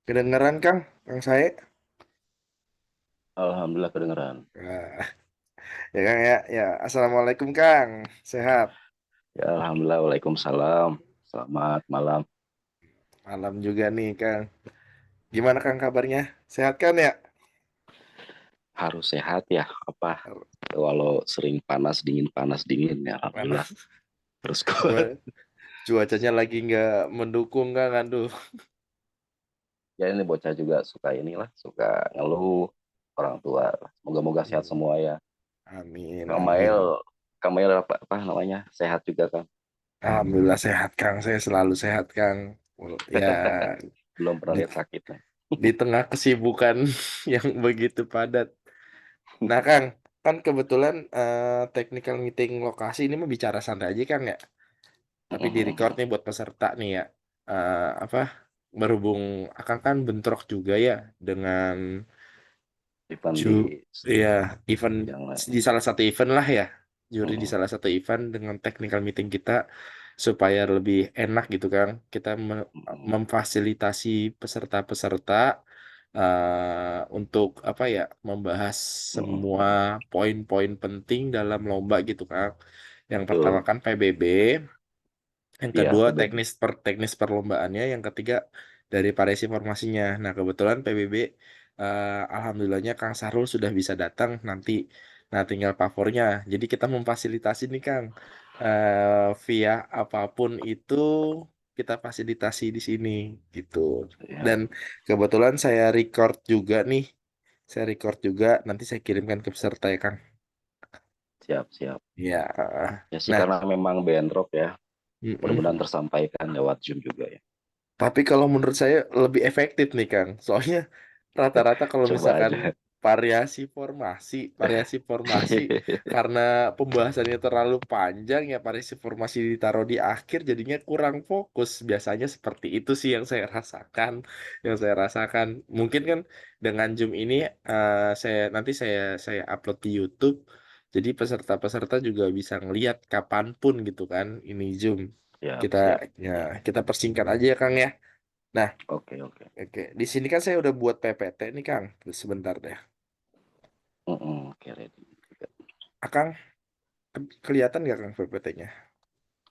Kedengeran Kang, Kang saya. Alhamdulillah kedengeran. Nah, ya Kang ya, ya. Assalamualaikum Kang, sehat. Ya, Alhamdulillah. Waalaikumsalam. Selamat malam. Malam juga nih Kang. Gimana Kang kabarnya? Sehat kan ya? Harus sehat ya. Apa? Walau sering panas dingin ya. Alhamdulillah. Panas. Terus kuat. Cua- Cuacanya lagi nggak mendukung Kang, aduh. Ya ini bocah juga suka inilah. Suka ngeluh orang tua. Moga-moga sehat Hmm, semua ya. Amin, Kamail, amin. Kamail apa namanya? Sehat juga kan? Alhamdulillah sehat Kang, saya selalu sehat Kang. Ya, Belum pernah di, lihat sakit nih. di tengah kesibukan yang begitu padat. Nah Kang, kan kebetulan technical meeting lokasi ini mau bicara santai aja Kang ya. Tapi di record nih buat peserta nih ya. Apa berhubung akan kan bentrok juga ya dengan Event ju di ya event yang di salah satu event lah ya, juri di mm, salah satu event dengan technical meeting kita supaya lebih enak gitu kan, kita mm, memfasilitasi peserta-peserta untuk apa ya, membahas semua poin-poin penting dalam lomba gitu kan. Yang pertama betul. kan PBB, yang Iya, kedua PBB. teknis perlombaannya, yang ketiga dari variasi formasinya. Nah, kebetulan PBB alhamdulillahnya Kang Sarul sudah bisa datang nanti. Nah, tinggal pavornya. Jadi kita memfasilitasi nih Kang. Via apapun itu kita fasilitasi di sini gitu. Ya, Dan kebetulan saya record juga nih. Saya record juga, nanti saya kirimkan ke peserta ya Kang. siap, siap. Ya. Ya sih Nah, karena memang bentrok ya. mm-mm. Mudah-mudahan tersampaikan lewat Zoom juga ya. Tapi kalau menurut saya lebih efektif nih Kang. Soalnya rata-rata kalau Coba misalkan aja. variasi formasi karena pembahasannya terlalu panjang ya, variasi formasi ditaruh di akhir jadinya kurang fokus. Biasanya seperti itu sih yang saya rasakan, yang saya rasakan. Mungkin kan dengan Zoom ini saya upload di YouTube. Jadi peserta-peserta juga bisa ngelihat kapanpun gitu kan ini Zoom. Siap, Kita siap. ya kita persingkat aja ya Kang ya. Nah, Oke, oke. oke. Di sini kan saya udah buat PPT nih, Kang. Sebentar deh. Oke, ready. Akang, kelihatan nggak, Kang, PPT-nya?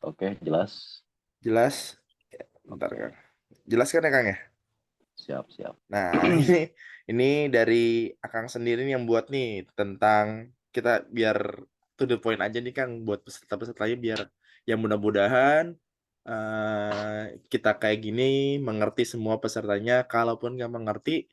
Oke, jelas. Jelas? Ya, bentar, Oke, Kang. Jelas kan ya, Kang ya? siap, siap. Nah, ini dari Akang sendiri nih yang buat nih tentang kita biar to the point aja nih, Kang, buat peserta-pesertanya biar yang mudah-mudahan kita kayak gini mengerti semua pesertanya. Kalaupun nggak mengerti,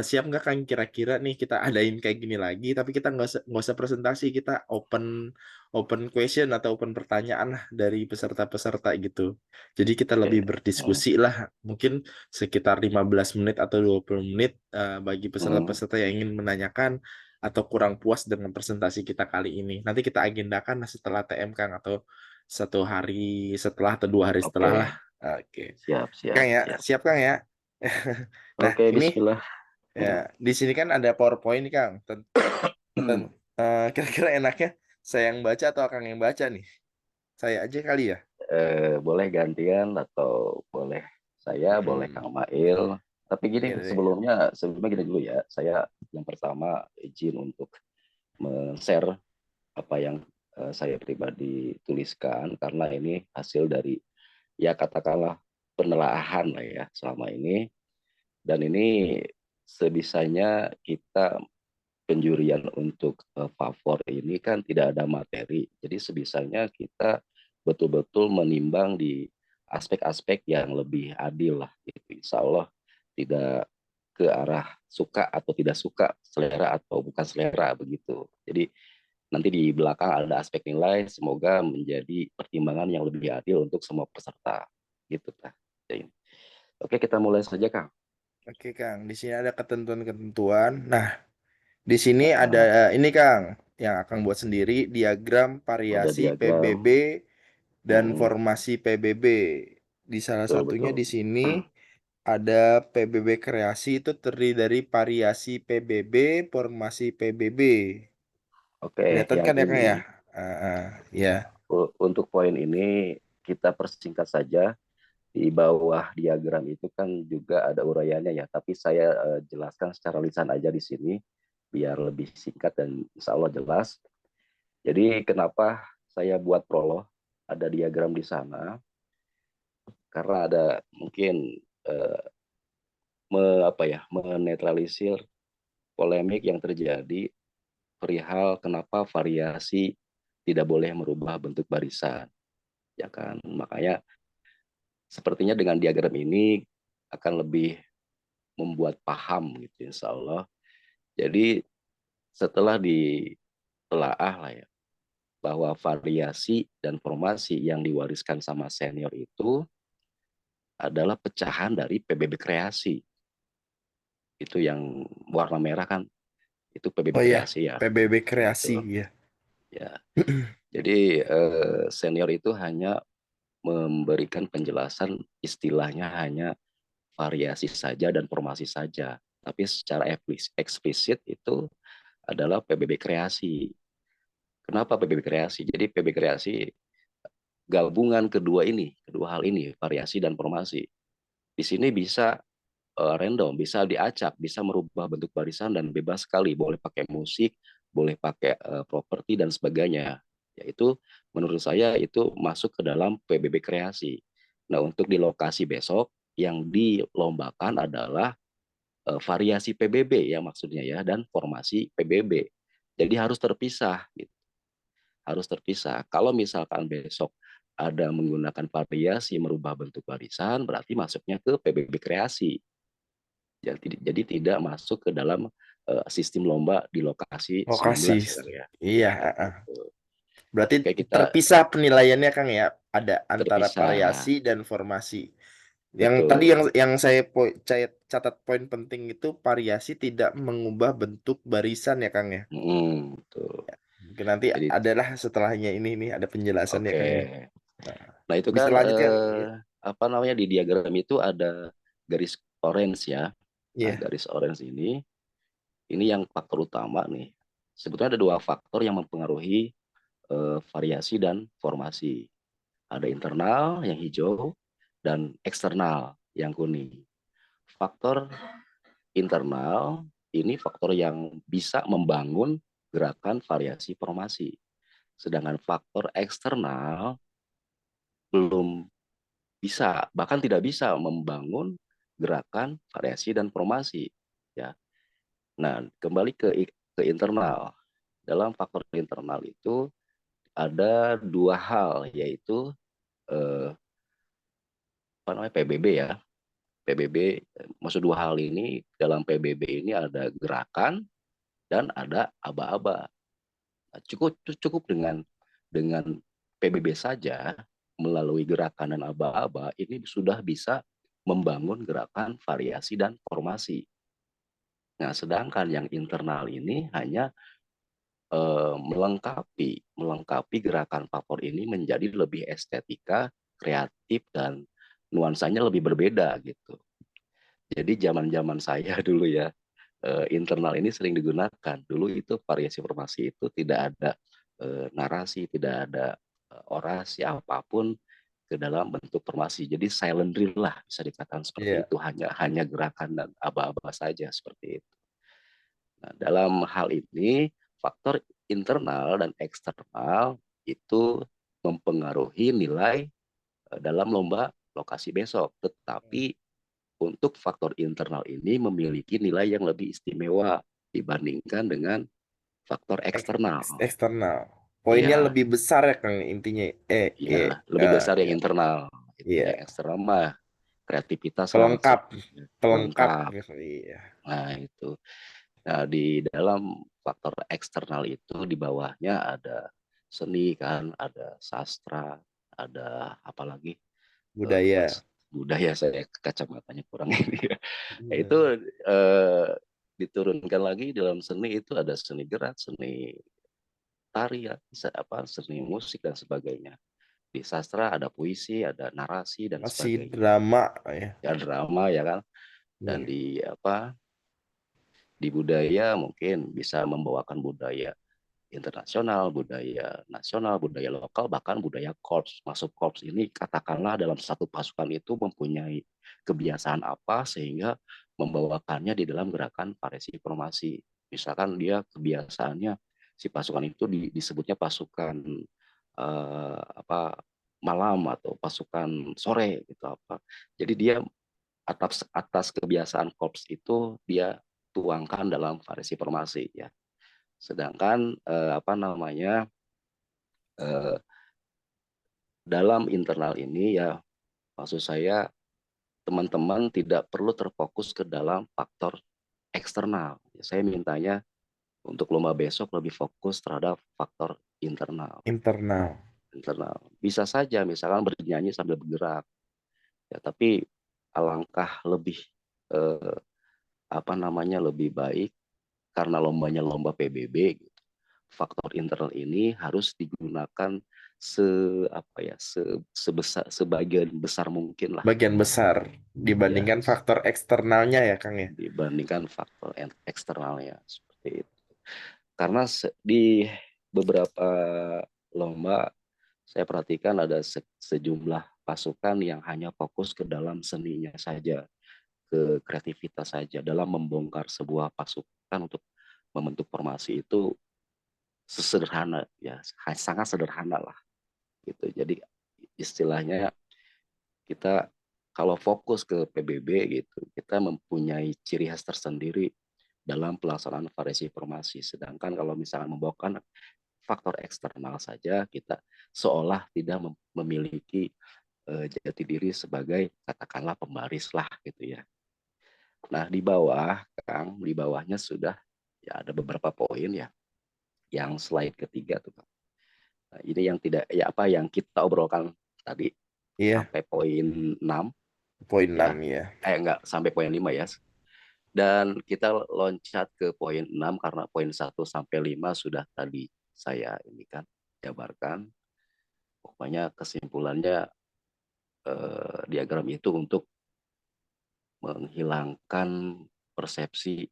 siap nggak Kang kira-kira nih kita adain kayak gini lagi, tapi kita nggak usah presentasi, kita open open question atau open pertanyaan lah dari peserta-peserta gitu. Jadi kita Oke. lebih Hmm, berdiskusi lah, mungkin sekitar 15 menit atau 20 menit bagi hmm. peserta-peserta yang ingin menanyakan atau kurang puas dengan presentasi kita kali ini. Nanti kita agendakan setelah TM Kang, atau 1 hari setelah atau 2 hari setelah lah. Oke, Oke. siap, Kang siap, ya, siap. siap Kang ya. Nah, Oke, ini Bismillah. ya Hmm. di sini kan ada PowerPoint nih Kang. Kira-kira enaknya saya yang baca atau Kang yang baca nih? Saya aja kali ya. Boleh gantian atau boleh saya, boleh Mm-mm. Kang Mail. Tapi gini, Oke deh. sebelumnya gini dulu ya. Saya yang pertama izin untuk men-share apa yang saya pribadi tuliskan karena ini hasil dari ya katakanlah penelaahan lah ya selama ini, dan ini sebisanya kita penjurian untuk favor ini kan tidak ada materi, jadi sebisanya kita betul-betul menimbang di aspek-aspek yang lebih adil lah gitu. Insya Allah tidak ke arah suka atau tidak suka, selera atau bukan selera begitu. Jadi nanti di belakang ada aspek nilai, semoga menjadi pertimbangan yang lebih adil untuk semua peserta. Gitu, Kak. Oke, kita mulai saja, Kang. Oke Kang, di sini ada ketentuan-ketentuan. Nah, di sini ada Uh, ini Kang, yang akan buat sendiri diagram ada variasi diagram. PBB dan Mm-mm, formasi PBB. Di salah betul, satunya betul. di sini ada PBB kreasi, itu terdiri dari variasi PBB, formasi PBB. Oke, Kelihatan yang kan ya Kang ya? ini, Ya. untuk poin ini kita persingkat saja. di bawah diagram itu kan juga ada uraiannya ya, tapi saya jelaskan secara lisan aja di sini biar lebih singkat dan insya Allah jelas. Jadi kenapa saya buat prolog, ada diagram di sana, karena ada mungkin eh, menetralisir polemik yang terjadi perihal kenapa variasi tidak boleh merubah bentuk barisan, ya kan? Makanya sepertinya dengan diagram ini akan lebih membuat paham gitu insya Allah. Jadi setelah ditelaah lah ya, bahwa variasi dan formasi yang diwariskan sama senior itu adalah pecahan dari PBB kreasi. Itu yang warna merah kan, itu PBB Oh ya, kreasi ya. PBB kreasi Itu ya. ya. Jadi senior itu hanya memberikan penjelasan istilahnya hanya variasi saja dan formasi saja. Tapi secara eksplisit itu adalah PBB kreasi. Kenapa PBB kreasi? Jadi PBB kreasi gabungan kedua hal ini, variasi dan formasi. Di sini bisa random, bisa diacak, bisa merubah bentuk barisan dan bebas sekali. Boleh pakai musik, boleh pakai properti dan sebagainya. Yaitu menurut saya itu masuk ke dalam PBB kreasi. Nah, untuk di lokasi besok yang dilombakan adalah variasi PBB ya maksudnya ya dan formasi PBB. Jadi harus terpisah gitu. Harus terpisah. Kalau misalkan besok ada menggunakan variasi merubah bentuk barisan berarti masuknya ke PBB kreasi. Jadi tidak masuk ke dalam sistem lomba di lokasi Lokasi. 19 ya Kang ya. Iya, Ya heeh. gitu. Berarti Oke, kita terpisah penilaiannya Kang ya, ada antara variasi terpisah. dan formasi. Yang tadi Betul. yang saya catat poin penting itu variasi tidak mengubah bentuk barisan ya Kang ya. Betul. Mungkin nanti Jadi adalah setelahnya ini nih ada penjelasannya oke. Kang ya. Nah, Nah, itu bisa kan lanjut Kang? Iya. apa namanya di diagram itu ada garis orange ya. Nah, Iya. garis orange ini yang faktor utama nih. Sebetulnya ada dua faktor yang mempengaruhi variasi dan formasi. Ada internal yang hijau dan eksternal yang kuning. Faktor internal ini faktor yang bisa membangun gerakan variasi formasi. Sedangkan faktor eksternal belum bisa, bahkan tidak bisa membangun gerakan variasi dan formasi. Ya. Nah, kembali ke internal. Dalam faktor internal itu ada dua hal, yaitu eh, apa namanya PBB ya. PBB, maksud dua hal ini dalam PBB ini ada gerakan dan ada aba-aba. Nah, cukup dengan PBB saja melalui gerakan dan aba-aba ini sudah bisa membangun gerakan variasi dan formasi. Nah, sedangkan yang internal ini hanya melengkapi gerakan favor ini menjadi lebih estetika, kreatif dan nuansanya lebih berbeda gitu. Jadi zaman-zaman saya dulu ya internal ini sering digunakan. Dulu itu variasi formasi itu tidak ada narasi, tidak ada orasi apapun ke dalam bentuk formasi. Jadi silent drill lah bisa dikatakan seperti Iya. itu. Hanya gerakan dan aba-aba saja seperti itu. Nah, dalam hal ini faktor internal dan eksternal itu mempengaruhi nilai dalam lomba lokasi besok. Tetapi untuk faktor internal ini memiliki nilai yang lebih istimewa dibandingkan dengan faktor eksternal. Eksternal. Poinnya Iya, lebih besar ya Kang intinya. iya, lebih besar yang Iya. internal. Itu Iya. yang eksternal mah kreativitas lah Pelengkap, maksudnya. pelengkap Lengkap. gitu. Iya. Nah, itu. Nah, di dalam faktor eksternal itu di bawahnya ada seni kan, ada sastra, ada apa lagi? Bukan Budaya. budaya saya kacamatanya kurang ini ya. Nah, itu Iya. eh, diturunkan lagi dalam seni itu ada seni gerak, seni tari ya, apa seni musik dan sebagainya. Di sastra ada puisi, ada narasi dan Masih sebagainya. drama ya. Ya drama ya kan. Dan Iya. di apa di budaya mungkin bisa membawakan budaya internasional, budaya nasional, budaya lokal, bahkan budaya korps. Masuk korps ini katakanlah dalam satu pasukan itu mempunyai kebiasaan apa sehingga membawakannya di dalam gerakan variasi formasi. Misalkan dia kebiasaannya si pasukan itu disebutnya pasukan apa malam atau pasukan sore gitu apa. Jadi dia atas atas kebiasaan korps itu dia tuangkan dalam variasi formasi ya. Sedangkan apa namanya eh, dalam internal ini ya maksud saya teman-teman tidak perlu terfokus ke dalam faktor eksternal. Saya mintanya untuk lomba besok lebih fokus terhadap faktor internal. Internal. Internal. Bisa saja misalkan bernyanyi sambil bergerak, ya tapi alangkah lebih eh, apa namanya lebih baik karena lombanya lomba PBB gitu. Faktor internal ini harus digunakan se apa ya sebesar sebagian besar mungkin lah Bagian besar ya dibandingkan faktor eksternalnya ya Kang ya. dibandingkan faktor eksternalnya seperti itu. Karena di beberapa lomba saya perhatikan ada sejumlah pasukan yang hanya fokus ke dalam seninya saja, ke kreativitas saja dalam membongkar sebuah pasukan untuk membentuk formasi itu sesederhana ya, sangat sederhana lah gitu. Jadi istilahnya kita kalau fokus ke PBB gitu, kita mempunyai ciri khas tersendiri dalam pelaksanaan variasi formasi. Sedangkan kalau misalnya membawakan faktor eksternal saja, kita seolah tidak memiliki jati diri sebagai katakanlah pembaris lah gitu ya. Nah di bawah, Kang, di bawahnya sudah ya ada beberapa poin ya, yang slide ketiga tuh, Kang. Nah, ini yang tidak ya apa yang kita obrolkan tadi Iya, sampai poin 6 poin 6 ya. ya. Enggak sampai poin 5 ya. Dan kita loncat ke poin 6 karena poin 1 sampai 5 sudah tadi saya ini kan jabarkan. Pokoknya kesimpulannya diagram itu untuk menghilangkan persepsi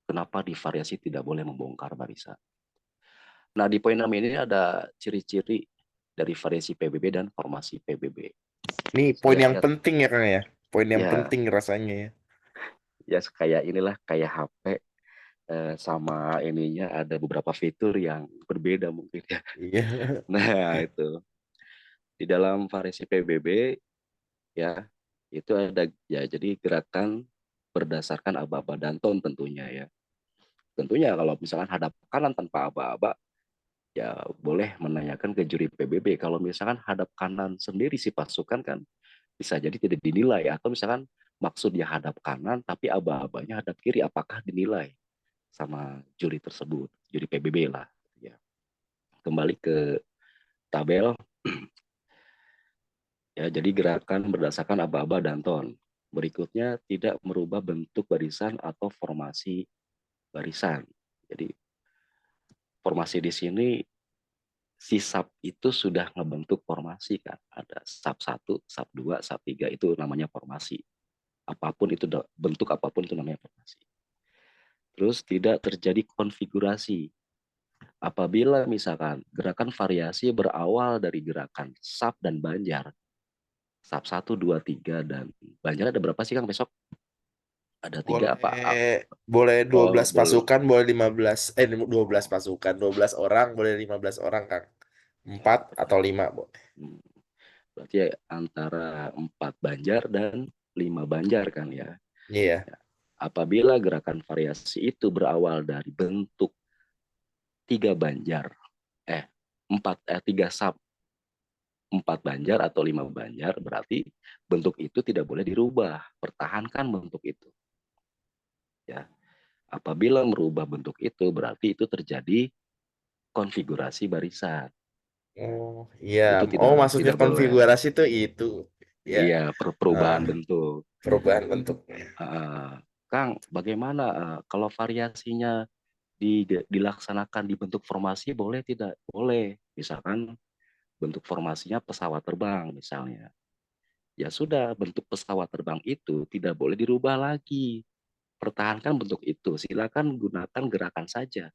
kenapa di variasi tidak boleh membongkar barisan. Nah, di poin 6 ini ada ciri-ciri dari variasi PBB dan formasi PBB. Ini poin Saya yang lihat penting ya Kang ya. Poin yang ya penting rasanya ya. ya kayak inilah kayak HP sama ininya ada beberapa fitur yang berbeda mungkin ya. Iya. Nah, itu di dalam variasi PBB ya itu ada ya jadi gerakan berdasarkan aba-aba dan tone tentunya ya. Tentunya kalau misalkan hadap kanan tanpa aba-aba ya boleh menanyakan ke juri PBB. Kalau misalkan hadap kanan sendiri si pasukan kan bisa jadi tidak dinilai atau misalkan maksudnya hadap kanan tapi aba-abanya hadap kiri apakah dinilai sama juri tersebut, juri PBB lah ya. Kembali ke tabel ya jadi gerakan berdasarkan aba-aba dan ton. Berikutnya tidak merubah bentuk barisan atau formasi barisan. Jadi formasi di sini si sub itu sudah ngebentuk formasi kan. Ada sub 1, sub 2, sub 3 itu namanya formasi. Apapun itu bentuk apapun itu namanya formasi. Terus tidak terjadi konfigurasi. Apabila misalkan gerakan variasi berawal dari gerakan sub dan banjar. Sub 1, 2, 3 dan banjar ada berapa sih Kang besok? Ada 3 apa? Boleh boleh dua Oh, belas pasukan, boleh 15 12 pasukan, 12 orang, boleh 15 orang, Kang. ya, 4 atau 5, boleh. berarti ya antara 4 banjar dan 5 banjar kan ya. Iya. Ya, apabila gerakan variasi itu berawal dari bentuk 3 banjar, eh 3 sub 4 banjar atau 5 banjar, berarti bentuk itu tidak boleh dirubah. Pertahankan bentuk itu. Ya, apabila merubah bentuk itu, berarti itu terjadi konfigurasi barisan. Oh, iya. Itu Oh, tidak maksudnya tidak boleh. konfigurasi itu itu. Ya. Iya, Ah, perubahan bentuk. perubahan bentuknya. Kang, bagaimana kalau variasinya dilaksanakan di bentuk formasi boleh tidak? Boleh. Misalkan bentuk formasinya pesawat terbang misalnya. Ya sudah, bentuk pesawat terbang itu tidak boleh dirubah lagi. Pertahankan bentuk itu. Silakan gunakan gerakan saja.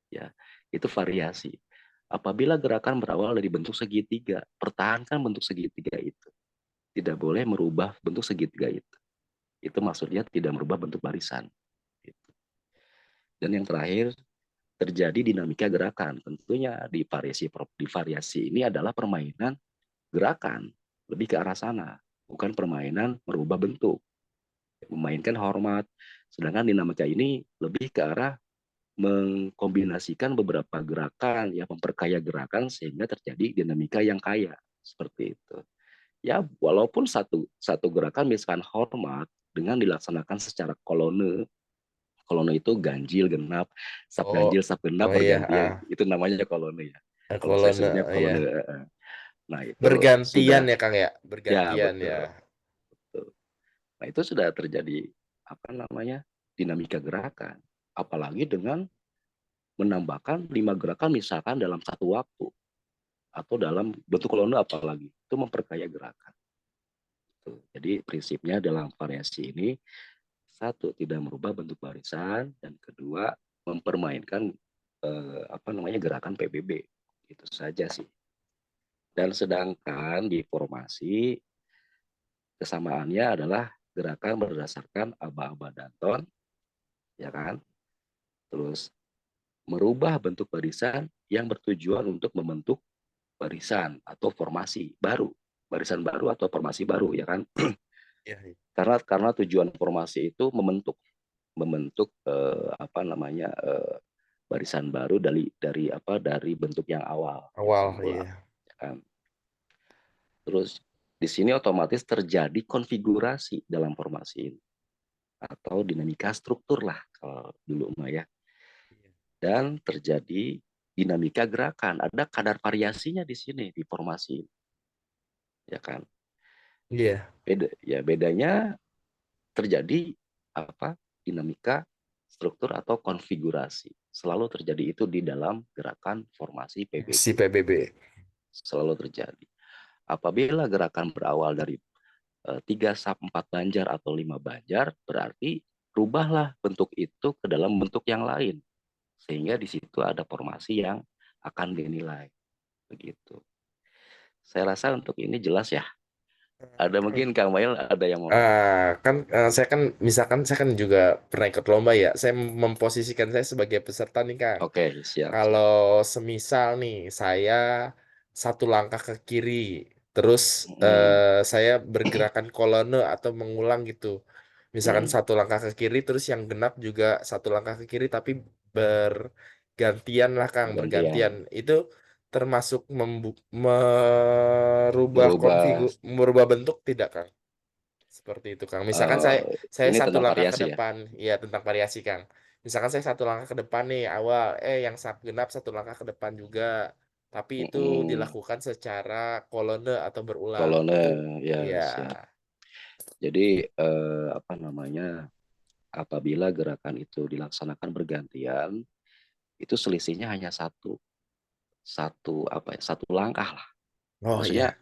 Ya, itu variasi. Apabila gerakan berawal dari bentuk segitiga, pertahankan bentuk segitiga itu. Tidak boleh merubah bentuk segitiga itu. Itu maksudnya tidak merubah bentuk barisan. Dan yang terakhir, terjadi dinamika gerakan. Tentunya di variasi ini adalah permainan gerakan, lebih ke arah sana, bukan permainan merubah bentuk, memainkan hormat. Sedangkan dinamika ini lebih ke arah mengkombinasikan beberapa gerakan, ya memperkaya gerakan sehingga terjadi dinamika yang kaya seperti itu. Ya, walaupun satu satu gerakan misalkan hormat dengan dilaksanakan secara kolone, kolone itu ganjil genap, sub Oh, ganjil sub genap oh iya, bergantian, itu namanya kolone ya. Kalau saya kolonel sebutnya ya. kolone. Nah itu Bergantian sudah, ya Kang ya, ya bergantian ya. betul, betul. Nah itu sudah terjadi apa namanya dinamika gerakan. Apalagi dengan menambahkan 5 gerakan misalkan dalam satu waktu atau dalam bentuk kolonel, apalagi itu memperkaya gerakan. Jadi prinsipnya dalam variasi ini, satu, tidak merubah bentuk barisan, dan kedua, mempermainkan apa namanya gerakan PBB. Itu saja sih. Dan sedangkan di formasi, kesamaannya adalah gerakan berdasarkan aba-aba Danton, ya kan? Terus merubah bentuk barisan yang bertujuan untuk membentuk barisan atau formasi baru, barisan baru atau formasi baru, ya kan? Iya, iya. Karena tujuan formasi itu membentuk membentuk apa namanya barisan baru dari bentuk yang awal yang Awal semula, iya. ya kan? Terus di sini otomatis terjadi konfigurasi dalam formasi ini atau dinamika struktur lah kalau dulu mah ya, dan terjadi dinamika gerakan, ada kadar variasinya di sini di formasi, ya kan? Iya. Bedanya terjadi apa dinamika struktur atau konfigurasi selalu terjadi itu di dalam gerakan formasi PBB, Si PBB. selalu terjadi. Apabila gerakan berawal dari 3 4 banjar atau 5 banjar, berarti rubahlah bentuk itu ke dalam bentuk yang lain sehingga di situ ada formasi yang akan dinilai, begitu. Saya rasa untuk ini jelas ya. Ada mungkin Kang Mail ada yang mau. Kan saya kan misalkan saya kan juga pernah ikut lomba ya. Saya memposisikan saya sebagai peserta nih Kang. Oke, siap siap. Kalau semisal nih saya satu langkah ke kiri, terus Hmm, saya bergerakan kolonne atau mengulang gitu. Misalkan hmm, satu langkah ke kiri, terus yang genap juga satu langkah ke kiri, tapi bergantian lah Kang, bergantian. bergantian Itu termasuk merubah merubah. merubah bentuk tidak Kang? Seperti itu, Kang. Misalkan saya Ini satu tentang langkah ke variasi ya. depan, ya tentang variasi, Kang. Misalkan saya satu langkah ke depan nih awal, yang sap genap satu langkah ke depan juga, tapi itu Mm-mm. dilakukan secara kolonne atau berulang. Kolonel Itu, ya, ya, siap. Jadi apa namanya? Apabila gerakan itu dilaksanakan bergantian, itu selisihnya hanya satu, satu apa ya? Satu langkah lah. oh Maksudnya ya,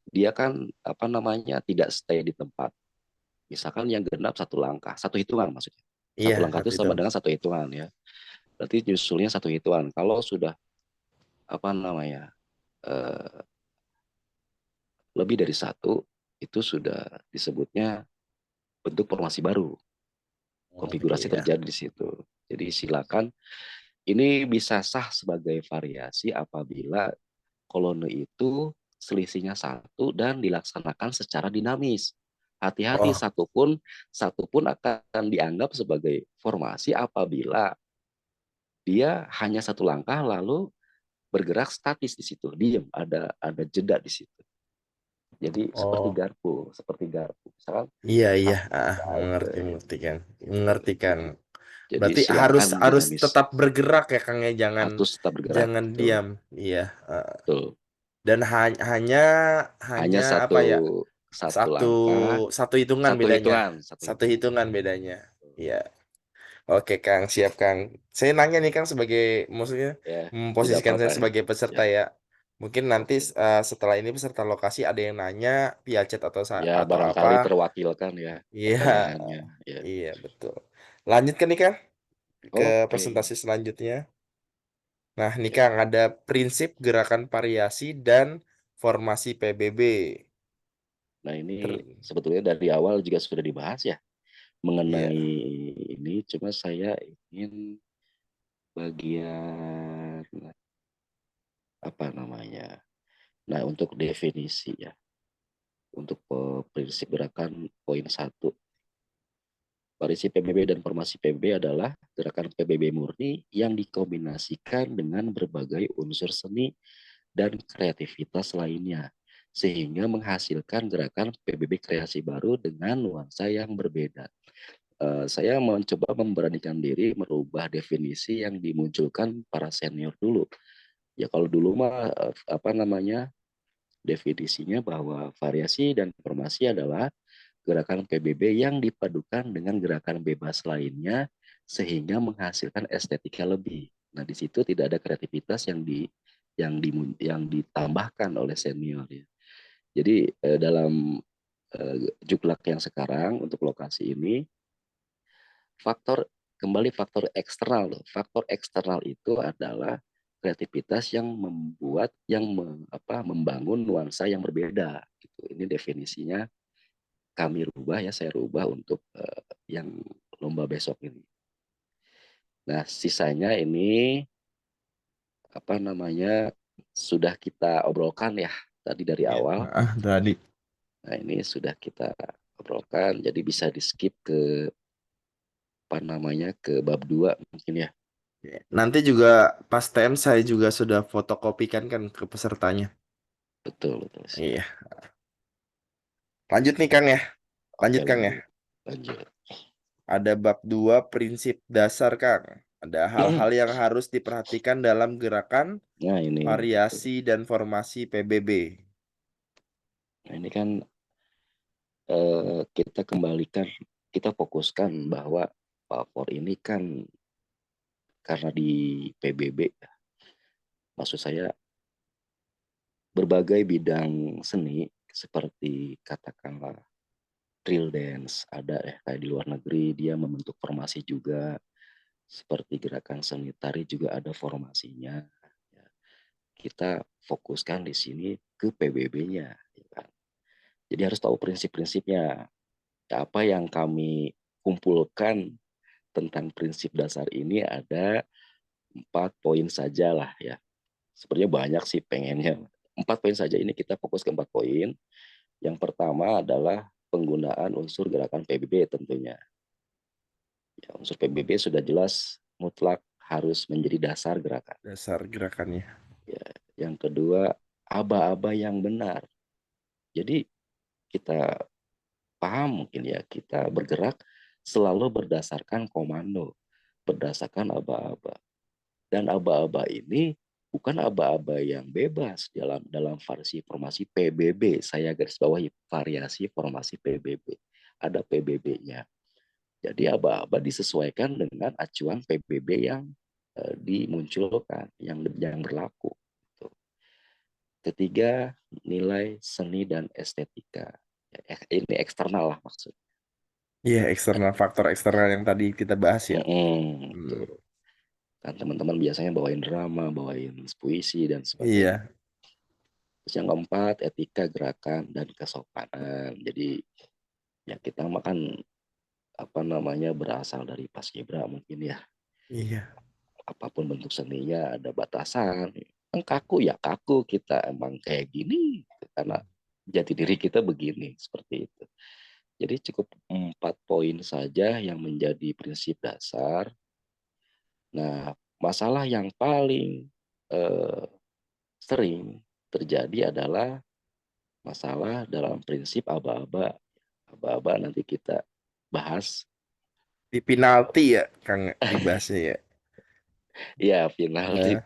dia kan apa namanya tidak stay di tempat. Misalkan yang genap satu langkah, satu hitungan maksudnya. iya Satu langkah satu itu itu. sama dengan satu hitungan ya. Berarti nyusulnya satu hitungan. Kalau sudah apa namanya eh, lebih dari satu, itu sudah disebutnya bentuk formasi baru. Oh Konfigurasi iya. terjadi di situ. Jadi silakan, ini bisa sah sebagai variasi apabila kolone itu selisihnya satu dan dilaksanakan secara dinamis. Hati-hati, Oh, satu pun akan dianggap sebagai formasi apabila dia hanya satu langkah lalu bergerak statis di situ, diam, ada jeda di situ. Jadi oh, seperti garpu. Misalkan iya iya, satu mengerti aja mengerti kan, gitu. mengerti kan. Jadi Berarti harus silakan harus dinamis, tetap bergerak ya, Kang ya, jangan harus tetap bergerak, jangan betul, diam. Iya. betul. Dan hanya hanya Hanya apa satu ya? satu Satu langkah, satu hitungan satu bedanya. hitungan, satu Satu hitungan. hitungan bedanya. Iya. Oke, Kang, siap, Kang. Saya nanya nih, Kang, sebagai maksudnya Ya, tidak memposisikan apa-apa saya ya. sebagai peserta Siap. ya. Mungkin nanti Oke. setelah ini peserta lokasi ada yang nanya via chat Ya, atau apa. barangkali terwakilkan ya Iya. pertanyaannya. Ya. Iya, betul. Lanjut kan nih, Kang, ke Oke. presentasi selanjutnya. Nah, ini Ya. Kang ada prinsip gerakan variasi dan formasi PBB. Nah, ini Ter- sebetulnya dari awal juga sudah dibahas ya mengenai Iya. ini, cuma saya ingin bagian apa namanya. Nah, untuk definisi ya, untuk prinsip gerakan poin satu, variasi PBB dan formasi PBB adalah gerakan PBB murni yang dikombinasikan dengan berbagai unsur seni dan kreativitas lainnya, sehingga menghasilkan gerakan PBB kreasi baru dengan nuansa yang berbeda. Saya mencoba memberanikan diri merubah definisi yang dimunculkan para senior dulu. Ya kalau dulu mah apa namanya, definisinya bahwa variasi dan formasi adalah gerakan PBB yang dipadukan dengan gerakan bebas lainnya sehingga menghasilkan estetika lebih. Nah, di situ tidak ada kreativitas yang ditambahkan oleh senior ya. Jadi dalam juklak yang sekarang untuk lokasi ini, faktor faktor eksternal loh. Faktor eksternal itu adalah kreativitas yang membangun nuansa yang berbeda gitu. Ini definisinya kami rubah ya, saya rubah untuk yang lomba besok ini. Nah, sisanya ini apa namanya sudah kita obrolkan ya tadi dari Iya. awal. Tadi. Nah, ini sudah kita obrolkan, jadi bisa di skip ke apa namanya ke bab 2 mungkin ya. Iya. Nanti juga pas TM saya juga sudah fotokopikan kan ke pesertanya. Betul, betul, Iya. siap. Lanjut nih Kang ya. Oke, Lanjut Kang ya. lanjut. Lanjut. Ada bab 2 prinsip dasar Kang. Ada hal-hal yang harus diperhatikan dalam gerakan Nah, ini betul. variasi dan formasi PBB. Nah, ini kan kita kembalikan, kita fokuskan bahwa Palfor ini kan karena di PBB, maksud saya berbagai bidang seni seperti katakanlah drill dance ada ya, kayak di luar negeri dia membentuk formasi juga, seperti gerakan seni tari juga ada formasinya ya. Kita fokuskan di sini ke PBB-nya ya kan? Jadi harus tahu prinsip-prinsipnya. Ya, apa yang kami kumpulkan tentang prinsip dasar ini ada 4 poin saja lah ya. Sebenarnya banyak sih pengennya. 4 poin saja, ini kita fokus ke 4 poin. Yang pertama adalah penggunaan unsur gerakan PBB tentunya. Ya, unsur PBB sudah jelas mutlak harus menjadi dasar gerakan. Dasar gerakannya. Ya, yang kedua, aba-aba yang benar. Jadi kita paham mungkin ya, kita bergerak selalu berdasarkan komando, berdasarkan aba-aba. Dan aba-aba ini bukan aba-aba yang bebas dalam dalam variasi formasi PBB. Saya garis bawahi variasi formasi PBB. Ada PBB-nya. Jadi aba-aba disesuaikan dengan acuan PBB yang dimunculkan, yang berlaku. Ketiga, nilai seni dan estetika. Ini eksternal lah maksudnya. Iya, eksternal faktor eksternal yang tadi kita bahas ya. Hmm. Tuh. Kan teman-teman biasanya bawain drama, bawain puisi dan sebagainya. Iya, Terus yang keempat, etika gerakan dan kesopanan. Jadi ya kita makan apa namanya berasal dari paskibra mungkin ya. iya, Apapun bentuk seninya ada batasan. Yang kaku ya kaku, kita emang kayak gini karena jati diri kita begini seperti itu. Jadi cukup 4 poin saja yang menjadi prinsip dasar. Nah, masalah yang paling eh, sering terjadi adalah masalah dalam prinsip aba-aba. Aba-aba nanti kita bahas. di penalti ya, Kang, dibahasnya ya. Ya, penalti. Nah,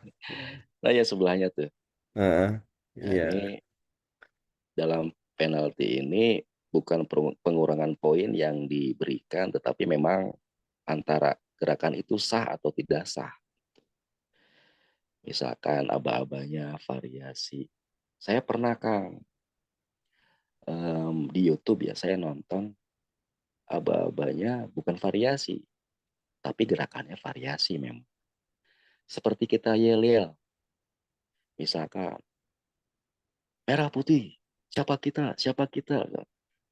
Nah, ya sebelahnya tuh. nah, Nah, iya, ini dalam penalti ini bukan pengurangan poin yang diberikan, tetapi memang antara gerakan itu sah atau tidak sah. Misalkan aba-abanya variasi. Saya pernah Kang di YouTube ya saya nonton aba-abanya bukan variasi, tapi gerakannya variasi memang. Seperti kita yel-yel, misalkan merah putih, siapa kita,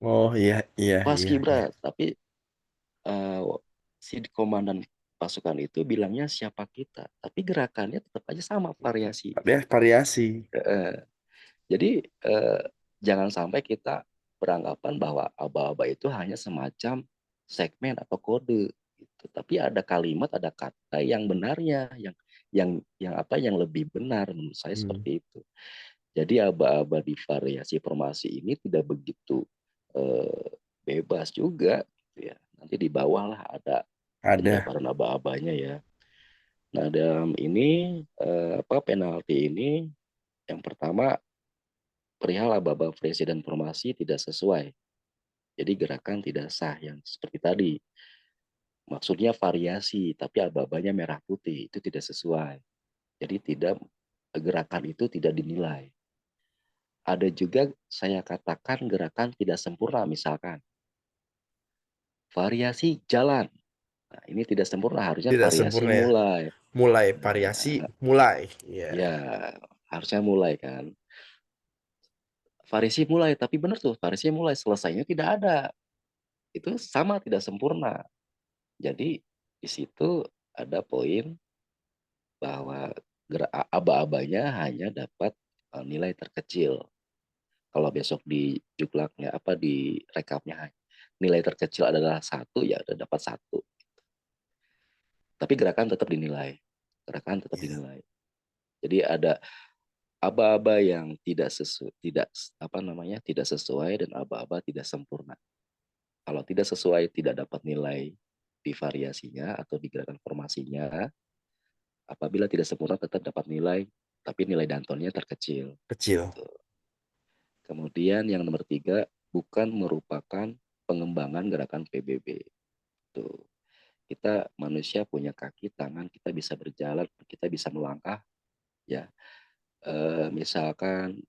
Oh iya, iya, iya, iya. Paskibra, tapi eh, si komandan pasukan itu bilangnya siapa kita, tapi gerakannya tetap aja sama variasi. Ada variasi. Eh, jadi eh, jangan sampai kita beranggapan bahwa aba-aba itu hanya semacam segmen atau kode gitu. Tapi ada kalimat, ada kata yang benarnya, yang apa yang lebih benar menurut saya Hmm. seperti itu. Jadi aba-aba di variasi formasi ini tidak begitu eh, bebas juga gitu ya. Nanti di bawah lah ada Ada. penjabaran aba-abanya ya. Nah, dalam ini apa penalti ini yang pertama perihal aba-aba variasi dan formasi tidak sesuai. Jadi gerakan tidak sah yang seperti tadi. Maksudnya variasi, tapi aba-abanya merah putih itu tidak sesuai. Jadi tidak gerakan itu tidak dinilai. Ada juga saya katakan gerakan tidak sempurna misalkan variasi jalan. Nah, ini tidak sempurna, harusnya Tidak variasi sempurna ya. mulai. Mulai variasi, Nah, mulai. Iya. ya, harusnya mulai kan. Variasi mulai, tapi benar tuh, variasi mulai, selesainya tidak ada. Itu sama tidak sempurna. Jadi di situ ada poin bahwa aba-abanya hanya dapat nilai terkecil. Kalau besok di juklaknya apa di rekapnya nilai terkecil adalah satu, ya udah dapat satu. Tapi gerakan tetap dinilai. Gerakan tetap Iya. dinilai. Jadi ada aba-aba yang tidak apa namanya tidak sesuai dan aba-aba tidak sempurna. Kalau tidak sesuai tidak dapat nilai di variasinya atau di gerakan formasinya. Apabila tidak sempurna tetap dapat nilai, tapi nilai dantonnya terkecil. Kecil. Gitu. Kemudian yang nomor tiga, bukan merupakan pengembangan gerakan PBB. Tuh. Kita manusia punya kaki, tangan, kita bisa berjalan, kita bisa melangkah. Ya, misalkan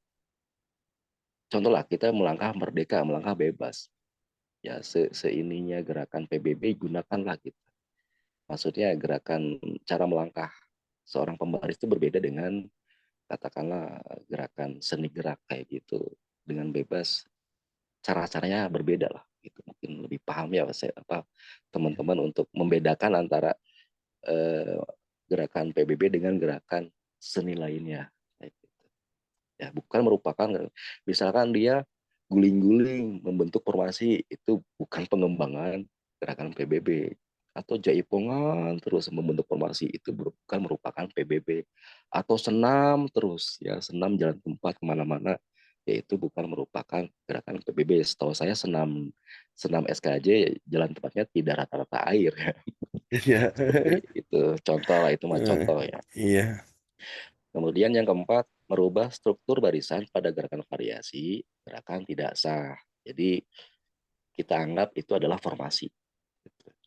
contohlah kita melangkah merdeka, melangkah bebas. Ya, seininya gerakan PBB gunakanlah gitu. Maksudnya gerakan cara melangkah seorang pembaris itu berbeda dengan katakanlah gerakan seni gerak kayak gitu dengan bebas cara-caranya berbeda lah gitu mungkin lebih paham ya saya apa teman-teman untuk membedakan antara eh, gerakan PBB dengan gerakan seni lainnya kayak gitu. Ya bukan merupakan misalkan dia guling-guling membentuk formasi itu bukan pengembangan gerakan PBB atau jaipongan terus membentuk formasi itu bukan merupakan PBB atau senam terus ya senam jalan tempat kemana-mana yaitu bukan merupakan gerakan PBB. Setahu saya senam senam SKJ jalan tempatnya tidak rata-rata air ya. Iya. Seperti itu contoh lah itu mah contoh ya. Iya. Kemudian yang keempat, merubah struktur barisan pada gerakan variasi, gerakan tidak sah. Jadi kita anggap itu adalah formasi.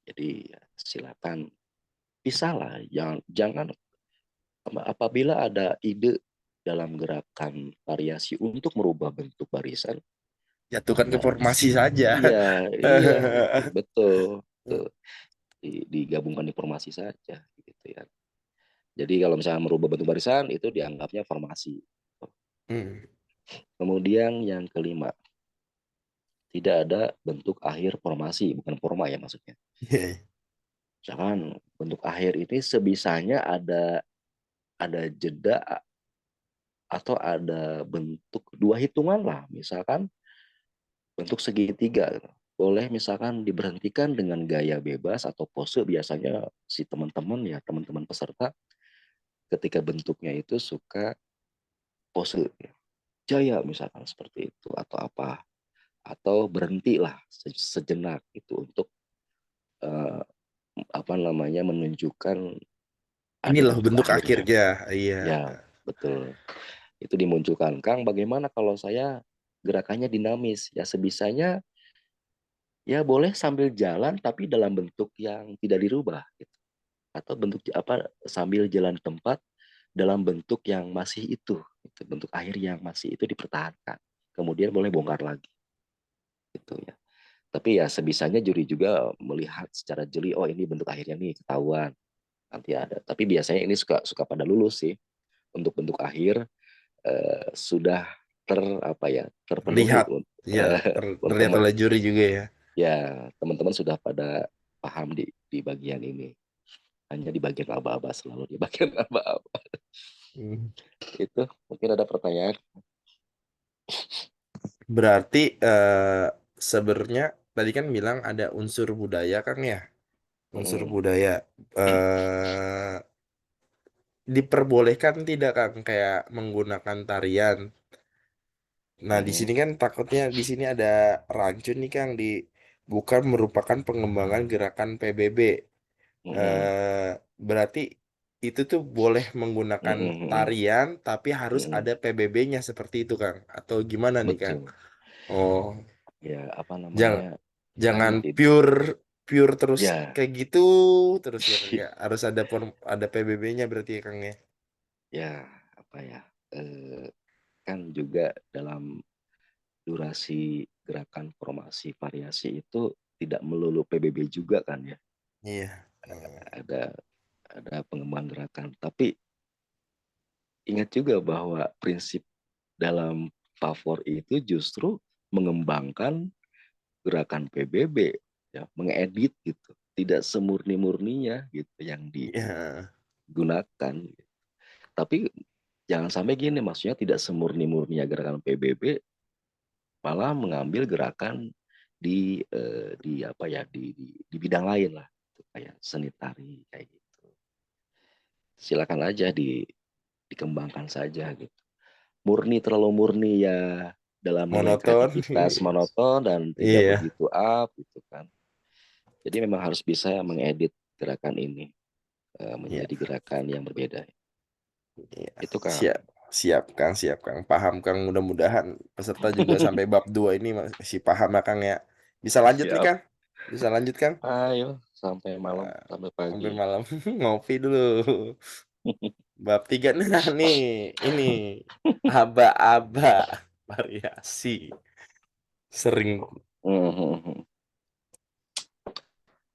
Jadi ya, silakan pisahlah, jangan apabila ada ide dalam gerakan variasi untuk merubah bentuk barisan, Jatuhkan ke nggak formasi saja. iya iya betul, betul. Digabungkan di formasi saja gitu ya. Jadi kalau misalnya merubah bentuk barisan itu dianggapnya formasi. Hmm. Kemudian yang kelima, tidak ada bentuk akhir formasi, bukan forma ya maksudnya. Iya. Misalkan bentuk akhir ini sebisanya ada jeda atau ada bentuk dua hitungan lah, misalkan bentuk segitiga. Boleh misalkan diberhentikan dengan gaya bebas atau pose biasanya si teman-teman ya teman-teman peserta ketika bentuknya itu suka pose ya. Jaya misalkan seperti itu atau apa atau berhentilah sejenak itu untuk eh, apa namanya menunjukkan Ini ada loh bentuk bentuk akhirnya. akhirnya. Iya. Ya, betul. Itu dimunculkan. Kang, bagaimana kalau saya gerakannya dinamis? Ya sebisanya ya boleh sambil jalan tapi dalam bentuk yang tidak dirubah gitu. Atau bentuk apa sambil jalan tempat dalam bentuk yang masih itu, gitu. Bentuk akhir yang masih itu dipertahankan. Kemudian boleh bongkar lagi gitu ya. Tapi ya sebisanya juri juga melihat secara jeli, oh ini bentuk akhirnya nih ketahuan. nanti ada. Tapi biasanya ini suka suka pada lulus sih. Untuk bentuk akhir sudah apa ya, terpenuhi Lihat, ya terlihat teman-teman. oleh juri juga ya. Ya, teman-teman sudah pada paham di bagian ini. Hanya di bagian aba-aba, selalu di bagian aba-aba. Hmm. Itu mungkin ada pertanyaan. Berarti sebenarnya tadi kan bilang ada unsur budaya Kang ya. Unsur Mm-mm. budaya eh diperbolehkan tidak Kang kayak menggunakan tarian. Nah, di Mm-mm. sini kan takutnya di sini ada racun nih Kang di bukan merupakan pengembangan gerakan PBB. Mm-mm. Eh berarti itu tuh boleh menggunakan Mm-mm. tarian tapi harus Mm-mm. ada PBB-nya seperti itu Kang. Atau gimana nih Kang? Betul. Oh, Ya, apa jangan namanya, jangan kan tidak. pure pure terus Ya, kayak gitu terus ya Kang ya. Harus ada ada PBB-nya berarti ya Kang ya. ya apa ya, eh, kan juga dalam durasi gerakan formasi variasi itu tidak melulu PBB juga kan ya. Iya. Hmm. Ada pengembangan gerakan, tapi ingat juga bahwa prinsip dalam favor itu justru mengembangkan gerakan PBB, ya, mengedit gitu, tidak semurni-murninya gitu yang Iya. digunakan. Tapi jangan sampai gini, maksudnya tidak semurni-murninya gerakan PBB malah mengambil gerakan di apa ya, di bidang lain lah, kayak seni tari kayak gitu. Silakan aja dikembangkan saja gitu. Murni, terlalu murni ya dalam nilai Monoton. kreativitas monoton dan tidak Iya. begitu up gitu kan. Jadi memang harus bisa mengedit gerakan ini Iya. menjadi gerakan yang berbeda. Iya. Itu Kang. Siap. Siap Kang, siap Kang. Paham Kang, mudah-mudahan peserta juga sampai bab 2 ini masih paham ya Kang ya. Bisa lanjut nih Siap. Kang. Bisa lanjut Kang. Ayo sampai malam, Eh, sampai Sampai pagi. malam ngopi dulu. Bab 3 nah nih, ini aba-aba variasi. Sering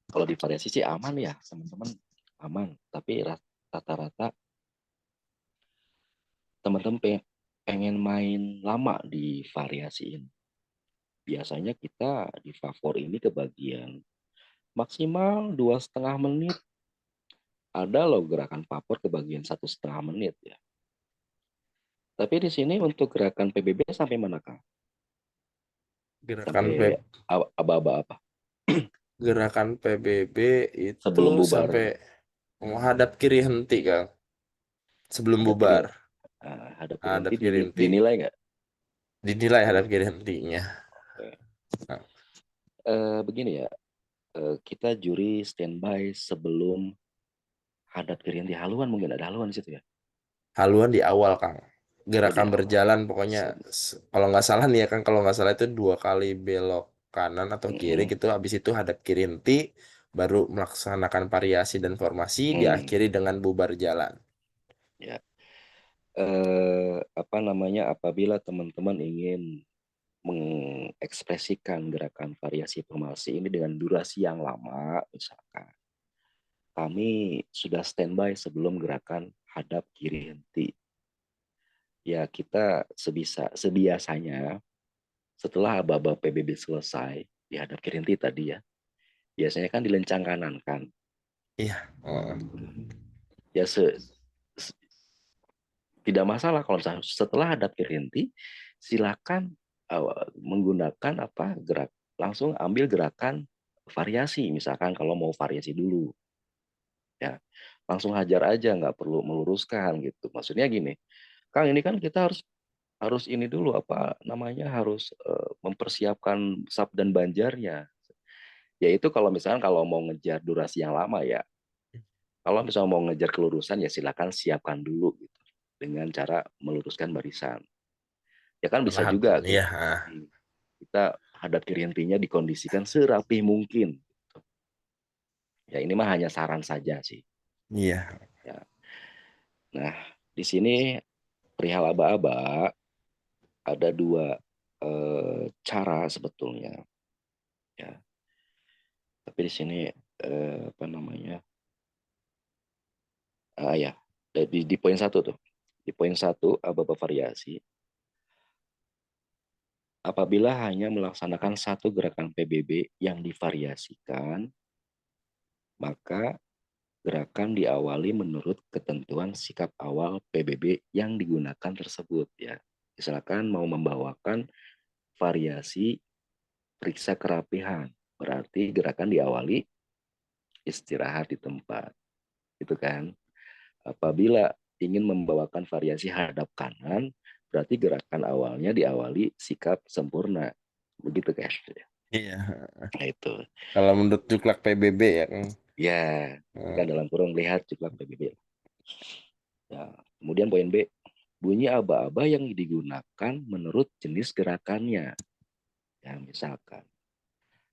Kalau di variasi sih aman ya teman-teman, aman. Tapi rata-rata teman-teman pengen main lama di variasi ini. Biasanya kita di favor ini kebagian maksimal 2,5 menit. Ada loh gerakan favor kebagian 1,5 menit ya. Tapi di sini untuk gerakan PBB sampai mana Kang? gerakan Sampai aba-aba apa? gerakan PBB itu Sebelum bubar. sampai menghadap kiri henti Kang. Sebelum Hadap kiri, bubar. hadap kiri nanti Hadap kiri henti. dinilai nggak? Dinilai hadap kiri hentinya. Oke. Nah, Begini ya, kita juri standby sebelum hadap kiri henti, haluan, mungkin ada haluan di situ ya. haluan di awal Kang. Oh di Gerakan awal. berjalan pokoknya kalau nggak salah nih ya Kang, kalau nggak salah itu 2 kali belok kanan atau kiri Mm-mm. gitu. Habis itu hadap kiri henti, baru melaksanakan variasi dan formasi, Mm. diakhiri dengan bubar jalan. Ya, apa namanya, apabila teman-teman ingin mengekspresikan gerakan variasi formasi ini dengan durasi yang lama, misalkan kami sudah standby sebelum gerakan hadap kiri henti. Ya kita sebiasanya setelah aba-aba PBB selesai di hadap kiri henti tadi ya, biasanya kan dilencang kanan kan. Iya. Oh. Ya tidak masalah kalau misalnya setelah hadap kiri henti, silakan menggunakan apa, langsung ambil gerakan variasi, misalkan kalau mau variasi dulu ya, langsung hajar aja, nggak perlu meluruskan gitu. Maksudnya gini, Kang, ini kan kita harus harus ini dulu, apa namanya, harus mempersiapkan sub dan banjarnya. Yaitu kalau misalkan kalau mau ngejar durasi yang lama ya, kalau misalnya mau ngejar kelurusan ya silakan siapkan dulu gitu dengan cara meluruskan barisan. Ya kan bisa Perlahan. juga Iya. kita hadap kiri hentinya dikondisikan serapi mungkin. Ya ini mah hanya saran saja sih. Iya. Ya. Nah di sini perihal aba-aba ada dua cara sebetulnya. Ya. Tapi di sini apa namanya, Ya, di poin satu tuh. Di poin satu, aba-aba variasi. Apabila hanya melaksanakan satu gerakan PBB yang divariasikan, maka gerakan diawali menurut ketentuan sikap awal PBB yang digunakan tersebut ya. Misalkan mau membawakan variasi periksa kerapihan, berarti gerakan diawali istirahat di tempat, gitu kan. Apabila ingin membawakan variasi hadap kanan, berarti gerakan awalnya diawali sikap sempurna, begitu kan? Iya. Nah itu, Kalau menurut Juklak PBB ya kan. ya, Nah, kan dalam kurung lihat cukup PBB. Ya, kemudian poin B, bunyi aba-aba yang digunakan menurut jenis gerakannya. Ya, misalkan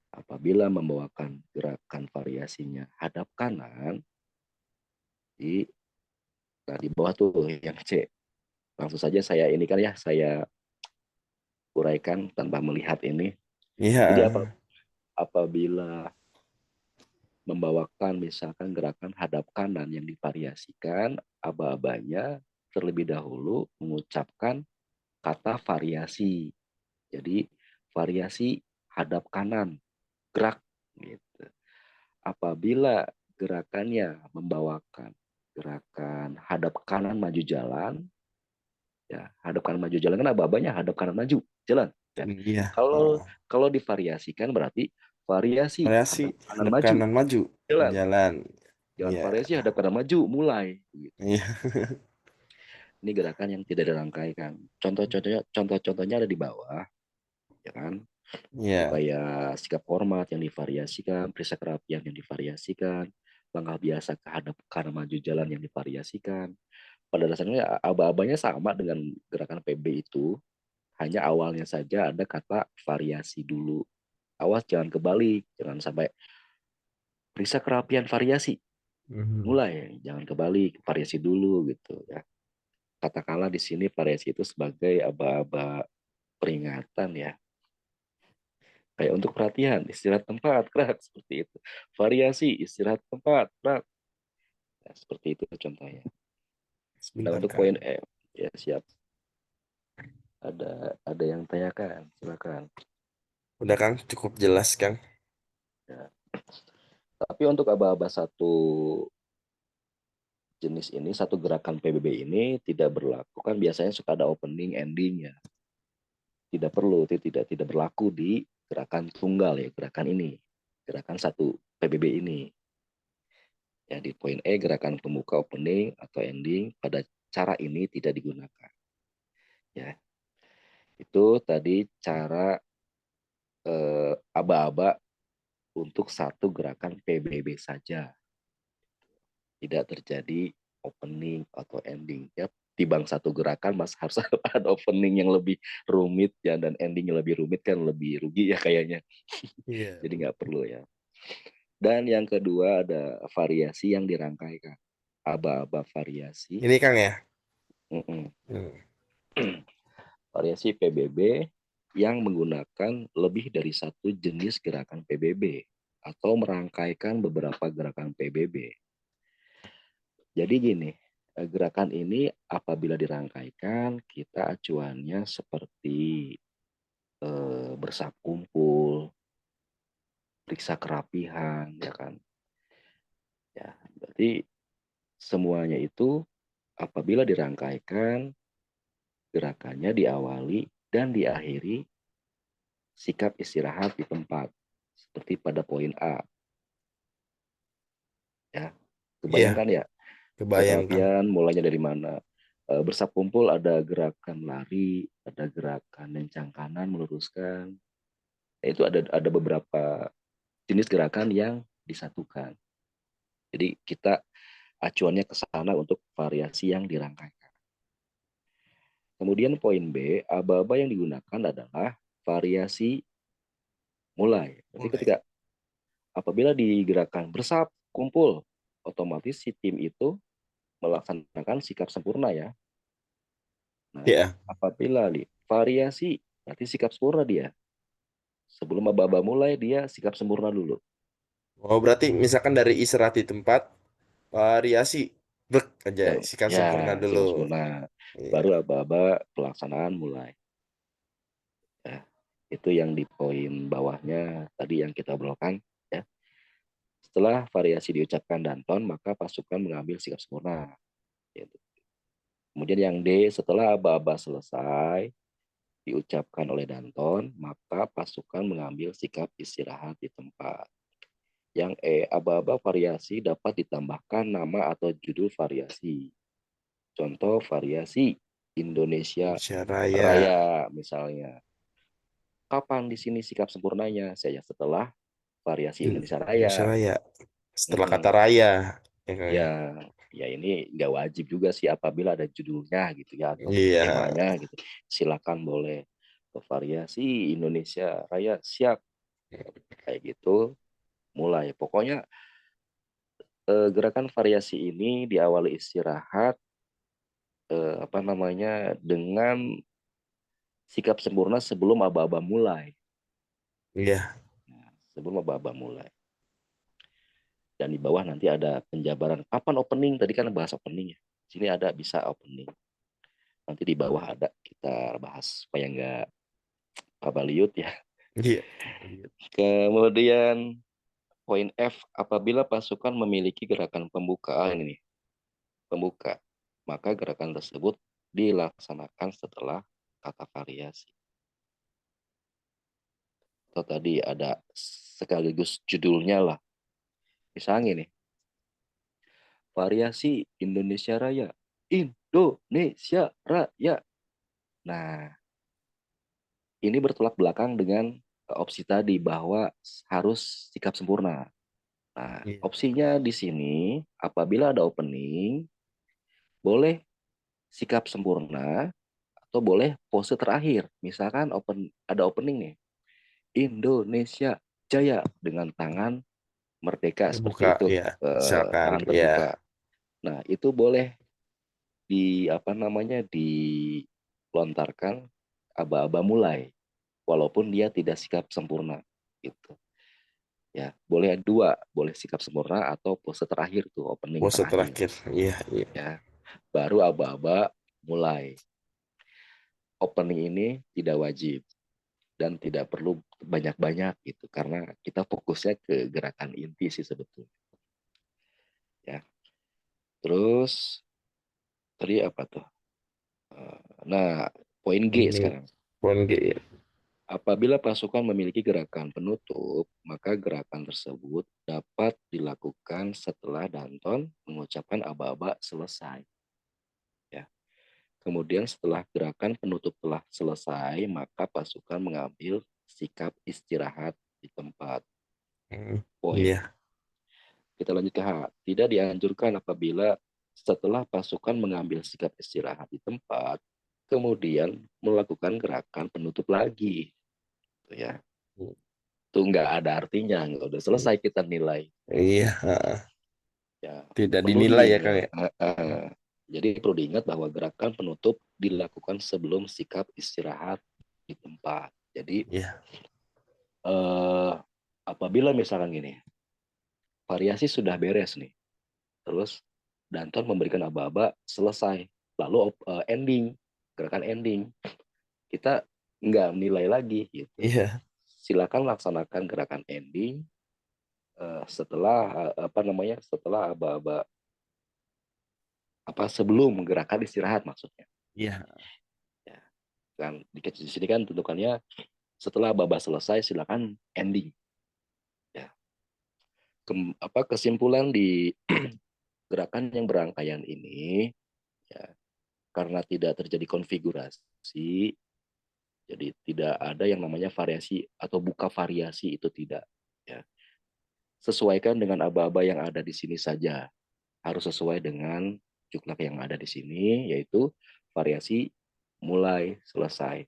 apabila membawakan gerakan variasinya hadap kanan, di, nah di bawah tuh yang C. Langsung saja saya ini kan ya, saya uraikan tanpa melihat ini. Jadi iya. apabila membawakan misalkan gerakan hadap kanan yang divariasikan, aba-abanya terlebih dahulu mengucapkan kata variasi. Jadi variasi hadap kanan, gerak gitu. Apabila gerakannya membawakan gerakan hadap kanan maju jalan, ya hadap kanan maju jalan kan aba-abanya hadap kanan maju jalan. Ya. Iya. Kalau Oh. kalau divariasikan berarti variasi Variasi hadap kanan hadap maju kanan maju jalan. jalan. Jalan Iya. variasi hadap kanan maju mulai. Gitu. Iya. Ini gerakan yang tidak dirangkaikan. Contoh-contohnya ada di bawah, ya kan? Iya. Upaya sikap hormat yang divariasikan, periksa kerapian yang divariasikan, langkah biasa ke hadap kanan maju jalan yang divariasikan. Pada dasarnya aba-abanya sama dengan gerakan PB itu, hanya awalnya saja ada kata variasi dulu. Awas jangan kebalik, jangan sampai periksa kerapian variasi. Mhm. Mulai, jangan kebalik, variasi dulu gitu ya. Katakanlah di sini variasi itu sebagai aba-aba peringatan ya. Kayak untuk perhatian, istirahat tempat, gerak, seperti itu. Variasi, istirahat tempat, gerak. Nah, seperti itu contohnya. Nah, Sebentar untuk poin Kang. E, ya siap. Ada yang tanyakan, silakan. Udah Kang, cukup jelas Kang. Ya. Tapi untuk aba-aba satu jenis ini, satu gerakan PBB ini tidak berlaku. Kan biasanya suka ada opening, ending ya. Tidak perlu, tidak berlaku di gerakan tunggal ya, gerakan ini. Gerakan satu PBB ini. Ya, di poin E, gerakan pembuka opening atau ending pada cara ini tidak digunakan. Ya, itu tadi cara aba-aba untuk satu gerakan PBB saja. Tidak terjadi opening atau ending. Ya, tibang satu gerakan mas harus ada opening yang lebih rumit ya, dan ending yang lebih rumit kan lebih rugi ya kayaknya. Iya. Jadi nggak perlu ya. Dan yang kedua ada variasi yang dirangkaikan. Aba-aba variasi. Ini Kang ya. Mm-mm. Hmm. Variasi PBB yang menggunakan lebih dari satu jenis gerakan PBB atau merangkaikan beberapa gerakan PBB. Jadi gini, gerakan ini apabila dirangkaikan, kita acuannya seperti bersab kumpul, periksa kerapihan, ya kan? Ya, berarti semuanya itu apabila dirangkaikan, gerakannya diawali dan diakhiri sikap istirahat di tempat, seperti pada poin A. Ya, Iya, kebayangkan ya, periksa kebayang Kang. kerapian mulainya dari mana? Bersab kumpul ada gerakan lari, ada gerakan lencang kanan meluruskan. Itu ada beberapa jenis gerakan yang disatukan. Jadi kita acuannya ke sana untuk variasi yang dirangkaikan. Kemudian poin B, aba-aba yang digunakan adalah variasi mulai. Berarti Mulai. ketika apabila digerakkan bersab, kumpul, otomatis si tim itu melaksanakan sikap sempurna ya. Nah, Iya. apabila di variasi, berarti sikap sempurna dia. Sebelum aba-aba mulai, dia sikap sempurna dulu. Oh, berarti misalkan dari istirahat di tempat variasi. Bek aja, yang sikat ya sempurna dulu. sikap sempurna, Iya. baru aba-aba pelaksanaan mulai. Ya, itu yang di poin bawahnya tadi yang kita obrolkan. Ya. Setelah variasi diucapkan Danton, maka pasukan mengambil sikap sempurna. Gitu. Kemudian yang D, setelah aba-aba selesai diucapkan oleh Danton, maka pasukan mengambil sikap istirahat di tempat. Yang E, aba-aba variasi dapat ditambahkan nama atau judul variasi. Contoh variasi Indonesia Indonesia Raya. Raya misalnya. Kapan di sini sikap sempurnanya? Saya setelah variasi Indonesia Indonesia Raya. Raya. Setelah kata Mm-mm. raya, ya Kak ya. Ya, ya ini nggak wajib juga sih apabila ada judulnya gitu ya atau Iya, temanya gitu. Silakan boleh ke variasi Indonesia Raya siap kayak gitu mulai. Pokoknya gerakan variasi ini diawali istirahat apa namanya dengan sikap sempurna sebelum aba-aba mulai. iya, Nah, sebelum aba-aba mulai. Dan di bawah nanti ada penjabaran kapan opening. Tadi kan bahas opening ya. Sini ada bisa opening. Nanti di bawah ada kita bahas supaya nggak kabaliut ya. iya, iya. Kemudian poin F, apabila pasukan memiliki gerakan pembukaan ini, pembuka, maka gerakan tersebut dilaksanakan setelah kata variasi. Atau tadi ada sekaligus judulnya lah. Misalnya nih, variasi Indonesia Raya. Indonesia Raya. Nah, ini bertolak belakang dengan opsi tadi bahwa harus sikap sempurna. Nah, Iya. opsinya di sini apabila ada opening, boleh sikap sempurna atau boleh pose terakhir. Misalkan ada opening nih, Indonesia Jaya dengan tangan merdeka Buka, seperti itu, ya. Misalkan, tangan ya. terbuka. Nah, itu boleh di apa namanya dilontarkan aba-aba mulai walaupun dia tidak sikap sempurna gitu. Ya, boleh dua, boleh sikap sempurna atau pose terakhir tuh opening Pose terakhir terakhir, iya, iya. ya. Baru aba-aba mulai. Opening ini tidak wajib dan tidak perlu banyak-banyak gitu karena kita fokusnya ke gerakan inti sih sebetulnya ya. Terus tadi apa tuh? Nah, poin G Ini sekarang. poin G, ya. Apabila pasukan memiliki gerakan penutup, maka gerakan tersebut dapat dilakukan setelah Danton mengucapkan aba-aba selesai. Ya. Kemudian setelah gerakan penutup telah selesai, maka pasukan mengambil sikap istirahat di tempat. Hmm, Poin. iya, Kita lanjut ke H. Tidak dianjurkan apabila setelah pasukan mengambil sikap istirahat di tempat, kemudian melakukan gerakan penutup lagi. Gitu ya. Itu nggak ada artinya, nggak udah selesai kita nilai. iya, Ya, tidak perlu dinilai ya Kak diingat. ya. Jadi perlu diingat bahwa gerakan penutup dilakukan sebelum sikap istirahat di tempat. Jadi Iya, eh, apabila misalkan gini, variasi sudah beres nih, terus Danton memberikan aba-aba selesai, lalu ending, gerakan ending, kita nggak menilai lagi gitu. iya, Silakan laksanakan gerakan ending setelah apa namanya setelah aba-aba apa sebelum gerakan istirahat maksudnya. iya. Ya, kan di sini kan tentukannya setelah aba-aba selesai silakan ending. Ya, kesimpulan di gerakan yang berangkaian ini ya karena tidak terjadi konfigurasi, jadi tidak ada yang namanya variasi atau buka variasi itu tidak. Ya, sesuaikan dengan aba-aba yang ada di sini saja. Harus sesuai dengan juklak yang ada di sini, yaitu variasi mulai selesai.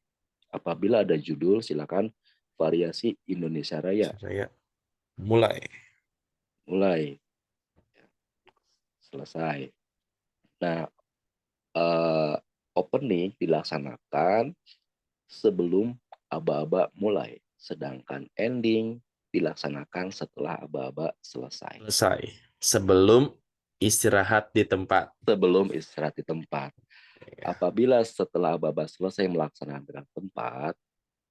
Apabila ada judul, silakan variasi Indonesia Raya Saya mulai. mulai selesai. Nah, eh, opening dilaksanakan sebelum aba-aba mulai, sedangkan ending dilaksanakan setelah aba-aba selesai. Selesai. Sebelum Istirahat di tempat. sebelum istirahat di tempat. Apabila setelah aba-aba selesai melaksanakan gerak tempat,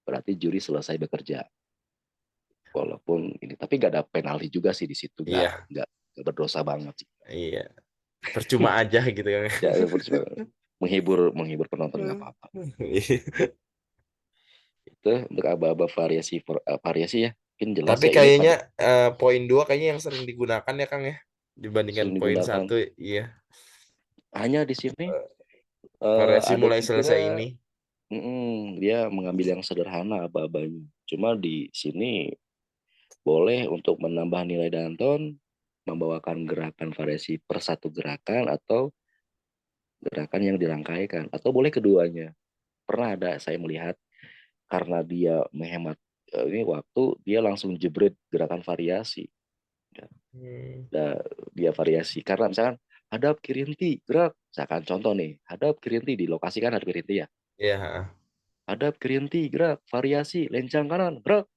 berarti juri selesai bekerja. Walaupun ini, tapi nggak ada penalti juga sih di situ, Iya, nggak berdosa banget sih. iya. Percuma aja gitu kan. Ya, menghibur menghibur penonton nggak apa-apa. Itu untuk aba-aba variasi ya, mungkin jelas Tapi ya ini kayaknya pada poin 2 kayaknya yang sering digunakan ya Kang ya. Dibandingkan sering poin digunakan. satu, iya. Hanya di sini Variasi ada mulai selesai juga ini. dia mengambil yang sederhana aba-abanya. Cuma di sini boleh untuk menambah nilai Danton, membawakan gerakan variasi per satu gerakan atau gerakan yang dirangkaikan, atau boleh keduanya. Pernah ada saya melihat karena dia menghemat ini waktu, dia langsung jebret gerakan variasi. Ya. Hmm. Nah, dia variasi karena misalkan hadap kiri henti gerak, misalkan contoh nih, hadap kiri henti di lokasi kan hadap kiri henti ya, Iya. hadap kiri henti gerak variasi lencang kanan gerak,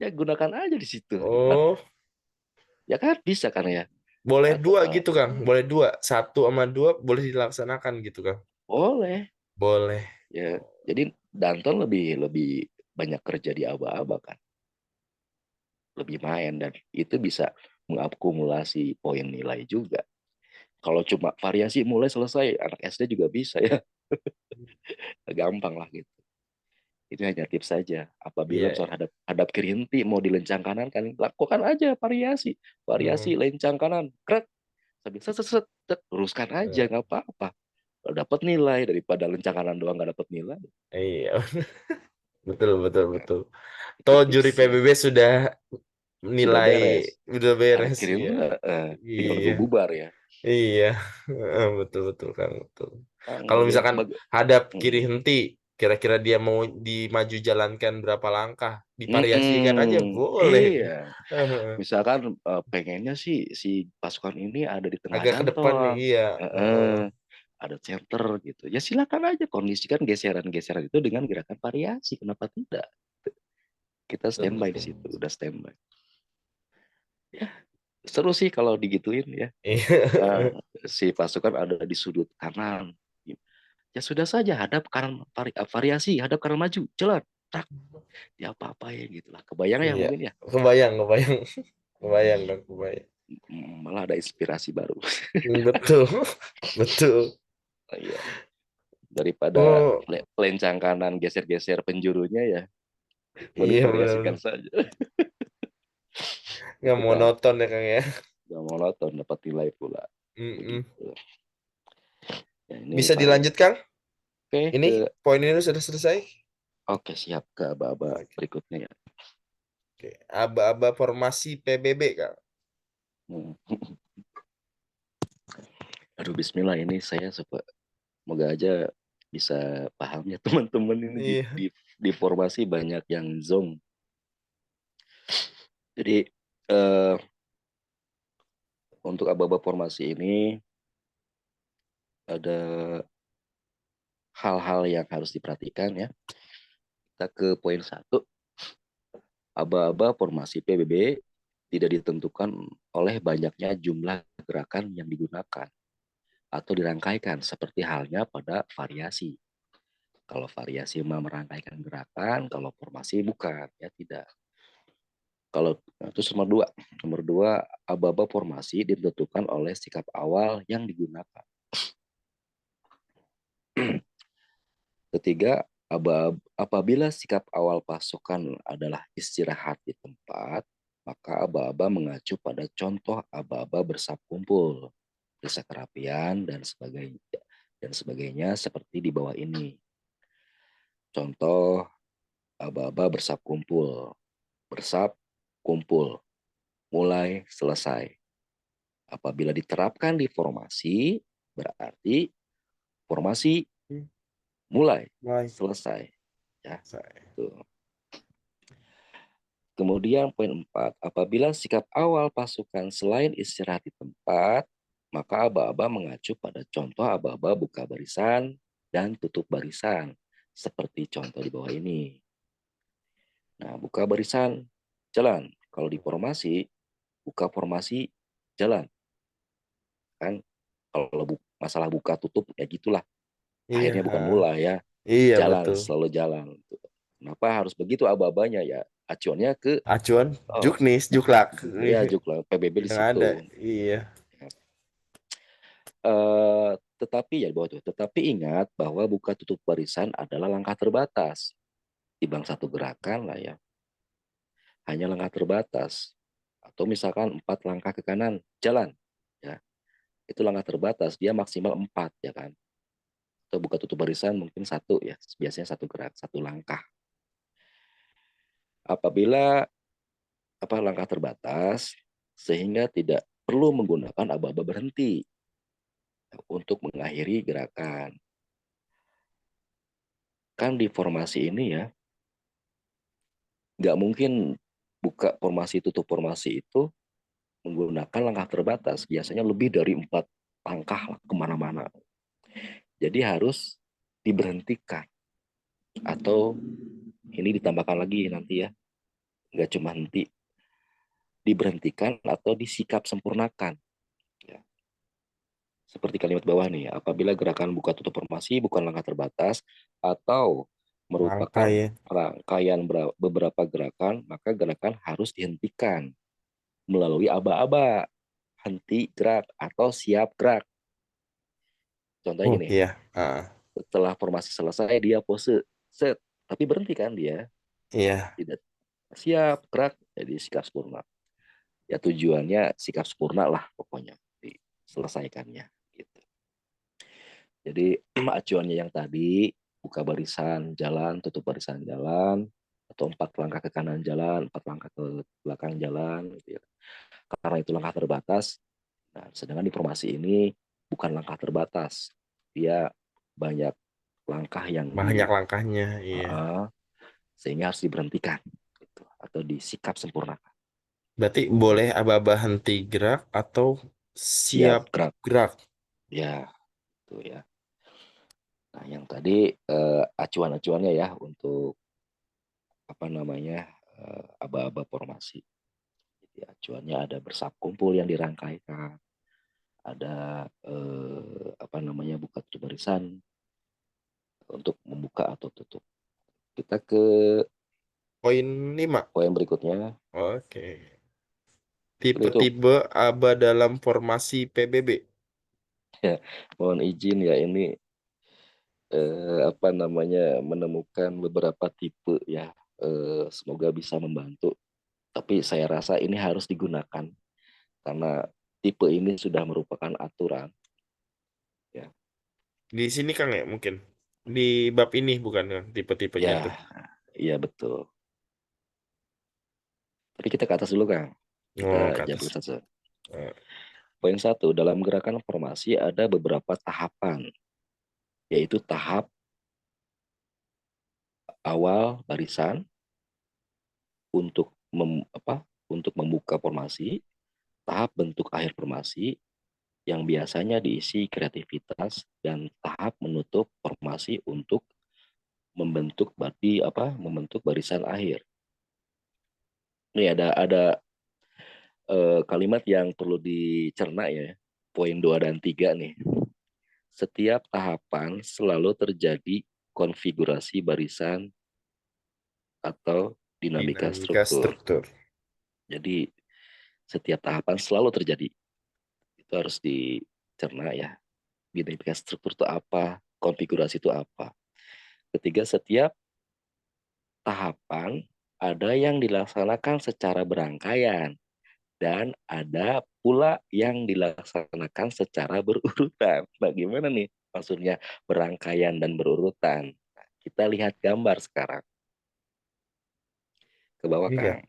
ya gunakan aja di situ ya kan, Oh, ya kan bisa kan ya. boleh Atau dua gitu Kang. Boleh dua. Satu sama dua boleh dilaksanakan gitu Kang. boleh Boleh. ya, jadi Danton lebih lebih banyak kerja di aba-aba kan, lebih main, dan itu bisa mengakumulasi poin nilai juga. Kalau cuma variasi mulai selesai anak SD juga bisa ya, gampang lah gitu. Itu hanya tips saja. Apabila Iya, misalnya iya. hadap kiri henti mau dilencang kanan, kan lakukan aja variasi, variasi Hmm. lencang kanan, krek, sambil set, set, set, set, luruskan aja Eh, nggak apa-apa. Kalau dapat nilai daripada lencang kanan doang nggak dapat nilai, Iya, betul, betul, ya, betul. itu Toh juri tipsnya. PBB sudah Sudah nilai, beres. udah Hadap beres kiri ya. tinggal Iya, nunggu bubar ya. iya. Betul, betul Kang, betul. Nah, Kalau jadi misalkan hadap kiri hmm. henti, kira-kira dia mau dimaju jalankan berapa langkah, divariasikan aja Mm-mm. boleh. Iya, misalkan pengennya sih si pasukan ini ada di tengah Agak ke depan nih, Danton, iya. ada center gitu. Ya silakan aja kondisikan geseran-geseran itu dengan gerakan variasi. Kenapa tidak? Kita Betul, standby di betul. situ, udah standby. Ya, seru sih kalau digituin ya. Eh, Iya. si pasukan ada di sudut kanan. Ya sudah saja hadap kanan variasi, hadap kanan maju, jalan. Tak, ya apa-apa ya gitulah. Kebayang ya Iya, mungkin ya. kebayang, kebayang. Kebayang dong, kebayang. Malah ada inspirasi baru. Betul, betul. Iya, daripada Oh, lencang kanan geser-geser penjurunya ya, mending iya variasikan benar. saja. Nggak Itu kan monoton ya Kang ya. gak monoton, dapat nilai pula Mm-mm. begitu. Ya, ini Bisa variasi. dilanjut Kang? Oke, Ini poin ini sudah selesai? oke, siap ke aba-aba Oke. berikutnya ya. Oke. Aba-aba formasi PBB Kang. Hmm. Aduh, Bismillah, ini saya semoga aja bisa paham ya teman-teman, ini Iya. di formasi banyak yang zong. Jadi eh, untuk aba-aba formasi ini ada hal-hal yang harus diperhatikan ya. Kita ke poin satu. Aba-aba formasi PBB tidak ditentukan oleh banyaknya jumlah gerakan yang digunakan atau dirangkaikan seperti halnya pada variasi. Kalau variasi mah merangkaikan gerakan, kalau formasi bukan, ya tidak. Kalau nah, itu nomor dua, aba-aba formasi ditentukan oleh sikap awal yang digunakan. Ketiga, apabila sikap awal pasukan adalah istirahat di tempat, maka aba-aba mengacu pada contoh aba-aba bersab kumpul, desa kerapian dan sebagainya seperti di bawah ini. Contoh aba-aba bersab kumpul, bersab kumpul, mulai selesai. Apabila diterapkan di formasi, berarti formasi mulai Baik. selesai. Ya, Saya. tuh. Kemudian poin 4, apabila sikap awal pasukan selain istirahat di tempat, maka aba-aba mengacu pada contoh aba-aba buka barisan dan tutup barisan, seperti contoh di bawah ini. Nah, buka barisan, jalan. Kalau di formasi, buka formasi, jalan. gerakan, kalau masalah buka tutup ya gitulah. Iya, Akhirnya bukan heeh. mulai ya, Iya jalan, betul. selalu jalan. Kenapa harus begitu aba-abanya ya? Acuannya ke Acuan, oh, juknis, juklak ya Jukla PBB di yang situ. ada. Iya. Tetapi ya bahwa itu, tetapi ingat bahwa buka tutup barisan adalah langkah terbatas. Timbang satu gerakan lah ya, hanya langkah terbatas. Atau misalkan 4 langkah ke kanan, jalan. Ya, itu langkah terbatas, dia maksimal 4 ya kan. Atau buka tutup barisan mungkin satu ya, biasanya satu gerak, satu langkah. Apabila langkah terbatas, sehingga tidak perlu menggunakan aba-aba berhenti untuk mengakhiri gerakan. Kan di formasi ini ya, nggak mungkin buka formasi tutup formasi itu menggunakan langkah terbatas. Biasanya lebih dari 4 langkah lah kemana-mana. Jadi harus diberhentikan. Atau ini ditambahkan lagi nanti ya. Nggak cuma henti. Diberhentikan atau disikap sempurnakan. Ya. Seperti kalimat bawah nih. Apabila gerakan buka tutup formasi bukan langkah terbatas atau Langka merupakan ya. rangkaian beberapa gerakan, maka gerakan harus dihentikan melalui aba-aba, henti gerak atau siap gerak. Contohnya Oh gini, iya. Ah, setelah formasi selesai dia pose set, tapi berhenti kan dia, iya. tidak siap gerak, jadi sikap sempurna. Ya tujuannya sikap sempurna lah pokoknya diselesaikannya gitu. Jadi acuannya yang tadi buka barisan jalan, tutup barisan jalan, atau 4 langkah ke kanan jalan, 4 langkah ke belakang jalan gitu ya. Karena itu langkah terbatas. Nah, sedangkan di formasi ini bukan langkah terbatas, dia banyak langkah yang Banyak langkahnya. Iya. uh, sehingga harus diberhentikan gitu, atau disikap sempurnakan. Berarti boleh aba-aba henti gerak atau Siap siap gerak gerak. ya, itu ya. Nah, yang tadi acuan-acuannya ya untuk aba-aba formasi. Jadi acuannya ada bersab kumpul yang dirangkaikan, ada buka tutup barisan untuk membuka atau tutup. Kita ke Poin 5. poin berikutnya. Oke. Itu Tipe-tipe aba dalam formasi PBB. ya, mohon izin ya ini menemukan beberapa tipe ya. Semoga bisa membantu. Tapi saya rasa ini harus digunakan karena tipe ini sudah merupakan aturan ya. Di sini Kang ya mungkin. Di bab ini bukan Kang tipe-tipenya tuh. Ya, iya betul. Tapi kita ke atas dulu Kang. Oh, Kita ke jawab atas. satu. Eh, Poin 1, dalam gerakan formasi ada beberapa tahapan, yaitu tahap awal barisan untuk untuk membuka formasi, tahap bentuk akhir formasi yang biasanya diisi kreativitas, dan tahap menutup formasi untuk membentuk barisan akhir. Ini ada kalimat yang perlu dicerna ya. Poin 2 dan 3 nih. Setiap tahapan selalu terjadi konfigurasi barisan atau dinamika dinamika struktur. struktur. Jadi setiap tahapan selalu terjadi. Itu harus dicerna ya. Dinamika struktur itu apa? Konfigurasi itu apa? Ketiga, setiap tahapan ada yang dilaksanakan secara berangkaian dan ada pula yang dilaksanakan secara berurutan. Bagaimana nih maksudnya berangkaian dan berurutan? Nah, kita lihat gambar sekarang ke bawah Iya. Kang.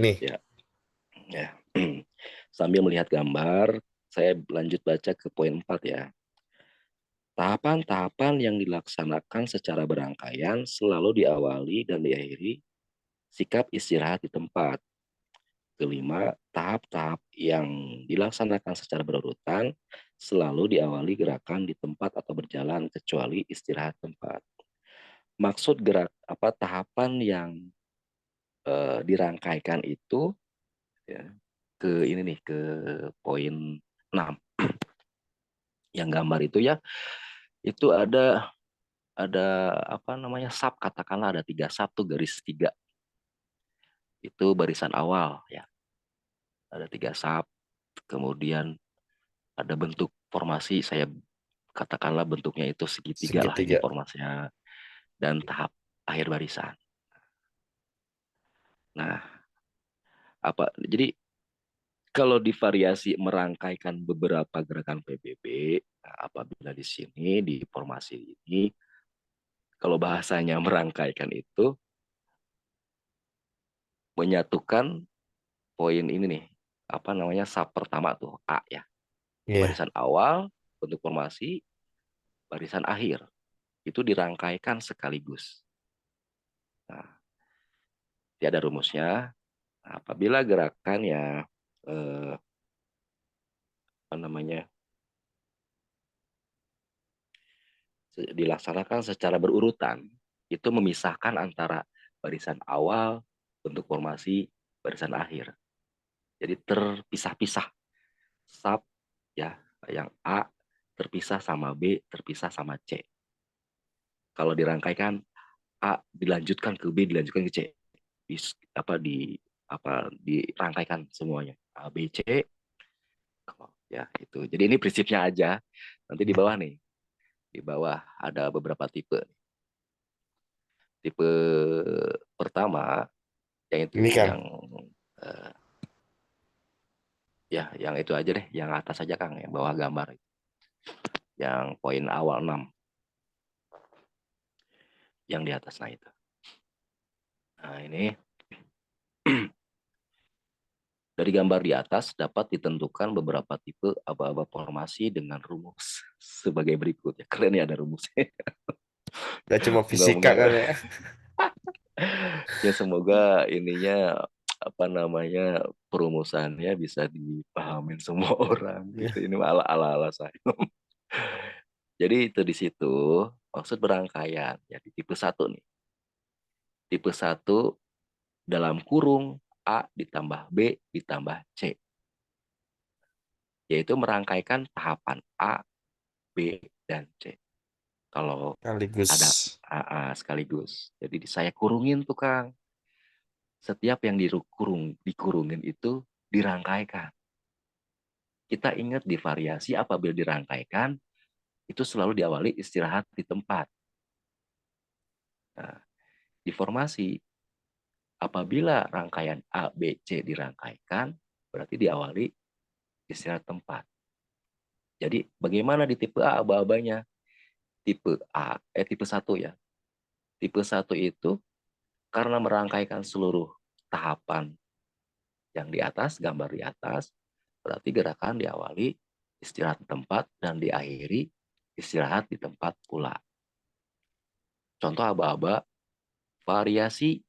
Nih. Ya, ya. Sambil melihat gambar, saya lanjut baca ke poin 4 ya. Tahapan-tahapan yang dilaksanakan secara berangkaian selalu diawali dan diakhiri sikap istirahat di tempat. Kelima, tahap-tahap yang dilaksanakan secara berurutan selalu diawali gerakan di tempat atau berjalan kecuali istirahat tempat. Maksud tahapan yang dirangkaikan itu ya, ke ini nih ke poin 6. Yang gambar itu ya, itu ada apa namanya sub, katakanlah ada 3 sub tuh, garis 3 itu barisan awal ya, ada 3 sub, kemudian ada bentuk formasi, saya katakanlah bentuknya itu segitiga lah ini Segitiga. formasinya, dan tahap akhir barisan. Nah, jadi kalau divariasi merangkaikan beberapa gerakan PBB, nah, apabila di sini di formasi ini, kalau bahasanya merangkaikan itu menyatukan poin ini nih, apa namanya sub pertama tuh A ya, Iya. barisan awal bentuk formasi, barisan akhir itu dirangkaikan sekaligus. Nah, tiada rumusnya. Nah, apabila gerakannya apa namanya dilaksanakan secara berurutan, itu memisahkan antara barisan awal, bentuk formasi, barisan akhir. Jadi terpisah-pisah sub ya, yang A terpisah sama B, terpisah sama C. Kalau dirangkaikan A dilanjutkan ke B, dilanjutkan ke C. Di, dirangkaikan semuanya A, B, C. Ya itu. Jadi ini prinsipnya aja. Nanti di bawah nih, di bawah ada beberapa tipe. Tipe pertama yang itu, Ini Kang. yang eh, ya yang itu aja deh, yang atas aja Kang, yang bawah gambar, yang poin awal 6 yang di atas, nah itu. Nah ini dari gambar di atas dapat ditentukan beberapa tipe aba-aba formasi dengan rumus sebagai berikut ya. Keren ya ada rumusnya. Gak cuma fisika kan Moga-moga ya. ya, semoga ininya apa namanya perumusannya bisa dipahamin semua orang Iya. gitu. Ini ala saya. Jadi itu di situ maksud berangkaian ya, di tipe 1 nih. Tipe 1 dalam kurung A ditambah B ditambah C, yaitu merangkaikan tahapan A, B, dan C. Kalau Sekaligus. ada AA sekaligus. Jadi saya kurungin tuh Kang. Setiap yang dikurungin itu dirangkaikan. Kita ingat di variasi apabila dirangkaikan itu selalu diawali istirahat di tempat. Nah, di formasi apabila rangkaian A, B, C dirangkaikan berarti diawali istirahat tempat. Jadi bagaimana di tipe A aba-abanya? Tipe 1 ya. Tipe 1 itu karena merangkaikan seluruh tahapan yang di atas, gambar di atas, berarti gerakan diawali istirahat di tempat dan diakhiri istirahat di tempat pula. Contoh aba-aba variasi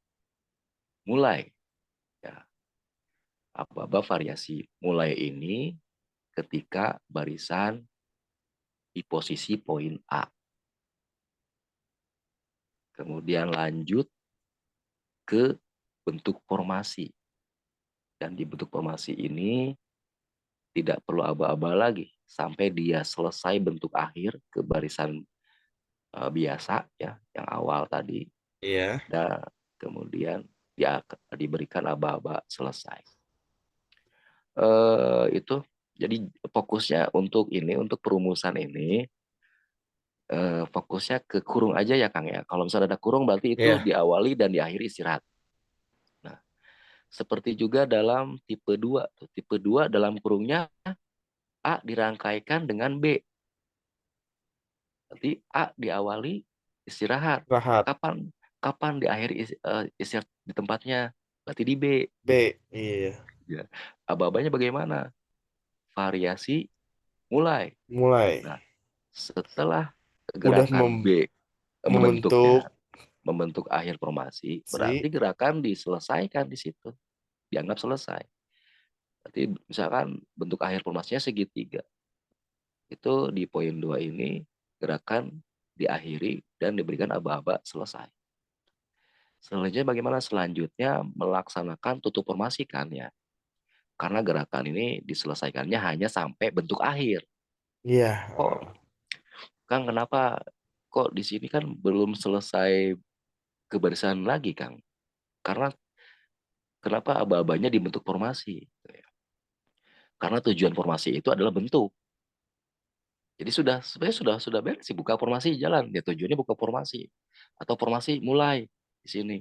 mulai. Ya, aba-aba variasi mulai ini ketika barisan di posisi poin A. Kemudian lanjut ke bentuk formasi. Dan di bentuk formasi ini tidak perlu aba-aba lagi sampai dia selesai bentuk akhir ke barisan biasa ya, yang awal tadi. Iya. Dan kemudian dia diberikan aba-aba selesai. Itu jadi fokusnya untuk ini, untuk perumusan ini fokusnya ke kurung aja ya Kang ya. Kalau misalnya ada kurung berarti itu Iya. diawali dan diakhiri istirahat. Nah, seperti juga dalam tipe 2. Tipe 2 dalam kurungnya A dirangkaikan dengan B. Nanti A diawali istirahat. Rahat. Kapan kapan diakhiri istirahat di tempatnya? Berarti di B. B. Iya. Ya. Aba-abanya bagaimana? Variasi mulai. Mulai. Nah, setelah Udah gerakan B membentuk membentuk akhir formasi, berarti si. gerakan diselesaikan di situ. Dianggap selesai. Berarti misalkan bentuk akhir formasinya segitiga. Itu di poin 2 ini gerakan diakhiri dan diberikan aba-aba selesai. Selanjutnya bagaimana? Selanjutnya melaksanakan tutup formasi kan ya. Karena gerakan ini diselesaikannya hanya sampai bentuk akhir. Iya, Kok Kang, kenapa kok di sini kan belum selesai kebarisan lagi, Kang? Karena kenapa aba-abanya dibentuk formasi? Karena tujuan formasi itu adalah bentuk. Jadi sebenarnya sudah beres sih, buka formasi jalan. Ya tujuannya buka formasi atau formasi mulai di sini.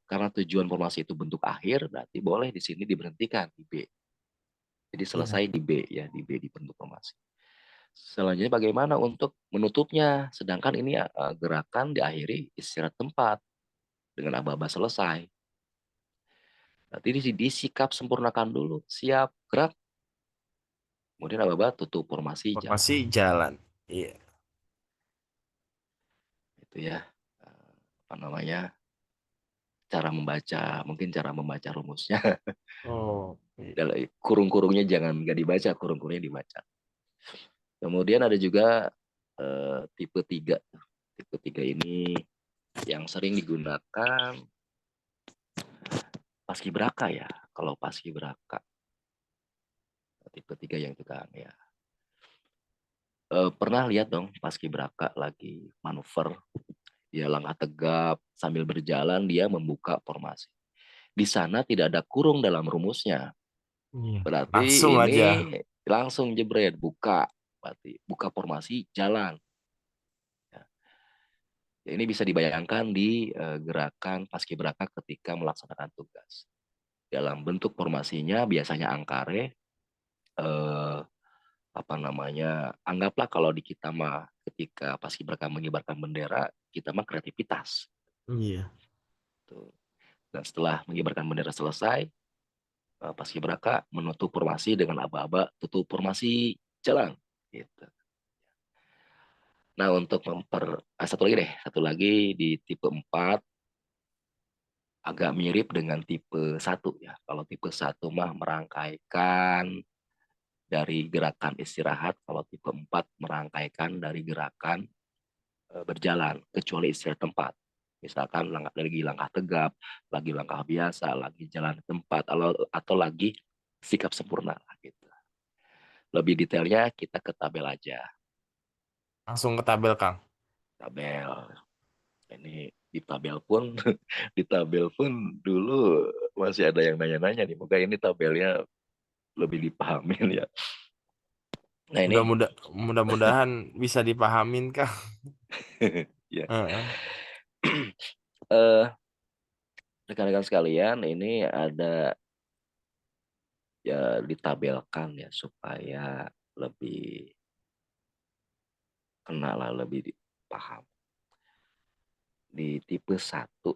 Karena tujuan formasi itu bentuk akhir, berarti boleh di sini diberhentikan di B. Jadi iya. selesai di B ya, di B di bentuk formasi. Selanjutnya bagaimana untuk menutupnya? Sedangkan ini gerakan diakhiri istirahat tempat dengan aba-aba selesai. Nanti disikap sempurnakan dulu, siap gerak, kemudian aba-aba tutup formasi jalan. Formasi jalan. Iya. Itu ya, apa namanya, cara membaca, mungkin cara membaca rumusnya. Oh, iya. Kurung-kurungnya jangan nggak dibaca, kurung-kurungnya dibaca. Kemudian ada juga tipe 3. Tipe 3 ini yang sering digunakan paskibraka ya. Kalau paskibraka, tipe 3 yang itu kan ya. Pernah lihat dong paskibraka lagi manuver, dia langkah tegap sambil berjalan dia membuka formasi. Di sana tidak ada kurung dalam rumusnya. Iya. Langsung Berarti aja. ini langsung jebret buka, berarti buka formasi jalan. Ya. Ya, ini bisa dibayangkan di gerakan paskibraka ketika melaksanakan tugas. Dalam bentuk formasinya biasanya angkare, eh, apa namanya? Anggaplah kalau di kita mah ketika paskibraka mengibarkan bendera, kita mah kreativitas. Iya. Tuh. Dan setelah mengibarkan bendera selesai, paskibraka menutup formasi dengan aba-aba tutup formasi jalan. Gitu. Nah untuk satu lagi di tipe 4 agak mirip dengan tipe 1 ya. Kalau tipe 1 mah merangkaikan dari gerakan istirahat, kalau tipe 4 merangkaikan dari gerakan berjalan, kecuali istirahat tempat. Misalkan lagi langkah tegap, lagi langkah biasa, lagi jalan tempat, atau lagi sikap sempurna. Gitu. Lebih detailnya kita ke tabel aja. Langsung ke tabel, Kang. Tabel. Ini di tabel pun di tabel pun dulu masih ada yang nanya-nanya nih. Moga ini tabelnya lebih dipahamin ya. Nah ini Mudah-mudah mudah-mudahan bisa dipahamin, Kang. ya. Heeh. eh Rekan-rekan sekalian, ini ada ya ditabelkan ya supaya lebih kena lah, lebih paham. Di tipe satu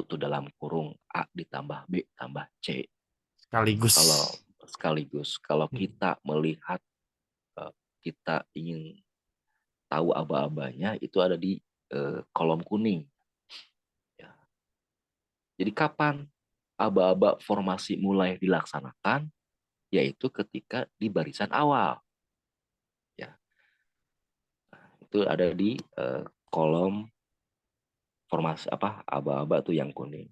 tuh dalam kurung A ditambah B tambah C. Sekaligus. Kalau sekaligus kalau kita melihat, eh, kita ingin tahu aba-abanya itu ada di kolom kuning. Ya. Jadi kapan aba-aba formasi mulai dilaksanakan? Yaitu ketika di barisan awal. Ya, itu ada di kolom formasi apa aba-aba tuh yang kuning.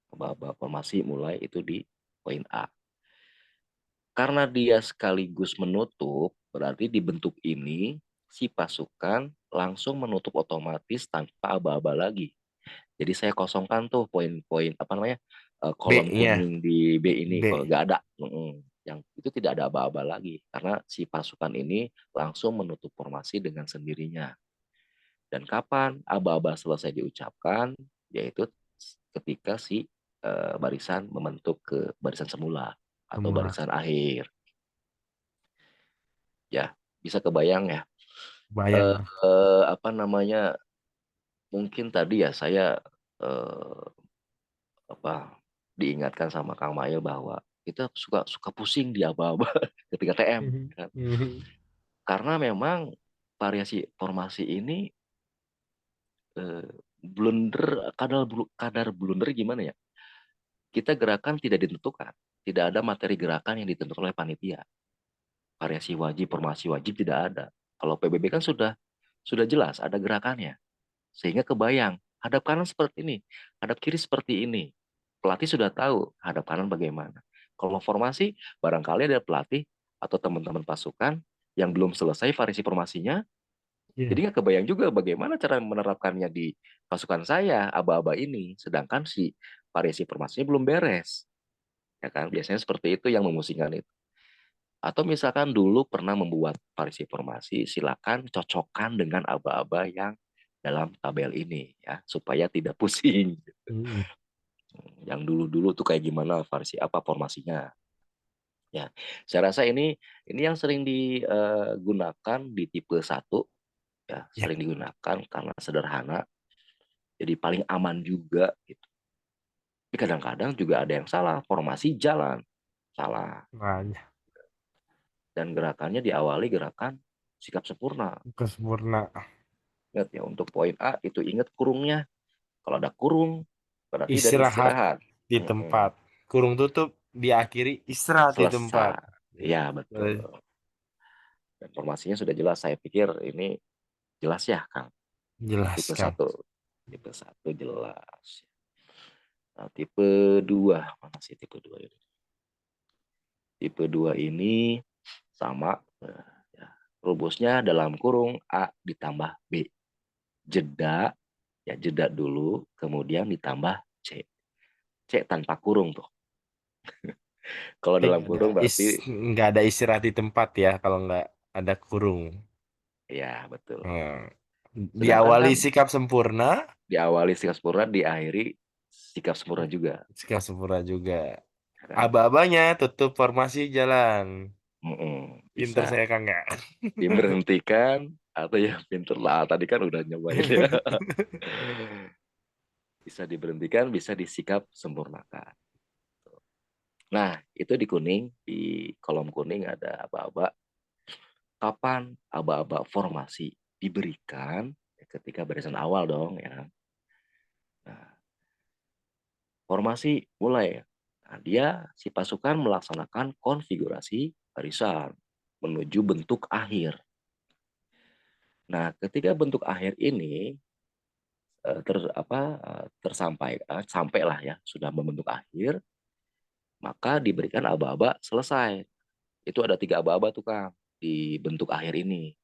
Aba-aba formasi mulai itu di poin A. Karena dia sekaligus menutup, berarti di bentuk ini si pasukan langsung menutup otomatis tanpa aba-aba lagi. Jadi saya kosongkan tuh poin-poin apa namanya kolom B-nya. kuning di B ini kalau B. nggak ada. Yang itu tidak ada aba-aba lagi karena si pasukan ini langsung menutup formasi dengan sendirinya. Dan kapan aba-aba selesai diucapkan, yaitu ketika si barisan membentuk ke barisan semula atau Semula. barisan akhir. Ya, bisa kebayang ya. Bayang. Apa namanya? Mungkin tadi ya saya eh, apa diingatkan sama Kang Mail bahwa kita suka suka pusing di aba-aba ketika TM Mhm. kan. Mhm. Karena memang variasi formasi ini eh, kadar blunder gimana ya? Kita gerakan tidak ditentukan. Tidak ada materi gerakan yang ditentukan oleh panitia. Variasi wajib, formasi wajib tidak ada. Kalau PBB kan sudah jelas ada gerakannya. Sehingga kebayang, hadap kanan seperti ini, hadap kiri seperti ini. Pelatih sudah tahu hadap kanan bagaimana. Kalau formasi, barangkali ada pelatih atau teman-teman pasukan yang belum selesai variasi formasinya, Iya. jadi nggak kebayang juga bagaimana cara menerapkannya di pasukan saya, aba-aba ini, sedangkan si variasi formasinya belum beres, ya kan? Biasanya seperti itu yang memusingkan itu. Atau misalkan dulu pernah membuat variasi formasi, silakan cocokkan dengan aba-aba yang dalam tabel ini, ya, supaya tidak pusing. Hmm. Yang dulu-dulu tuh kayak gimana variasi apa formasinya. Ya, saya rasa ini yang sering digunakan di tipe satu, ya, Ya, sering digunakan karena sederhana, jadi paling aman juga gitu. Tapi kadang-kadang juga ada yang salah, formasi jalan, salah. banyak Dan gerakannya diawali gerakan sikap sempurna. kesempurna. Ingat ya, untuk poin A itu ingat kurungnya. Kalau ada kurung, berarti dan Istirahat istirahat. di Mm-mm. tempat. Kurung tutup diakhiri istirahat di tempat. Selesai. Ya, betul. Dan formasinya sudah jelas. Saya pikir ini jelas ya, Kang. Tipe Jelaskan. satu, tipe satu jelas. Nah, tipe 2 mana sih tipe 2 ini? Tipe 2 ini sama, ya. Rumusnya dalam kurung A ditambah B. Jeda, ya, jeda dulu, kemudian ditambah C. C tanpa kurung tuh. Kalau Tapi dalam kurung berarti, nggak ada istirahat di tempat ya kalau nggak ada kurung. ya betul. Hmm. Sedangkan Diawali kan sikap sempurna, diawali sikap sempurna, diakhiri sikap sempurna juga. sikap sempurna juga. Ya kan? Aba-abanya tutup formasi jalan. Pinter Bisa saya Kang ya. diberhentikan atau ya pinter lah. Tadi kan udah nyobain ya. Bisa diberhentikan, bisa disikap sempurnakan. Nah, itu di kuning, di kolom kuning ada aba-aba. Kapan aba-aba formasi diberikan? Ketika barisan awal dong ya. Nah, formasi mulai. Nah, dia si pasukan melaksanakan konfigurasi barisan menuju bentuk akhir. Nah, ketika bentuk akhir ini sampailah ya sudah membentuk akhir, maka diberikan aba-aba selesai. Itu ada 3 aba-aba tuh Kang di bentuk akhir ini.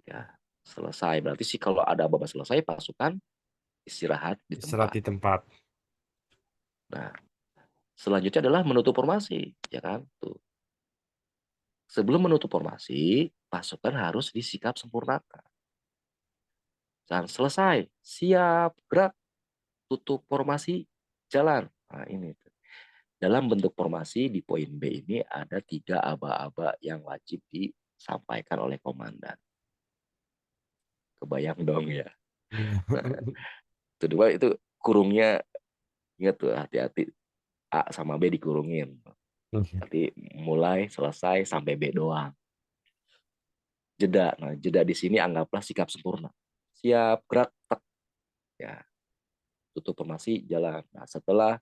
Ya, selesai. Berarti sih kalau ada aba-aba selesai, pasukan istirahat di Istirahat tempat. di tempat. Nah, selanjutnya adalah menutup formasi, ya kan? Tuh. Sebelum menutup formasi, pasukan harus disikap sempurnakan. Dan selesai, siap, gerak, tutup formasi, jalan. Nah, ini. Dalam bentuk formasi di poin B ini ada 3 aba-aba yang wajib disampaikan oleh komandan. Kebayang dong ya. Iya. Nah, kedua itu kurungnya, ingat tuh hati-hati, A sama B dikurungin. Nanti mulai selesai sampai B doang. Jeda. Nah, jeda di sini anggaplah sikap sempurna. Siap, gerak, tek. Ya, tutup formasi, jalan. Nah, setelah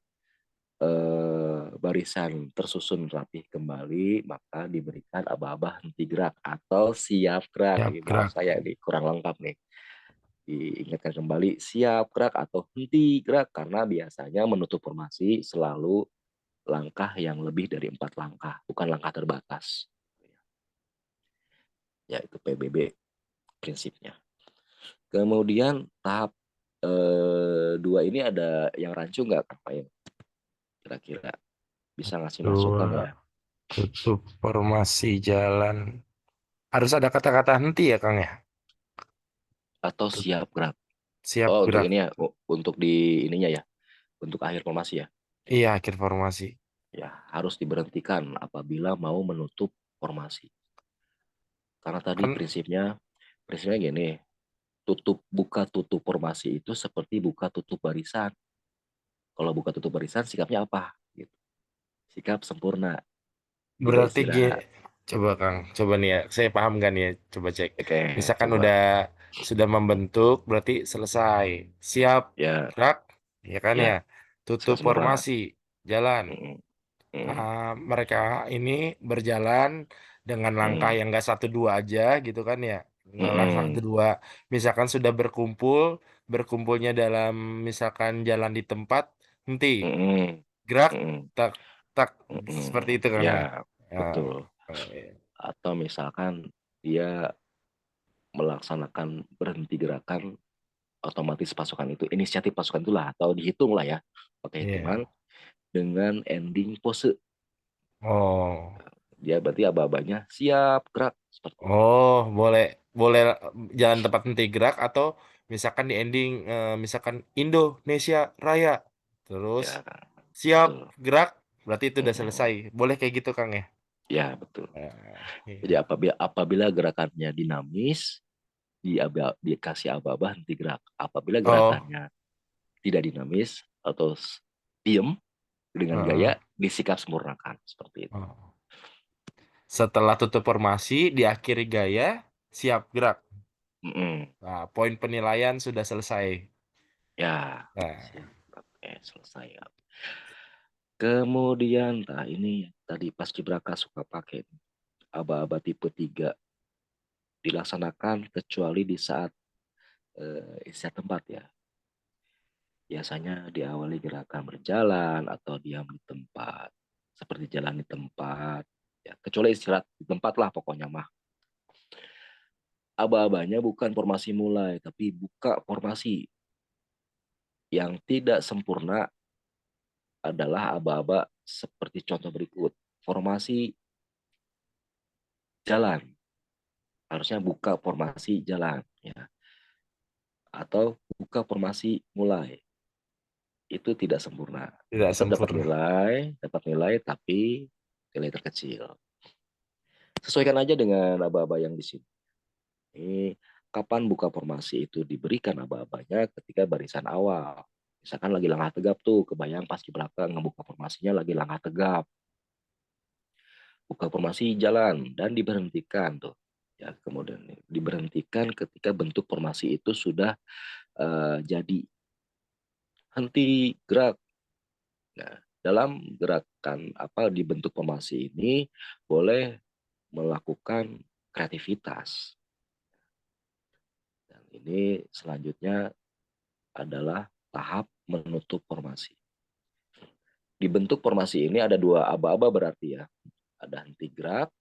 barisan tersusun rapih kembali, maka diberikan aba-aba henti gerak atau siap gerak. Siap Ini maaf gerak. saya nih kurang lengkap nih. Diingatkan kembali siap gerak atau henti gerak karena biasanya menutup formasi selalu langkah yang lebih dari 4 langkah, bukan langkah terbatas. Ya itu PBB prinsipnya. Kemudian tahap 2 ini ada yang rancu nggak Kang Payung? Kira-kira bisa ngasih masukan Dua. nggak? Tutup formasi jalan. Harus ada kata-kata henti ya Kang ya. Atau Tut- siap gerak? Siap Oh untuk gerak. ini ya, untuk di ininya ya, untuk akhir formasi ya. Iya akhir formasi. Ya harus diberhentikan apabila mau menutup formasi. Karena tadi Kan prinsipnya gini, buka tutup formasi itu seperti buka tutup barisan. Kalau buka tutup barisan sikapnya apa? Gitu. Sikap sempurna, tidak berarti istirahat. coba Kang, coba nih ya. Saya paham kan ya. Coba cek. Oke, Misalkan coba. udah sudah membentuk, berarti selesai. Siap Ya, gerak, ya kan ya. ya, Tutup sikap sempurna. formasi jalan. Mm, mm, Mereka ini berjalan dengan langkah mm, yang enggak satu dua aja gitu kan ya, nggak satu mm, dua. Misalkan sudah berkumpul, berkumpulnya dalam misalkan jalan di tempat, henti, mm, gerak, mm, tak tak, seperti mm. itu kan ya. Ya, Ya, betul. oh, iya. atau misalkan dia melaksanakan berhenti gerakan, otomatis pasukan itu, inisiatif pasukan itulah, atau dihitung lah ya, pakai hitungan Iya. dengan ending pose. Oh. Dia berarti aba-abanya siap gerak seperti itu. Oh, boleh boleh jalan tempat henti gerak atau misalkan di ending misalkan Indonesia Raya. Terus Ya, siap betul. gerak, berarti itu udah selesai. Mm-mm. Boleh kayak gitu, Kang ya? Ya, betul. Jadi Iya. apabila gerakannya dinamis, dikasih aba-aba henti gerak. Apabila Oh, gerakannya tidak dinamis atau diem dengan heeh. gaya, disikap sempurnakan seperti itu. Oh. Setelah tutup formasi, diakhiri gaya, siap gerak. Mm-mm. Nah, poin penilaian sudah selesai. Ya, Nah, siap. Oke, selesai ya. Kemudian, nah ini tadi Paskibraka suka pakai aba-aba tipe 3 dilaksanakan kecuali di saat istirahat tempat ya. Biasanya diawali gerakan berjalan atau diam di tempat, seperti jalan di tempat, ya, kecuali istirahat di tempat lah pokoknya mah. Aba-abanya bukan formasi mulai, tapi buka formasi. Yang tidak sempurna adalah aba-aba seperti contoh berikut. Formasi jalan, harusnya buka formasi jalan, ya, atau buka formasi mulai. Itu tidak sempurna. tidak Tetap sempurna. dapat nilai, tapi nilai terkecil. Sesuaikan aja dengan aba-aba yang di sini. Ini kapan buka formasi itu diberikan aba-abanya ketika barisan awal. Misalkan lagi langkah tegap tuh, kebayang pas di belakang ngebuka formasinya lagi langkah tegap. Buka formasi jalan dan diberhentikan tuh. Ya, kemudian diberhentikan ketika bentuk formasi itu sudah jadi henti gerak. Nah, dalam gerakan apa di bentuk formasi ini boleh melakukan kreativitas. Dan ini selanjutnya adalah tahap menutup formasi. Di bentuk formasi ini ada dua aba-aba berarti ya. Ada henti gerak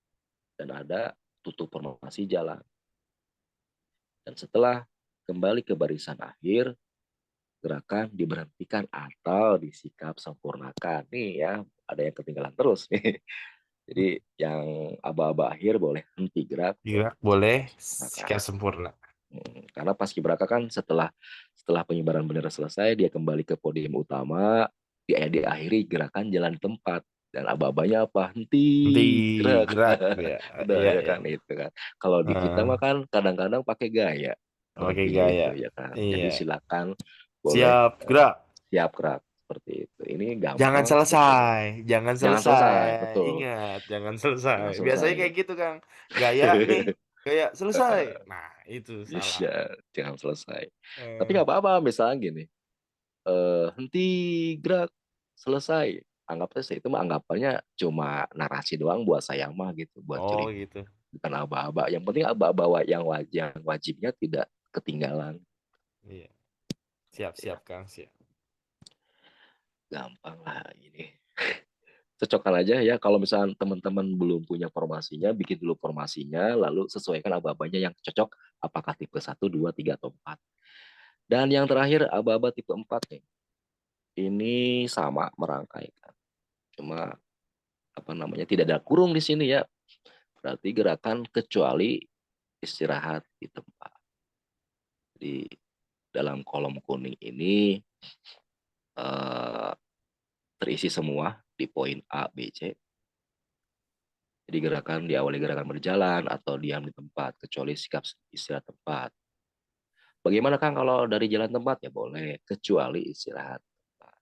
dan ada tutup formasi jalan. Dan setelah kembali ke barisan akhir, gerakan diberhentikan atau disikap sempurnakan. Nih ya, ada yang ketinggalan terus nih. Jadi yang aba-aba akhir boleh henti gerak, boleh Gerak boleh, sikap sempurnakan. sikap sempurna. Karena paskibraka kan setelah setelah pengibaran bendera selesai, dia kembali ke podium utama, diakhiri gerakan jalan tempat. Dan aba-abanya apa? Henti Nanti gerak. gerak ya. Udah Iya, ya iya. kan itu kan. Kalau di kita mah kan kadang-kadang pakai gaya Pakai berhenti gaya. itu ya kan. Jadi Iya. silakan boleh Siap, gerak. siap gerak seperti itu. Ini Jangan gampang sebetulnya. selesai, jangan Jangan selesai. selesai, betul. Ingat, jangan selesai. Jangan Biasanya selesai. kayak gitu, Kang. Gaya nih, gaya selesai. Nah, itu salah. Bisa, jangan selesai. Tapi Eh, nggak apa-apa, misalnya gini, henti gerak selesai, anggapnya sih itu mah anggapannya cuma narasi doang buat saya mah gitu, buat oh curi gitu. bukan aba-aba, yang penting aba-aba yang wajibnya tidak ketinggalan. Iya. Siap, Ya siap, Kang. Siap. gampang lah ini, cocokkan aja ya. Kalau misalnya teman-teman belum punya formasinya, bikin dulu formasinya, lalu sesuaikan aba-abanya yang cocok, apakah tipe 1, 2, 3, atau 4. Dan yang terakhir aba-aba tipe 4 nih, ini sama merangkai kan, cuma apa namanya tidak ada kurung di sini ya. Berarti gerakan kecuali istirahat di tempat. Di dalam kolom kuning ini eh, terisi semua di poin A, B, C. Jadi gerakan diawali gerakan berjalan atau diam di tempat kecuali sikap istirahat tempat. Bagaimana Kang kalau dari jalan tempat ya boleh kecuali istirahat tempat.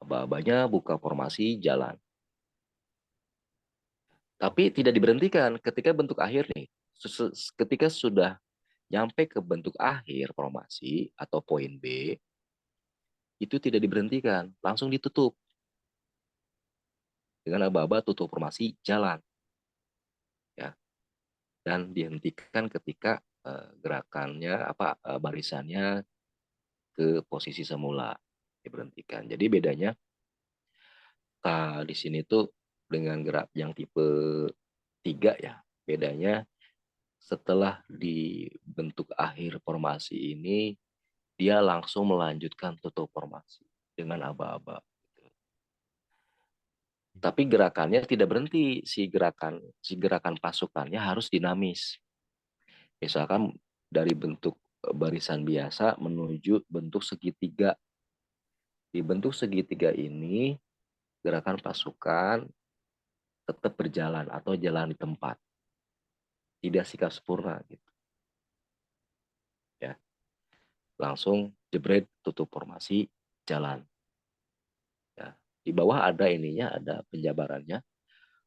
Aba-abanya buka formasi jalan. Tapi tidak diberhentikan ketika bentuk akhir nih. Ketika sudah nyampe ke bentuk akhir formasi atau poin B, itu tidak diberhentikan, langsung ditutup dengan aba-aba tutup formasi jalan, ya, dan dihentikan ketika gerakannya apa barisannya ke posisi semula, diberhentikan. Jadi bedanya di sini tuh dengan gerak yang tipe 3 ya. Bedanya setelah dibentuk akhir formasi ini, dia langsung melanjutkan tutup formasi dengan aba-aba. Tapi gerakannya tidak berhenti, si gerakan pasukannya harus dinamis. Misalkan dari bentuk barisan biasa menuju bentuk segitiga. Di bentuk segitiga ini, gerakan pasukan tetap berjalan atau jalan di tempat, tidak sikap sempurna gitu ya. Langsung jebret tutup formasi, jalan ya. Di bawah ada ininya, ada penjabarannya.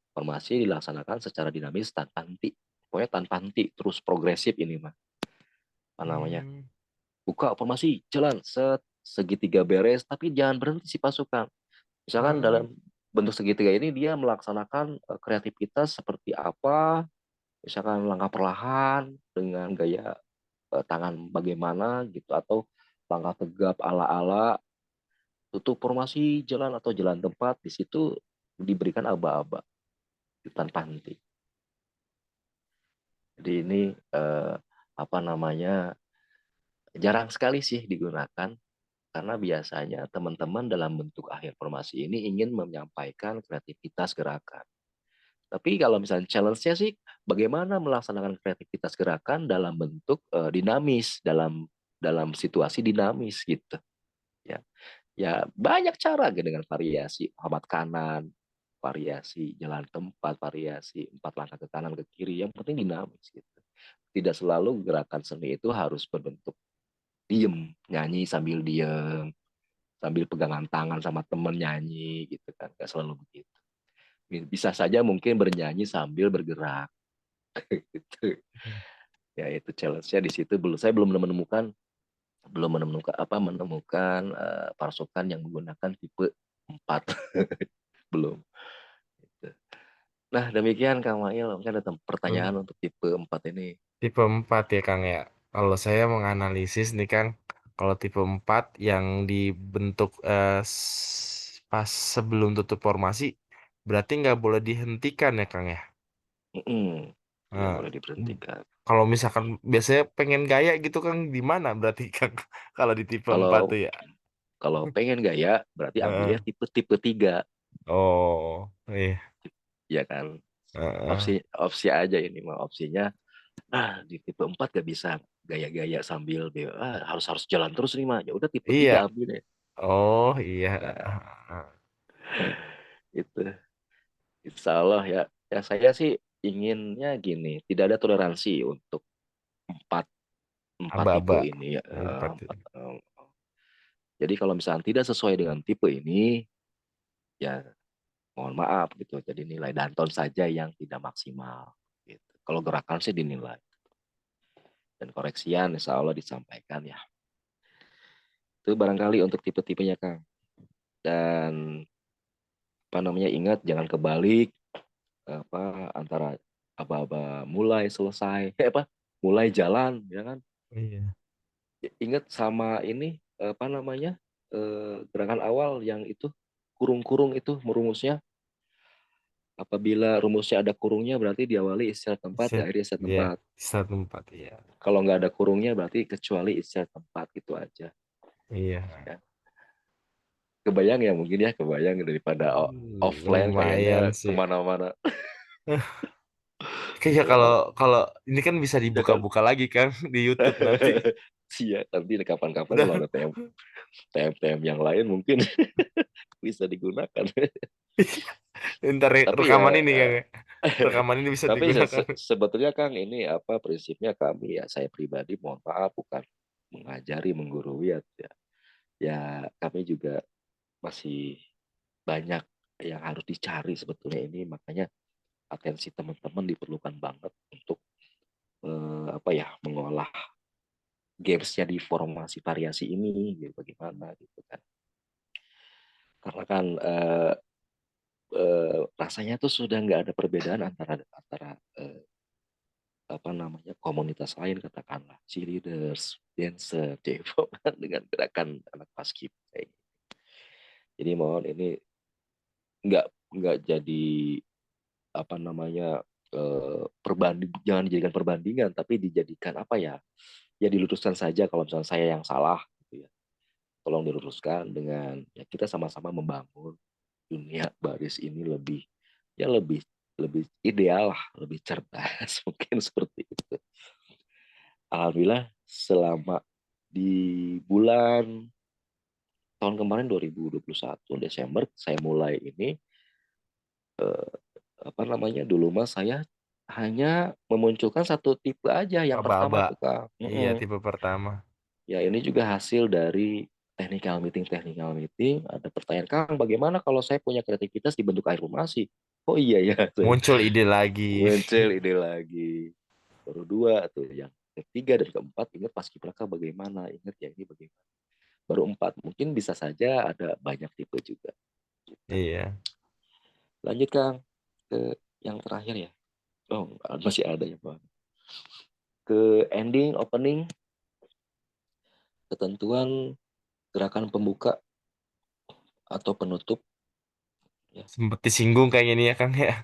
Formasi dilaksanakan secara dinamis tanpa henti. Pokoknya tanpa henti, terus progresif ini mah. Apa namanya? Hmm. Buka formasi, jalan, segitiga beres, tapi jangan berhenti si pasukan. Misalkan Hmm. dalam bentuk segitiga ini dia melaksanakan kreativitas seperti apa, misalkan langkah perlahan dengan gaya tangan bagaimana gitu, atau langkah tegap ala-ala, tutup formasi, jalan atau jalan tempat, di situ diberikan aba-aba tanpa henti. Jadi ini apa namanya, jarang sekali sih digunakan, karena biasanya teman-teman dalam bentuk akhir formasi ini ingin menyampaikan kreativitas gerakan. Tapi kalau misalnya challenge-nya sih bagaimana melaksanakan kreativitas gerakan dalam bentuk dinamis, dalam dalam situasi dinamis gitu ya. Ya banyak cara gitu, dengan variasi hormat kanan, variasi jalan tempat, variasi 4 langkah ke kanan ke kiri, yang penting dinamis gitu. Tidak selalu gerakan seni itu harus berbentuk diem, nyanyi sambil diem, sambil pegangan tangan sama temen nyanyi gitu kan, nggak selalu begitu. Bisa saja mungkin bernyanyi sambil bergerak gitu. Ya itu challenge-nya di situ. Saya belum menemukan pasukan yang menggunakan tipe 4. Belum gitu. Nah demikian Kang Mail, mungkin ada Hmm. pertanyaan untuk tipe 4 ini. Tipe 4 ya Kang ya. Kalau saya menganalisis nih Kang, kalau tipe 4 yang dibentuk pas sebelum tutup formasi, berarti nggak boleh dihentikan ya Kang ya. Tidak Nah, boleh diberhentikan. kalau misalkan biasanya pengen gaya gitu Kang, di mana berarti Kang? Kalau di tipe 4 tuh Kalau ya. kalau pengen gaya berarti ambilnya Heeh. tipe tipe 3 Oh, iya. ya kan. Heeh. Opsi aja ini mah opsinya. Di tipe 4 gak bisa gaya-gaya sambil harus harus jalan terus nih mah. Ya udah tipe Iya. 3 ambil deh. Oh, iya. Nah, itu insya Allah ya. Ya saya sih inginnya gini, tidak ada toleransi untuk empat empat tipe Aba-aba. ini ya. Empat. Jadi kalau misalnya tidak sesuai dengan tipe ini, ya mohon maaf gitu. Jadi nilai Danton saja yang tidak maksimal. Gitu. Kalau gerakan sih dinilai, dan koreksian insya Allah disampaikan ya. Itu barangkali untuk tipe-tipenya Kang. Dan apa namanya, ingat jangan kebalik antara aba-aba mulai selesai, apa, mulai jalan ya kan. Iya. Ingat sama ini apa namanya, gerakan awal yang itu kurung-kurung itu merumusnya. Apabila rumusnya ada kurungnya berarti diawali istilah tempat, Set, akhirnya istilah ya. tempat. Satu empat, iya. Kalau nggak ada kurungnya berarti kecuali istilah tempat, gitu aja Iya. ya. Kebayang ya, mungkin ya kebayang daripada offline Lumayan kayaknya sih. kemana-mana. Kayaknya kalau Ya, kalau ini kan bisa ya kan. dibuka-buka lagi kan di YouTube nanti. Iya, nanti kapan-kapan kalau Udah. ada TM yang lain mungkin bisa digunakan. Ntar Tapi ya, rekaman ini Kang. Rekaman ini bisa tapi digunakan. sebetulnya Kang ini apa prinsipnya, kami ya, saya pribadi mohon maaf bukan mengajari menggurui ya. Ya kami juga masih banyak yang harus dicari sebetulnya ini, makanya atensi teman-teman diperlukan banget untuk apa ya, mengolah gamesnya di formasi variasi ini gitu, bagaimana gitu kan. Karena kan rasanya tuh sudah nggak ada perbedaan antara antara apa namanya, komunitas lain, katakanlah cheerleaders, dancer, J-pop dengan gerakan anak paskib kayak gitu. Jadi mohon ini nggak jadi apa namanya, jangan dijadikan perbandingan, tapi dijadikan apa ya? Ya diluruskan saja kalau misalnya saya yang salah, gitu ya. Tolong diluruskan dengan ya kita sama-sama membangun dunia baris ini lebih ya lebih lebih ideal lah, lebih cerdas mungkin seperti itu. Alhamdulillah selama di bulan tahun kemarin 2021 Desember saya mulai ini eh, apa namanya dulu mas saya hanya memunculkan satu tipe aja yang pertama Aba-aba. tuh Kak. Iya, tipe pertama. Ya ini juga hasil dari technical meeting ada pertanyaan Kang bagaimana kalau saya punya kreativitas di bentuk afirmasi. Oh iya ya saya Muncul ide lagi. muncul ide lagi baru dua tuh yang ketiga dan keempat ingat paskibraka bagaimana ingat ya ini bagaimana baru empat mungkin bisa saja ada banyak tipe juga gitu. Iya. Lanjut Kang ke yang terakhir ya. Oh, masih ada ya, Bang. Ke ending, opening, ketentuan gerakan pembuka atau penutup. Ya, Sempet disinggung kayak gini ya Kang ya.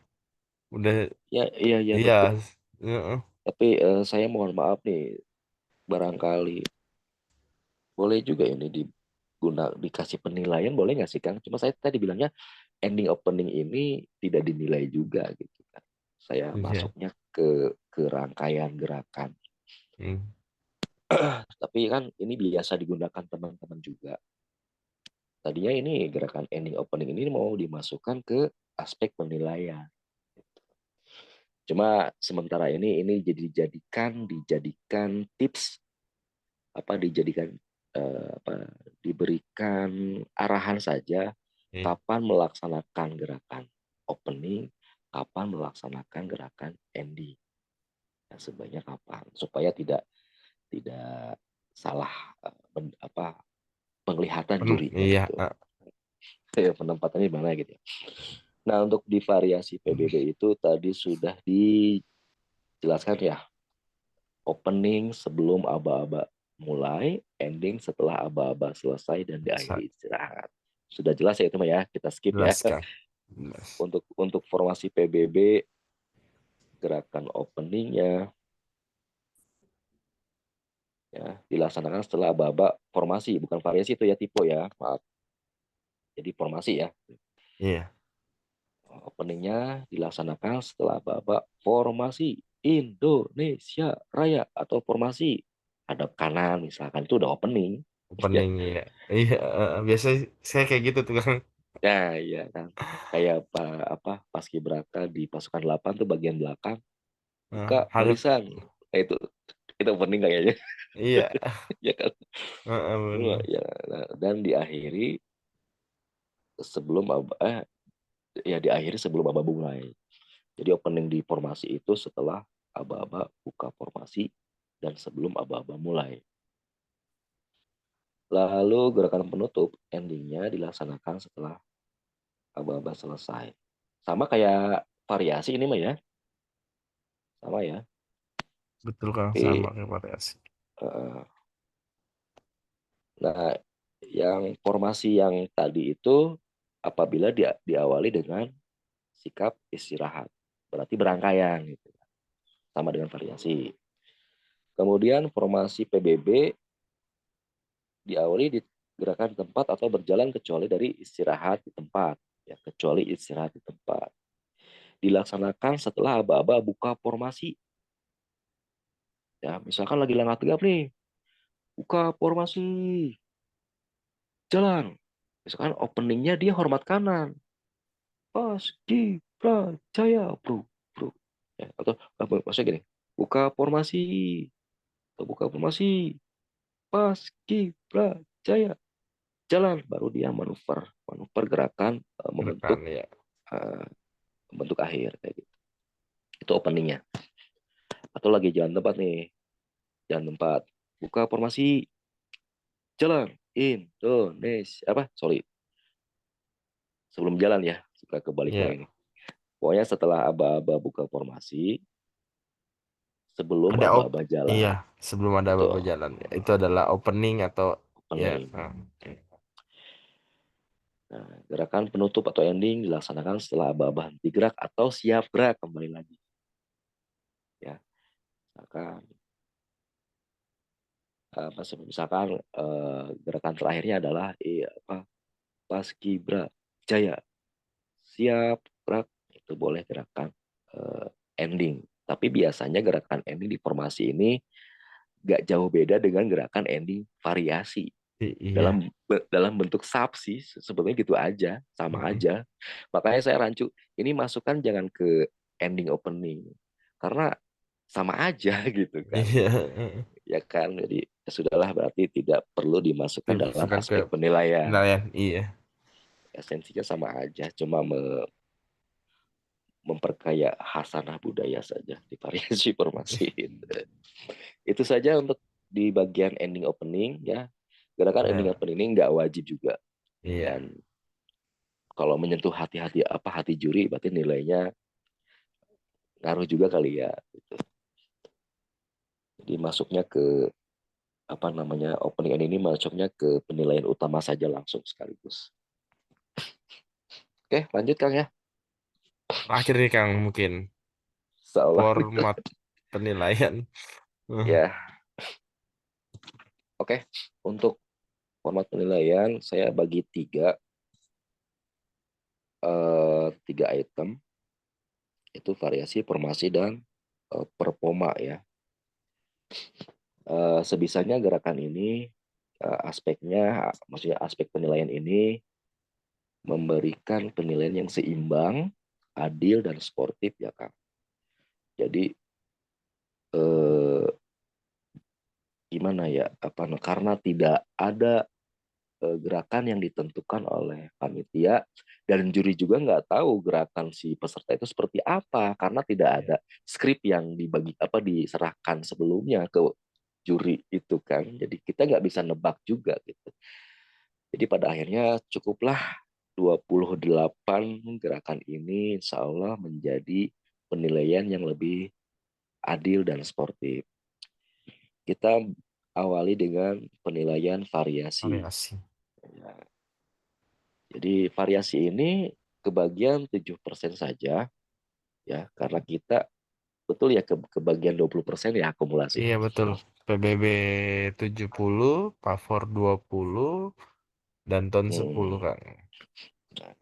Udah, ya iya, iya iya. betul. Heeh. Tapi saya mohon maaf nih, barangkali boleh juga ini dikasih penilaian, boleh nggak sih, Kang? Cuma saya tadi bilangnya ending opening ini tidak dinilai juga gitu kan. Saya Iya. masuknya ke rangkaian gerakan. Hmm. Tapi kan ini biasa digunakan teman-teman juga. Tadinya ini gerakan ending opening ini mau dimasukkan ke aspek penilaian. Cuma sementara ini dijadikan tips apa dijadikan diberikan arahan saja Iya. kapan melaksanakan gerakan opening, kapan melaksanakan gerakan ending. Ya, sebanyak kapan supaya tidak tidak salah penglihatan jurinya Iya. gitu. Penempatannya gimana gitu ya. Nah, untuk di variasi PBB itu tadi sudah dijelaskan ya, opening sebelum aba-aba mulai, ending setelah aba-aba selesai dan Bisa diakhiri istirahat. Sudah jelas ya itu mah ya, kita skip ya. jelas Kang. Jelas. Untuk formasi PBB gerakan openingnya ya dilaksanakan setelah aba-aba formasi, bukan variasi itu ya tipe ya, maaf. Jadi formasi ya. Iya. Openingnya dilaksanakan setelah babak formasi Indonesia Raya atau formasi hadap kanan misalkan itu udah opening ya. Opening ya. Iya. Biasa saya kayak gitu tuh Kang. Ya iya kan kayak apa paskibraka di pasukan 8 tuh bagian belakang buka Hadap. barisan. Nah, itu opening kayaknya. Iya. Ya kan. Bener. Ya, nah, dan diakhiri sebelum ya diakhiri sebelum aba mulai. Jadi opening di formasi itu setelah aba-aba buka formasi dan sebelum aba-aba mulai. Lalu gerakan penutup endingnya dilaksanakan setelah aba-aba selesai. Sama kayak variasi ini mah ya, sama ya. Betul Kang, sama Tapi, kayak variasi. eh, nah yang formasi yang tadi itu apabila diawali dengan sikap istirahat, berarti berangkaian gitu, sama dengan variasi. Kemudian formasi PBB diawali di gerakan di tempat atau berjalan kecuali dari istirahat di tempat, ya kecuali istirahat di tempat. Dilaksanakan setelah aba-aba buka formasi. Ya, misalkan lagi lengah tegap nih, buka formasi, jalan. Misalkan openingnya dia hormat kanan. Pas di Jaya, bro, bro. Ya, atau maksudnya gini, buka formasi, atau buka formasi, pas Kibra Jaya, jalan. Baru dia manuver, manuver gerakan Rekan membentuk ya. uh, membentuk akhir kayak gitu. Itu openingnya. Atau lagi jalan tempat nih, jalan tempat, buka formasi, jalan Indonesia apa sorry sebelum jalan ya suka kebalik Iya. lagi nih pokoknya setelah aba-aba buka formasi sebelum Ada aba-aba iya, jalan sebelum ada itu bapak jalan. Ya, itu adalah opening atau ya. opening. Nah, gerakan penutup atau ending dilaksanakan setelah aba-aba henti gerak atau siap gerak kembali lagi ya. Misalkan misalkan gerakan terakhirnya adalah apa, Paskibra Jaya, siap gerak, itu boleh gerakan ending. Tapi biasanya gerakan ending di formasi ini gak jauh beda dengan gerakan ending variasi. Iya. Dalam bentuk sub sih, sebetulnya gitu aja, sama Mm-mm. aja. Makanya saya rancu, ini masukkan jangan ke ending opening. Karena sama aja gitu kan. Iya. Ya kan, jadi ya sudahlah, berarti tidak perlu dimasukkan dalam Dimasukkan ke aspek penilaian. penilaian. Iya. Esensinya sama aja, cuma memperkaya hasanah budaya saja di variasi formasi itu. Itu saja untuk di bagian ending opening ya. Gerakan ending Ya. opening ini nggak wajib juga, Iya. dan kalau menyentuh hati juri berarti nilainya ngaruh juga kali ya gitu. Jadi masuknya ke apa namanya, opening end ini masuknya ke penilaian utama saja langsung sekaligus. Oke, lanjut Kang ya. Terakhir nih Kang, mungkin Seolah format penilaian. ya. Oke, untuk format penilaian saya bagi tiga item, itu variasi, formasi, dan performa ya. Sebisanya gerakan ini aspeknya, maksudnya aspek penilaian ini memberikan penilaian yang seimbang, adil, dan sportif ya Kang. Jadi eh, gimana ya, karena tidak ada gerakan yang ditentukan oleh panitia, dan juri juga nggak tahu gerakan si peserta itu seperti apa karena tidak Iya. ada skrip yang dibagi apa diserahkan sebelumnya ke juri itu kan, jadi kita nggak bisa nebak juga gitu. Jadi pada akhirnya cukuplah 28 gerakan ini insya Allah menjadi penilaian yang lebih adil dan sportif. Kita awali dengan penilaian variasi. Variasi. Ya, jadi variasi ini kebagian 7% saja ya, karena kita betul ya kebagian 20% ya akumulasi. Iya betul. PBB 70, Pafor 20, dan Ton 10 Hmm. Kang. Nah,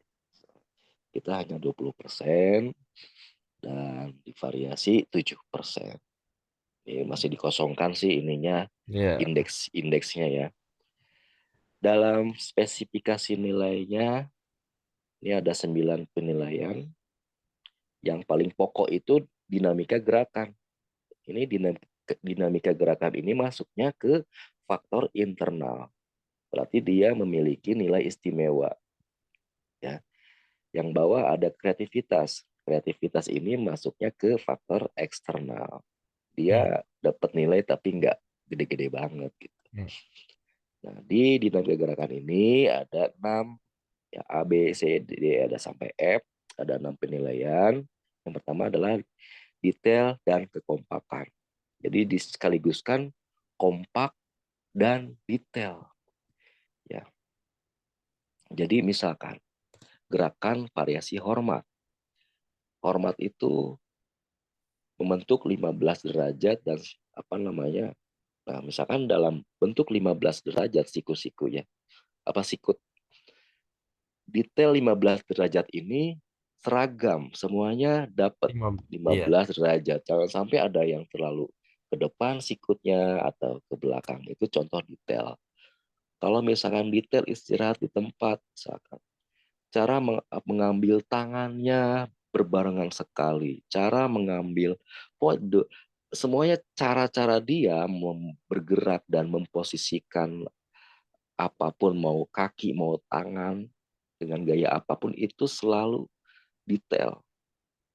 kita hanya 20% dan divariasi 7%. Ini masih dikosongkan sih ininya, Iya. indeksnya ya. Dalam spesifikasi nilainya ini ada 9 penilaian. Yang paling pokok itu dinamika gerakan. Ini dinamika gerakan ini masuknya ke faktor internal. Berarti dia memiliki nilai istimewa ya. Yang bawah ada kreativitas. Kreativitas ini masuknya ke faktor eksternal. Hmm. Dia dapat nilai tapi nggak gede-gede banget gitu. Hmm. Nah, di dinamika gerakan ini ada 6 ya, A, B, C, D, ada sampai F, ada 6 penilaian. Yang pertama adalah detail dan kekompakan. Jadi disekaligus kompak dan detail ya. Jadi misalkan gerakan variasi hormat. Hormat itu membentuk 15 derajat dan apa namanya? Nah, misalkan dalam bentuk 15 derajat siku-siku ya. Apa sikut? Detail 15 derajat ini seragam, semuanya dapat Lima, iya. 15 derajat. Jangan sampai ada yang terlalu ke depan sikutnya atau ke belakang. Itu contoh detail. Kalau misalkan detail istirahat di tempat, misalkan cara mengambil tangannya berbarengan sekali, cara mengambil semuanya, cara-cara dia bergerak dan memposisikan apapun, mau kaki mau tangan dengan gaya apapun itu selalu detail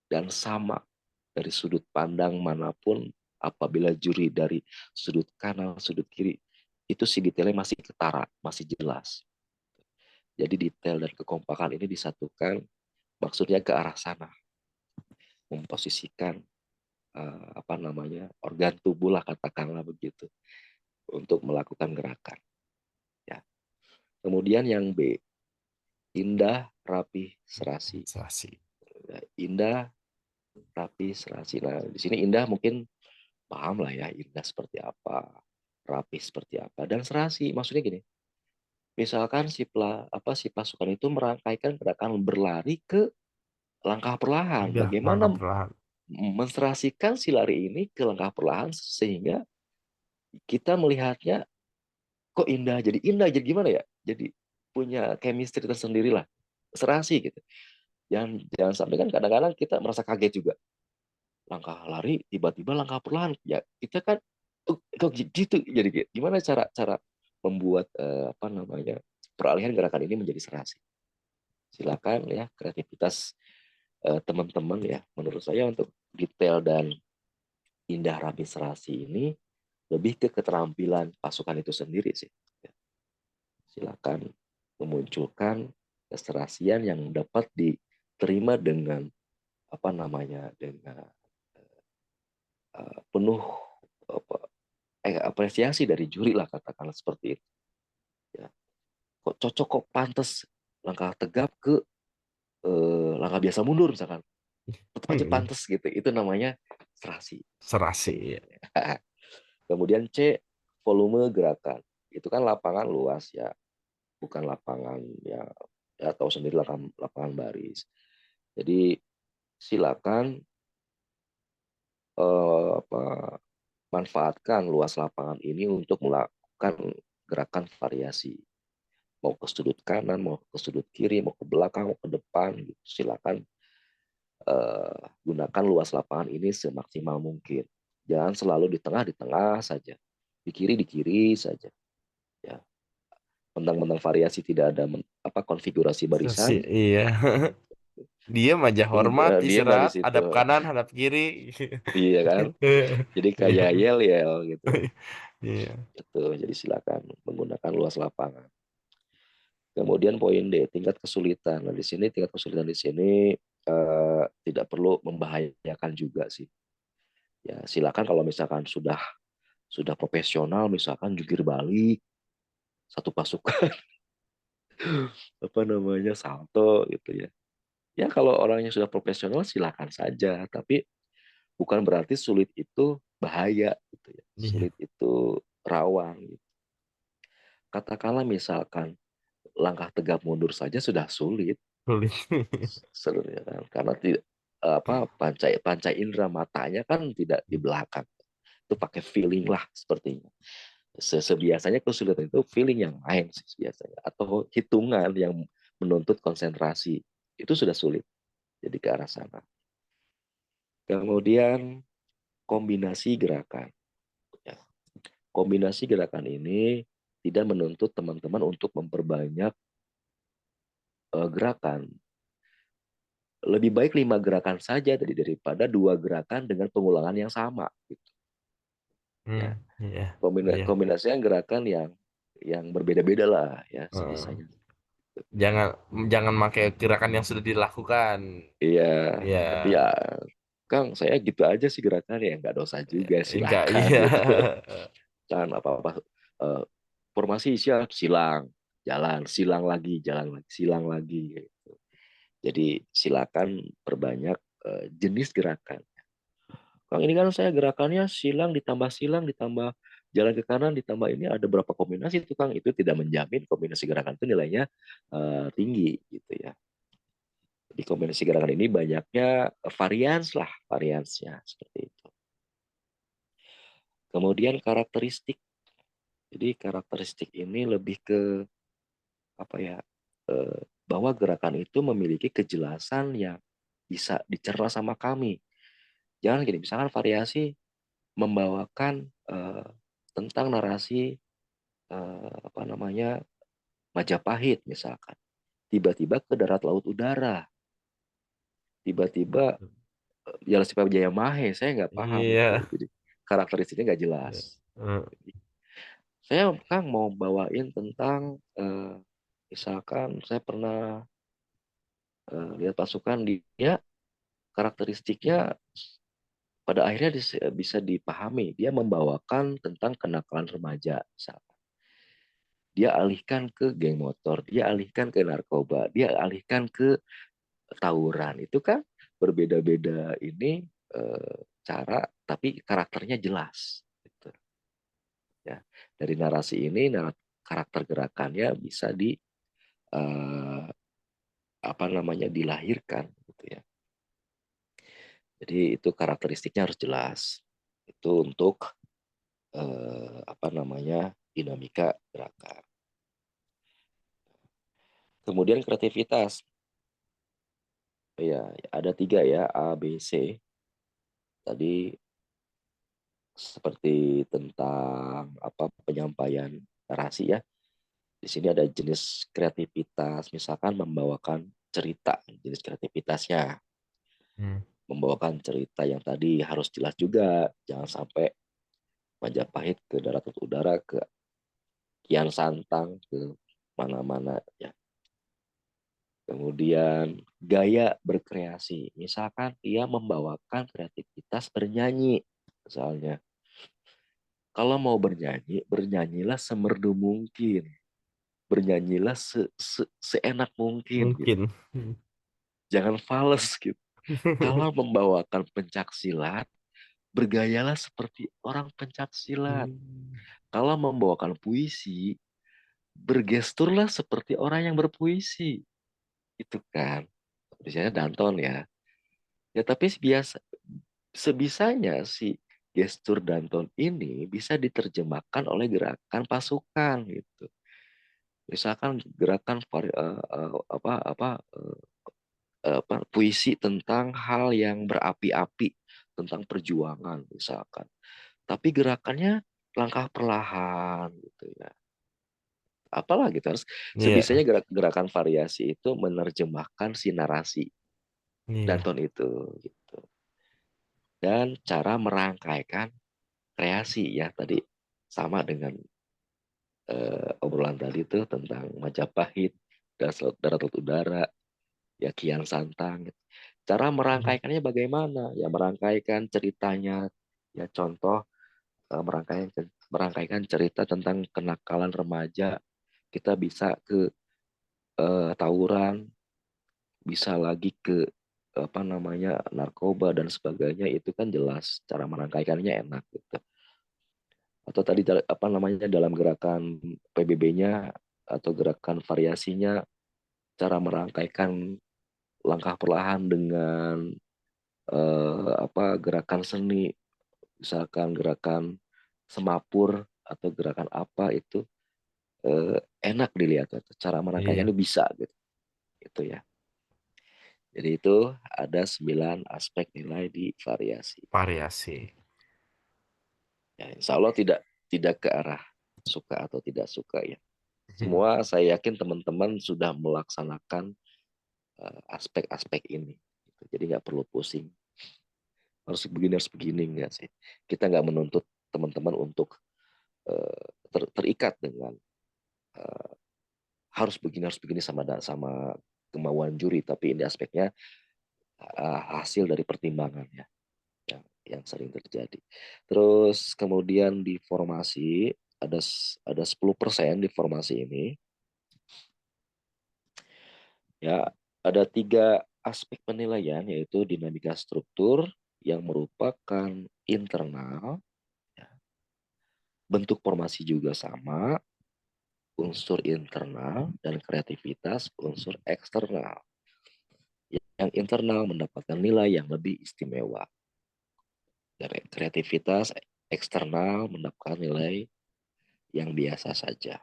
dan sama dari sudut pandang manapun. Apabila juri dari sudut kanan sudut kiri, itu si detailnya masih ketara, masih jelas. Jadi detail dan kekompakan ini disatukan, maksudnya ke arah sana, memposisikan apa namanya, organ tubuh lah katakanlah begitu untuk melakukan gerakan ya. Kemudian yang B, indah, rapi, serasi. Sasi. Indah rapi, serasi. Nah, di sini Indah mungkin paham lah ya, Indah seperti apa, rapi seperti apa, dan serasi. Maksudnya gini, misalkan si pasukan itu merangkaikan gerakan berlari ke langkah perlahan. Iya, langkah Bagaimana perlahan. menserasikan si lari ini ke langkah perlahan sehingga kita melihatnya kok indah, jadi gimana ya? Jadi punya chemistry tersendiri lah, serasi gitu. Jangan sampai kan kadang-kadang kita merasa kaget juga. Langkah lari tiba-tiba langkah perlahan. Ya kita kan kok gitu. Jadi gimana cara cara membuat apa namanya peralihan gerakan ini menjadi serasi? Silakan ya kreativitas teman-teman ya. Menurut saya untuk detail dan indah rapi serasi ini lebih ke keterampilan pasukan itu sendiri sih. Ya, silakan memunculkan keserasian yang dapat diterima dengan apa namanya dengan penuh apa, apresiasi dari juri lah katakanlah seperti itu. Ya. Kok cocok kok pantas langkah tegap ke langkah biasa mundur misalkan tetap aja Mm-mm. pantas gitu itu namanya serasi. Serasi. Kemudian C volume gerakan itu kan lapangan luas ya bukan lapangan ya tahu sendiri lapangan baris. Jadi silakan apa, manfaatkan luas lapangan ini untuk melakukan gerakan variasi. Mau ke sudut kanan, mau ke sudut kiri, mau ke belakang, mau ke depan, gitu. Silakan gunakan luas lapangan ini semaksimal mungkin. Jangan selalu di tengah saja. Di kiri saja. Ya, mentang-mentang variasi tidak ada apa konfigurasi Serasi, barisan, iya. Dia aja hormat, dia nggak di istirahat, situ. hadap kanan, hadap kiri. Iya kan? Jadi Iya. kayak yel-yel gitu. Iya. Itu jadi silakan menggunakan luas lapangan. Kemudian poin D, tingkat kesulitan. Nah, di sini tingkat kesulitan di sini tidak perlu membahayakan juga sih. Ya, silakan kalau misalkan sudah profesional, misalkan jungkir balik satu pasukan apa namanya salto gitu ya. Ya kalau orangnya sudah profesional silakan saja, tapi bukan berarti sulit itu bahaya gitu ya. Iya. Sulit itu rawan. Gitu. Katakanlah misalkan langkah tegap mundur saja sudah sulit Sulit. sebenarnya kan karena tidak apa panca indera matanya kan tidak di belakang itu pakai feeling lah sepertinya sebiasanya kesulitan itu feeling yang lain sih biasanya atau hitungan yang menuntut konsentrasi itu sudah sulit jadi ke arah sana kemudian kombinasi gerakan ya. Kombinasi gerakan ini tidak menuntut teman-teman untuk memperbanyak gerakan lebih baik 5 gerakan saja daripada 2 gerakan dengan pengulangan yang sama gitu. Hmm, Ya iya, iya. kombinasinya gerakan yang berbeda-beda lah ya Heeh. sebisanya. Jangan jangan pakai gerakan yang sudah dilakukan. Iya, Iya. tapi ya Kang saya gitu aja sih gerakan ya nggak dosa juga Enggak, silakan iya. gitu. Jangan apa-apa eh, formasi siap silang jalan silang lagi jalan lagi silang lagi gitu. Jadi silakan perbanyak jenis gerakan. Kang ini kan saya gerakannya silang ditambah jalan ke kanan ditambah ini ada berapa kombinasi itu Kang itu tidak menjamin kombinasi gerakan itu nilainya tinggi gitu ya. Di kombinasi gerakan ini banyaknya variansnya seperti itu. Kemudian karakteristik. Jadi karakteristik ini lebih ke apa ya? Bahwa gerakan itu memiliki kejelasan yang bisa dicerna sama kami. Jangan gini, misalkan variasi membawakan tentang narasi apa namanya Majapahit misalkan. Tiba-tiba ke darat laut udara. Tiba-tiba Jalan Sipa Jaya Mahe, saya nggak paham itu. Iya. Jadi karakteristiknya nggak jelas. Iya. Heeh. Saya Kang mau bawain tentang misalkan saya pernah lihat pasukan dia karakteristiknya pada akhirnya bisa dipahami. Dia membawakan tentang kenakalan remaja. Misalkan. Dia alihkan ke geng motor, dia alihkan ke narkoba, dia alihkan ke tawuran. Itu kan berbeda-beda ini cara, tapi karakternya jelas. Gitu. Ya, dari narasi ini, karakter gerakannya bisa eh, apa namanya dilahirkan, gitu ya. Jadi itu karakteristiknya harus jelas. Itu untuk apa namanya dinamika gerakan. Kemudian kreativitas. Ya, ada 3 ya, A, B, C. Tadi seperti tentang apa penyampaian narasi ya. Di sini ada jenis kreativitas, misalkan membawakan cerita, jenis kreativitasnya. Hmm. Membawakan cerita yang tadi harus jelas juga, jangan sampai Majapahit ke Daratut Udara, ke Kian Santang, ke mana-mana ya. Kemudian gaya berkreasi, misalkan ia membawakan kreativitas bernyanyi, misalnya. Kalau mau bernyanyi, bernyanyilah semerdu mungkin, bernyanyilah seenak mungkin gitu. Mungkin. Jangan fals gitu. Kalau membawakan pencak silat, bergayalah seperti orang pencak silat. Kalau membawakan puisi, bergesturlah seperti orang yang berpuisi. Itu kan. Biasanya Danton ya. Ya tapi sebisanya si gestur Danton ini bisa diterjemahkan oleh gerakan pasukan gitu. Misalkan gerakan puisi tentang hal yang berapi-api, tentang perjuangan misalkan. Tapi gerakannya langkah perlahan gitu ya. Apalah gitu harus sebisanya Iya, gerakan variasi itu menerjemahkan si narasi iya. Danton itu gitu. Dan cara merangkaikan kreasi ya tadi sama dengan obrolan tadi itu tentang Majapahit, Darat Laut Udara, ya Kian Santang. Gitu. Cara merangkaikannya bagaimana? Ya merangkaikan ceritanya, ya contoh merangkaikan cerita tentang kenakalan remaja. Kita bisa ke tawuran, bisa lagi ke apa namanya narkoba dan sebagainya. Itu kan jelas cara merangkaikannya enak gitu. Atau tadi apa namanya dalam gerakan PBB-nya atau gerakan variasinya, cara merangkaikan langkah perlahan dengan apa gerakan seni, misalkan gerakan semapur atau gerakan apa itu enak dilihat, cara Iya. merangkaikannya bisa gitu itu ya. Jadi itu ada 9 aspek nilai di variasi Variasi. ya, insya Allah tidak ke arah suka atau tidak suka ya. Semua saya yakin teman-teman sudah melaksanakan aspek-aspek ini gitu. Jadi nggak perlu pusing harus begini enggak sih. Kita nggak menuntut teman-teman untuk terikat dengan eh, harus begini sama kemauan juri, tapi ini aspeknya hasil dari pertimbangan ya yang sering terjadi. Terus kemudian di formasi ada 10% di formasi ini ya, ada 3 aspek penilaian yaitu dinamika struktur yang merupakan internal, ya. Bentuk formasi juga sama, unsur internal, dan kreativitas unsur eksternal. Yang internal mendapatkan nilai yang lebih istimewa. Dan kreativitas eksternal mendapatkan nilai yang biasa saja.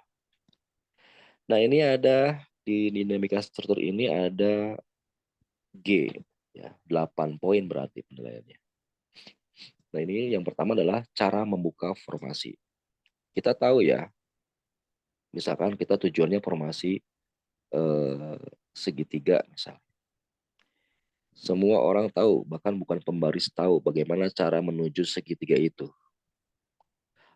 Nah ini ada di dinamika struktur ini ada G, ya 8 poin berarti penilaiannya. Nah ini yang pertama adalah cara membuka formasi. Kita tahu ya, misalkan kita tujuannya formasi eh, segitiga misalnya. Semua orang tahu, bahkan bukan pembaris tahu bagaimana cara menuju segitiga itu.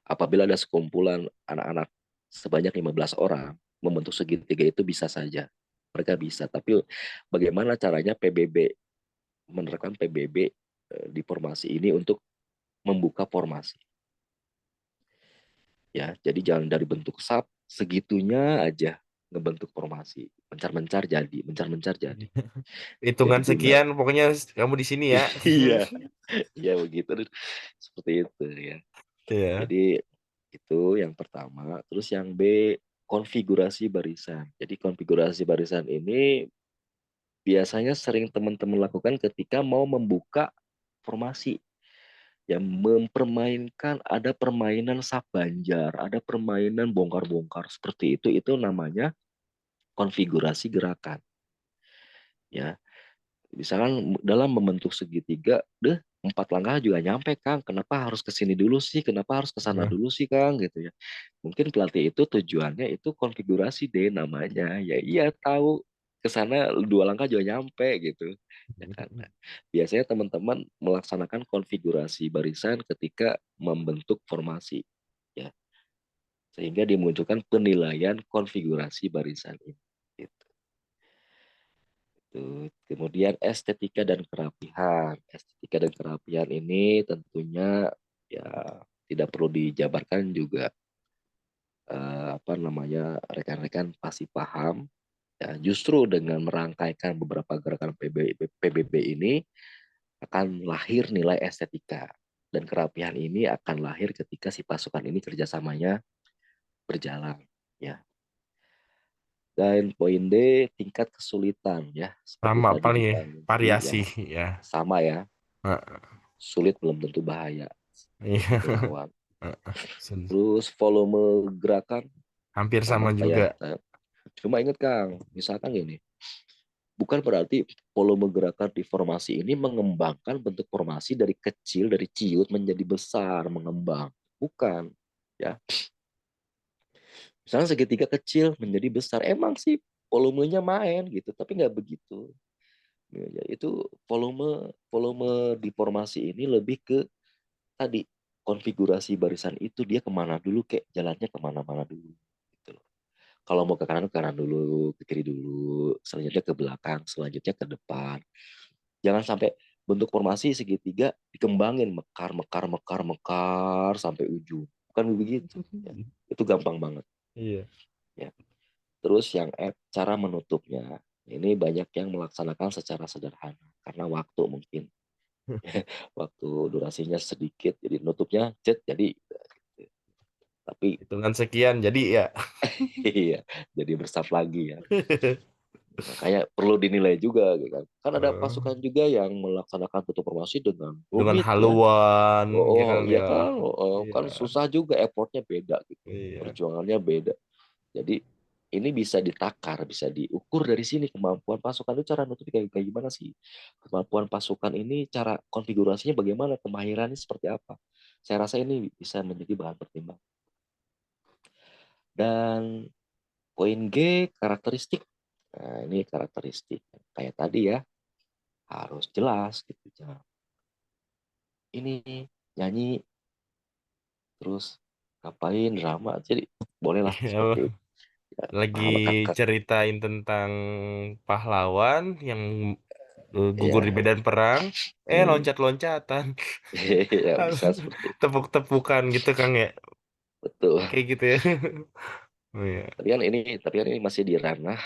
Apabila ada sekumpulan anak-anak sebanyak 15 orang membentuk segitiga itu bisa saja. Mereka bisa, tapi bagaimana caranya PBB menerapkan PBB di formasi ini untuk membuka formasi. Ya, jadi jangan dari bentuk sub segitunya aja. ngebentuk formasi. Mencar-mencar jadi, mencar-mencar jadi. Jadi Hitungan gimana? sekian, pokoknya kamu di sini ya. Iya, iya begitu. Seperti itu ya. Iya. Jadi itu yang pertama. Terus yang B, konfigurasi barisan. Jadi konfigurasi barisan ini biasanya sering teman-teman lakukan ketika mau membuka formasi. Yang mempermainkan, ada permainan sak banjar, ada permainan bongkar-bongkar seperti itu namanya konfigurasi gerakan. Ya, misalkan dalam membentuk segitiga, deh 4 langkah juga nyampe Kang. Kenapa harus ke sini dulu sih? Kenapa harus ke sana Nah, dulu sih Kang? Gitu ya. Mungkin pelatih itu tujuannya itu konfigurasi deh namanya. Ya iya tahu ke sana 2 langkah juga nyampe gitu. Ya kan. Nah, biasanya teman-teman melaksanakan konfigurasi barisan ketika membentuk formasi. Ya, sehingga dimunculkan penilaian konfigurasi barisan ini. Gitu. Kemudian estetika dan kerapihan. Estetika dan kerapihan ini tentunya ya tidak perlu dijabarkan juga apa namanya rekan-rekan pasti paham. Ya, justru dengan merangkaikan beberapa gerakan PBB ini akan lahir nilai estetika dan kerapihan ini akan lahir ketika si pasukan ini kerjasamanya berjalan. Ya, dan poin D, tingkat kesulitan ya, seperti sama tadi paling ya, dimensi variasi yang ya. sama ya, Nah, sulit belum tentu bahaya, iya. belum tentu lawan. Sen- Terus volume gerakan Hampir sama sama kayak juga. cuma ingat Kang, misalkan gini, bukan berarti volume gerakan di formasi ini mengembangkan bentuk formasi dari kecil, dari ciut menjadi besar, mengembang. Bukan. Ya, misalnya segitiga kecil menjadi besar, emang sih volumenya main gitu, tapi nggak begitu. Ya, itu volume volume di formasi ini lebih ke tadi konfigurasi barisan itu dia kemana dulu, kayak jalannya kemana-mana dulu gitu loh. Kalau mau ke kanan dulu, ke kiri dulu, selanjutnya ke belakang, selanjutnya ke depan. Jangan sampai bentuk formasi segitiga dikembangin mekar mekar mekar mekar sampai ujung. Bukan begitu. Ya. Itu gampang banget. Iya. Ya. Terus yang F, cara menutupnya. Ini banyak yang melaksanakan secara sederhana karena waktu mungkin. Waktu durasinya sedikit, jadi nutupnya cet, jadi tapi Hitungan sekian, jadi ya. iya, jadi bersaf lagi ya. Makanya perlu dinilai juga, gitu kan. Kan ada Eh, pasukan juga yang melaksanakan tutup formasi dengan dengan rumit ya. haluan, Oh, ya oh kan iya ya. kan, Iya, kan susah juga, effortnya beda gitu, iya. perjuangannya beda. Jadi ini bisa ditakar, bisa diukur dari sini kemampuan pasukan itu cara nutup kayak gimana sih? Kemampuan pasukan ini cara konfigurasinya bagaimana? Kemahirannya seperti apa? Saya rasa ini bisa menjadi bahan pertimbangan. Dan poin G, karakteristik. Nah, ini karakteristik. Kayak tadi ya, harus jelas gitu. Jangan ini nyanyi terus ngapain drama. Jadi bolehlah Iya, seperti itu. Ya, lagi paham kak, ceritain tentang pahlawan yang gugur di ya. medan perang, Hmm. loncat-loncatan, Ya bisa seperti itu. tepuk-tepukan gitu Kang ya, Betul. kayak gitu ya. Oh iya, Tapi kan ini masih di ranah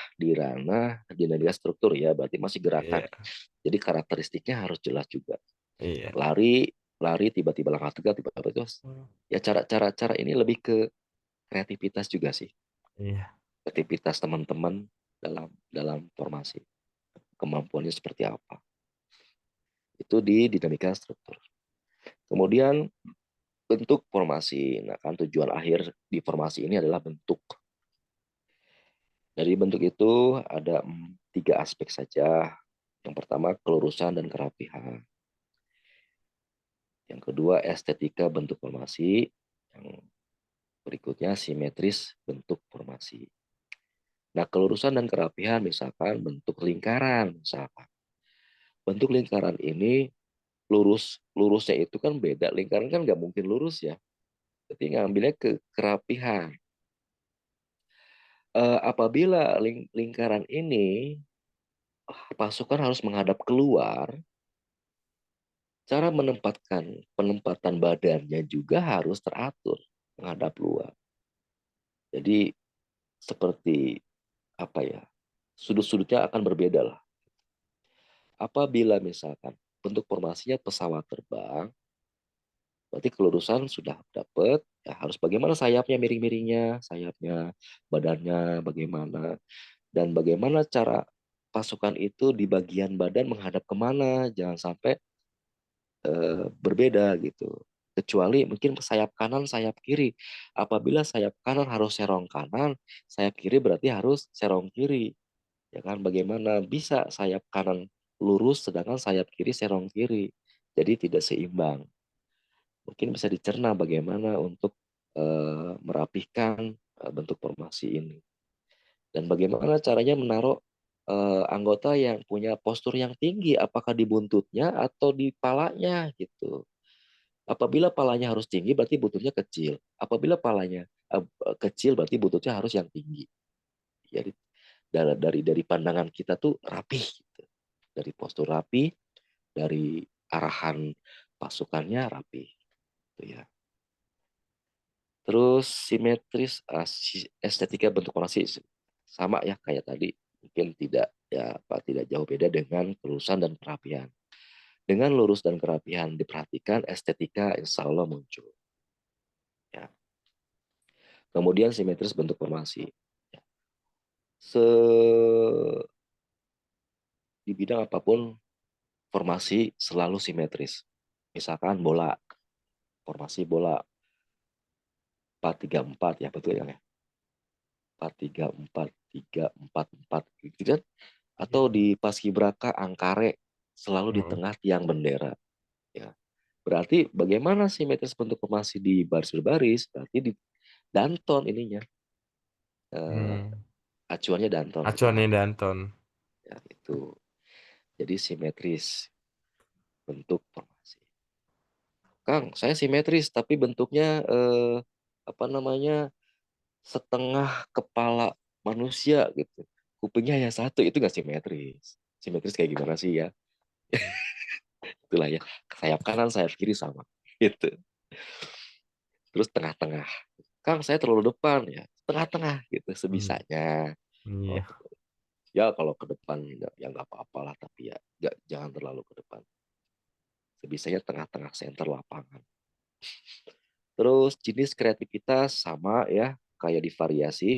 dinamika struktur ya, berarti masih gerakan. iya, Jadi karakteristiknya harus jelas juga. iya, Lari, lari tiba-tiba langkah tegak, tiba-tiba terus. Ya cara-cara ini lebih ke kreativitas juga sih. iya, Kreativitas teman-teman dalam dalam formasi. Kemampuannya seperti apa. Itu di dinamika struktur. Kemudian bentuk formasi. Nah, kan tujuan akhir di formasi ini adalah bentuk. Dari bentuk itu ada 3 aspek saja. Yang pertama kelurusan dan kerapihan. Yang kedua estetika bentuk formasi. Yang berikutnya simetris bentuk formasi. Nah kelurusan dan kerapihan misalkan bentuk lingkaran. Misalkan bentuk lingkaran ini lurusnya itu kan beda. Lingkaran kan nggak mungkin lurus ya. Jadi ngambilnya ke kerapihan. Apabila lingkaran ini pasukan harus menghadap keluar, cara penempatan badannya juga harus teratur menghadap luar. Jadi seperti apa ya, sudut-sudutnya akan berbeda lah. Apabila misalkan bentuk formasinya pesawat terbang, berarti kelurusan sudah dapat, ya harus bagaimana sayapnya, miring-miringnya, sayapnya, badannya bagaimana, dan bagaimana cara pasukan itu di bagian badan menghadap kemana, jangan sampai berbeda gitu. Kecuali mungkin sayap kanan, sayap kiri. Apabila sayap kanan harus serong kanan, sayap kiri berarti harus serong kiri. Ya kan? Bagaimana bisa sayap kanan lurus sedangkan sayap kiri serong kiri. Jadi tidak seimbang. Mungkin bisa dicerna bagaimana untuk merapihkan bentuk formasi ini. Dan bagaimana caranya menaruh anggota yang punya postur yang tinggi, apakah di buntutnya atau di palanya gitu. Apabila palanya harus tinggi, berarti buntutnya kecil. Apabila palanya kecil, berarti buntutnya harus yang tinggi. Jadi dari pandangan kita tuh rapih, gitu. Dari postur rapi, dari arahan pasukannya rapi, gitu ya. Terus simetris, estetika bentuk formasi sama ya kayak tadi, mungkin tidak ya apa tidak jauh beda dengan kelurusan dan kerapian. Dengan lurus dan kerapian diperhatikan, estetika insya Allah muncul. Ya. Kemudian simetris bentuk formasi. Se di bidang apapun formasi selalu simetris. Misalkan bola, formasi bola 4-3-4 ya betul ya. 4-3-4-3-4-4 gitu kan. Atau di paskibraka angkare selalu di Hmm. tengah tiang bendera ya. Berarti bagaimana simetris bentuk formasi di baris berbaris? Berarti di Danton ininya. Eh, Hmm. acuannya Danton gitu Acuan lah. Danton. Ya, itu. Jadi simetris bentuk formasi. Kang, saya simetris tapi bentuknya apa namanya setengah kepala manusia gitu. Kupingnya hanya satu itu nggak simetris. Simetris kayak gimana sih ya? Itulah ya. Sayap kanan, sayap kiri sama. Gitu. Terus tengah-tengah. Kang, saya terlalu depan ya. Tengah-tengah gitu Hmm. sebisanya. Oh, Iya. ya kalau ke depan ya nggak apa-apalah tapi ya jangan terlalu ke depan. Sebisanya tengah-tengah center lapangan. Terus jenis kreativitas sama ya kayak di variasi.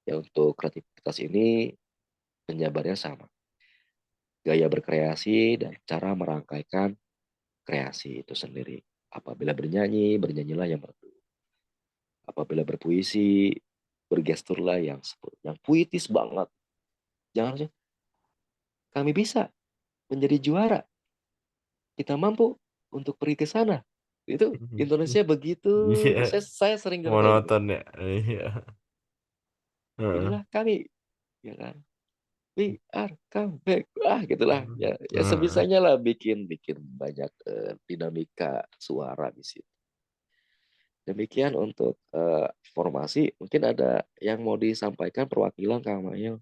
Ya untuk kreativitas ini penjabarnya sama. Gaya berkreasi dan cara merangkaikan kreasi itu sendiri. Apabila bernyanyi, bernyanyilah yang merdu. Apabila berpuisi, bergesturlah yang puitis banget. Jangan sih, kami bisa menjadi juara. Kita mampu untuk pergi ke sana. Itu Indonesia begitu. Iya. Saya sering dengar kayak gitu. Monoton ya. Iya. Heeh. Inilah kami, ya kan? We are come back. Ah, gitulah. Ya, ya Heeh. sebisanya lah bikin bikin banyak dinamika suara di situ. Demikian untuk formasi. Mungkin ada yang mau disampaikan perwakilan Kang Mail.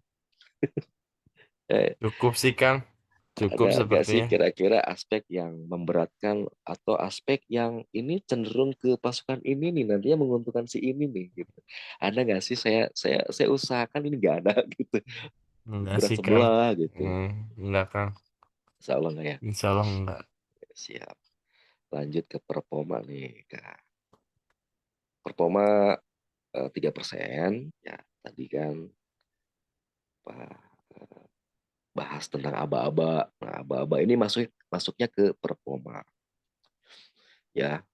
Eh, Cukup sih, Kang. Cukup ada nggak sih sepertinya. kira-kira aspek yang memberatkan atau aspek yang ini cenderung ke pasukan ini nih nantinya menguntungkan si ini nih gitu. Ada nggak sih saya usahakan ini nggak ada gitu. Enggak Berat sih, Kang. sebelah gitu. Hmm, enggak, Kang. Insya Allah nggak ya. Insya Allah enggak. Siap. Lanjut ke performa nih Kak. Performa 3%. Ya tadi kan apa, bahas tentang aba-aba. Nah, aba-aba ini masuknya ke performa. Ya,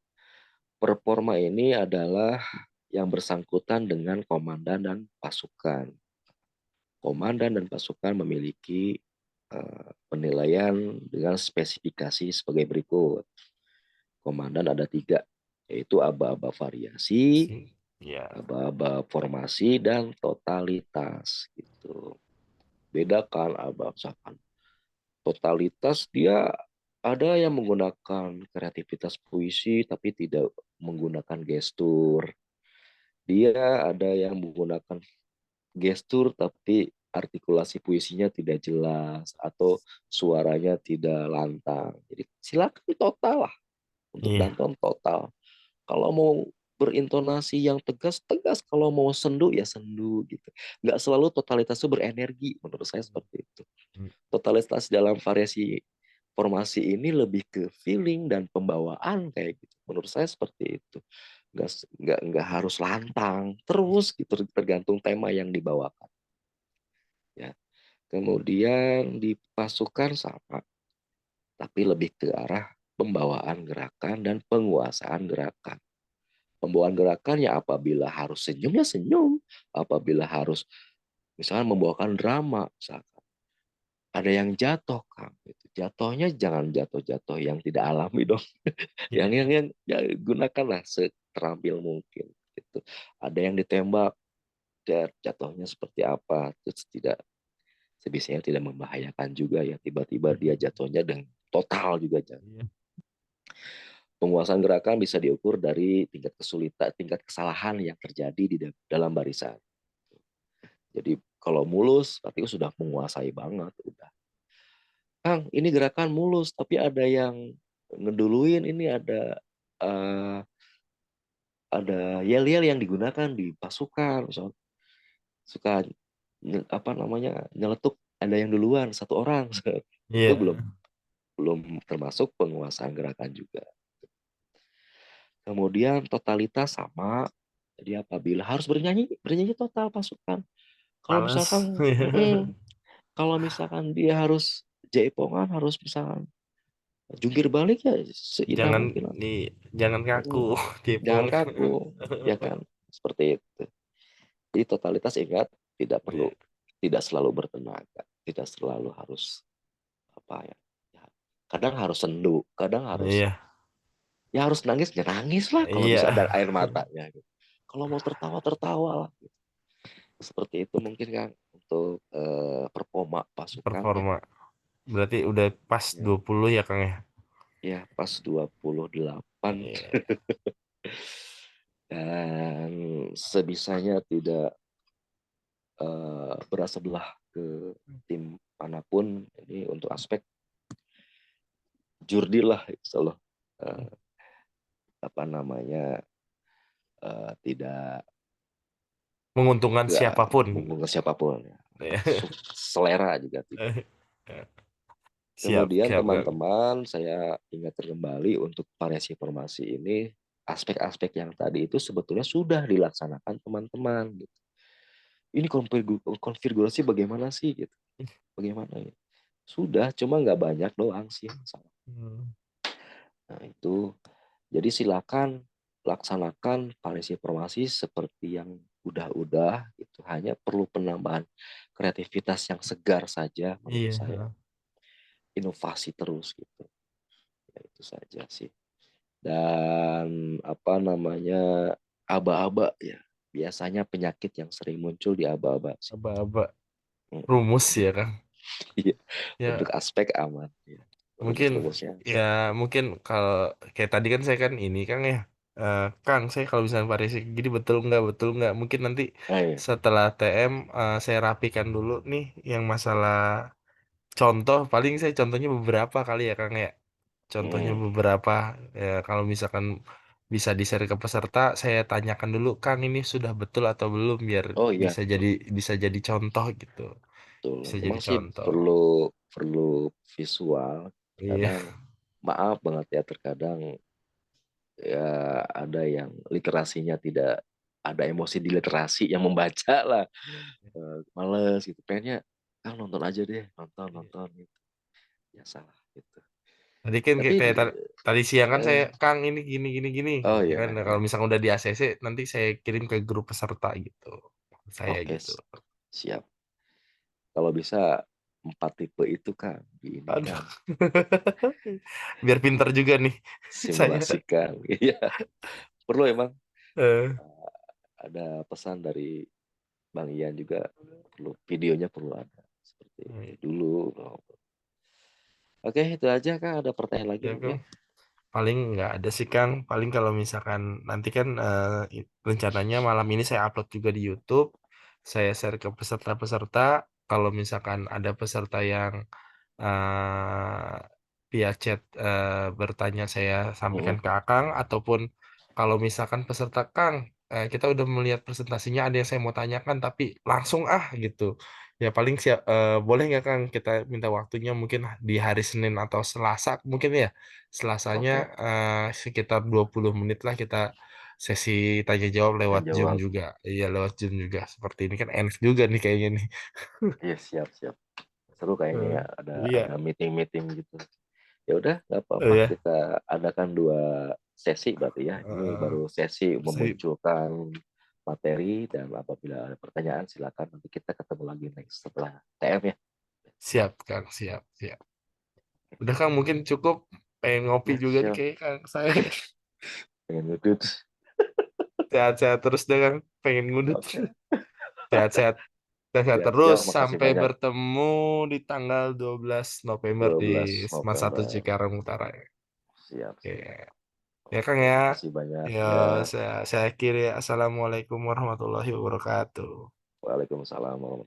performa ini adalah yang bersangkutan dengan komandan dan pasukan. Komandan dan pasukan memiliki penilaian dengan spesifikasi sebagai berikut. Komandan ada tiga, yaitu aba-aba variasi, Sih. Ya. aba-aba formasi, dan totalitas. Gitu. Bedakan aba misalkan totalitas dia ada yang menggunakan kreativitas puisi tapi tidak menggunakan gestur. Dia ada yang menggunakan gestur tapi artikulasi puisinya tidak jelas atau suaranya tidak lantang. Jadi silakan total lah untuk Iya. Danton total. Kalau mau berintonasi yang tegas, tegas. Kalau mau sendu, ya sendu gitu. Nggak selalu totalitas itu berenergi, menurut saya seperti itu. Hmm. Totalitas dalam variasi formasi ini lebih ke feeling dan pembawaan kayak gitu. Menurut saya seperti itu. Nggak harus lantang terus gitu, tergantung tema yang dibawakan. Ya. Kemudian di pasukan sama, tapi lebih ke arah pembawaan gerakan dan penguasaan gerakan. Pembawaan gerakan ya apabila harus senyum ya senyum, apabila harus misalnya membawakan drama, misalkan ada yang jatuh Kang, gitu. Jatuhnya jangan jatuh-jatuh yang tidak alami dong. Ya, yang ya, gunakanlah seterampil mungkin gitu. Ada yang ditembak, jatuhnya seperti apa, terus tidak sebisanya tidak membahayakan juga ya, tiba-tiba dia jatuhnya dengan total juga jangan. iya. Penguasaan gerakan bisa diukur dari tingkat kesulitan, tingkat kesalahan yang terjadi di dalam barisan. Jadi kalau mulus berarti sudah menguasai banget udah. Kang, ini gerakan mulus tapi ada yang ngeduluin, ini uh, ada yel-yel yang digunakan di pasukan, misalnya suka apa namanya nyeletuk, ada yang duluan satu orang. Itu Iya. belum belum termasuk penguasaan gerakan juga. Kemudian totalitas sama. Jadi apabila harus bernyanyi, bernyanyi total pasukan. Kalau Males. misalkan, kalau misalkan dia harus jaipongan, harus misalkan jungkir balik ya seindah Jangan mungkin. di jangan kaku, Jangan Jepong. kaku, ya kan? Seperti itu. Jadi totalitas ingat tidak perlu, Iya. tidak selalu bertenaga, tidak selalu harus apa ya. Kadang harus sendu, kadang harus Iya. ya harus nangis ya nangis lah kalau bisa Iya. ada air matanya. Gitu. Kalau mau tertawa tertawa lah. Gitu. Seperti itu mungkin kan untuk performa pasukan ya. Performa. Berarti udah pas Ya, 20 ya, Kang ya? ya pas 28 Iya. dan sebisanya tidak berasa belah ke tim manapun ini untuk aspek jurdi lah insya Allah apa namanya tidak Menguntungkan nggak siapapun. mengganggu siapapun ya. Iya. Selera juga tidak. Siap, Kemudian siap, Kang. teman-teman saya ingatkan kembali untuk variasi formasi ini aspek-aspek yang tadi itu sebetulnya sudah dilaksanakan teman-teman gitu. Ini konfigurasi bagaimana sih gitu? Bagaimana ya? Sudah, cuma nggak banyak doang sih masalah. Hmm. Nah itu, jadi silakan laksanakan variasi formasi seperti yang udah-udah. Itu hanya perlu penambahan kreativitas yang segar saja menurut saya. Iya. Inovasi terus gitu. Ya, itu saja sih. Dan apa namanya aba-aba ya. Biasanya penyakit yang sering muncul di aba-aba sih. Aba-aba. Rumus ya, Kang. Iya, untuk Ya, aspek aman. Ya. mungkin Rumus-rumusnya. ya mungkin kalau kayak tadi kan saya kan ini Kang ya. Kang, saya kalau misalnya variasi gini betul nggak? Mungkin nanti Ah, iya. setelah TM saya rapikan dulu nih yang masalah contoh. Paling saya contohnya beberapa kali ya Kang ya. Contohnya Hmm. beberapa ya kalau misalkan bisa di-share ke peserta, saya tanyakan dulu Kang ini sudah betul atau belum biar Oh iya, bisa jadi contoh gitu. betul. Bisa jadi Memang sih contoh. perlu perlu visual. Iya, Terkadang maaf banget ya, terkadang ya ada yang literasinya tidak ada emosi di literasi yang membaca lah. Males gitu. Pengennya ah nonton aja deh, nonton iya. nonton gitu. Ya salah gitu. Tadi kan Tapi tadi siang kan saya eh, Kang ini gini gini gini oh ya kan. iya Nah, kalau ya. misalnya udah di ACC nanti saya kirim ke grup peserta gitu. Saya Oke, gitu. siap. Kalau bisa 4 tipe itu kan Aduh. diinikan, Biar pinter juga nih saya. simulasikan. Iya, perlu emang Eh, ada pesan dari Bang Ian juga, perlu videonya perlu ada seperti itu dulu. Oke, itu aja Kak. Ada pertanyaan lagi ya Kang. mungkin? Paling nggak ada sih Kang. Paling kalau misalkan nanti kan rencananya malam ini saya upload juga di YouTube. Saya share ke peserta-peserta. Kalau misalkan ada peserta yang via chat bertanya saya sampaikan Mm-mm. ke Akang ataupun kalau misalkan peserta Kang, kita udah melihat presentasinya ada yang saya mau tanyakan tapi langsung gitu. Ya paling boleh nggak Kang kita minta waktunya mungkin di hari Senin atau Selasa mungkin ya. Selasanya Oke, sekitar 20 menit lah kita sesi tanya jawab lewat dan Zoom jawab. juga. Iya lewat Zoom juga. Seperti ini kan enak juga nih kayaknya nih. Iya, siap, siap. Seru kayaknya Eh, ya, ada iya, meeting-meeting gitu. Ya udah, nggak apa-apa, iya. kita adakan dua sesi berarti ya. Ini Heeh. baru sesi Sip. memunculkan materi, dan apabila ada pertanyaan silakan nanti kita ketemu lagi next setelah TM ya. Siap Kang, siap, siap. Udah Kang mungkin cukup pengen ngopi Ya, juga nih siap. kayak Kang saya. Pengen ngikut. Sehat-sehat terus deh Kang, pengen ngudut. Oke. Sehat-sehat, sehat Siap, terus siap. Makasih sampai banyak. bertemu di tanggal 12 November di 12 Semas 1 November. Cikarang Utara ya. Siap, Oke. siap. Ya Kang Oke, ya. makasih banyak Ya, ya. saya akhiri. Assalamualaikum warahmatullahi wabarakatuh. Waalaikumsalam warahmatullahi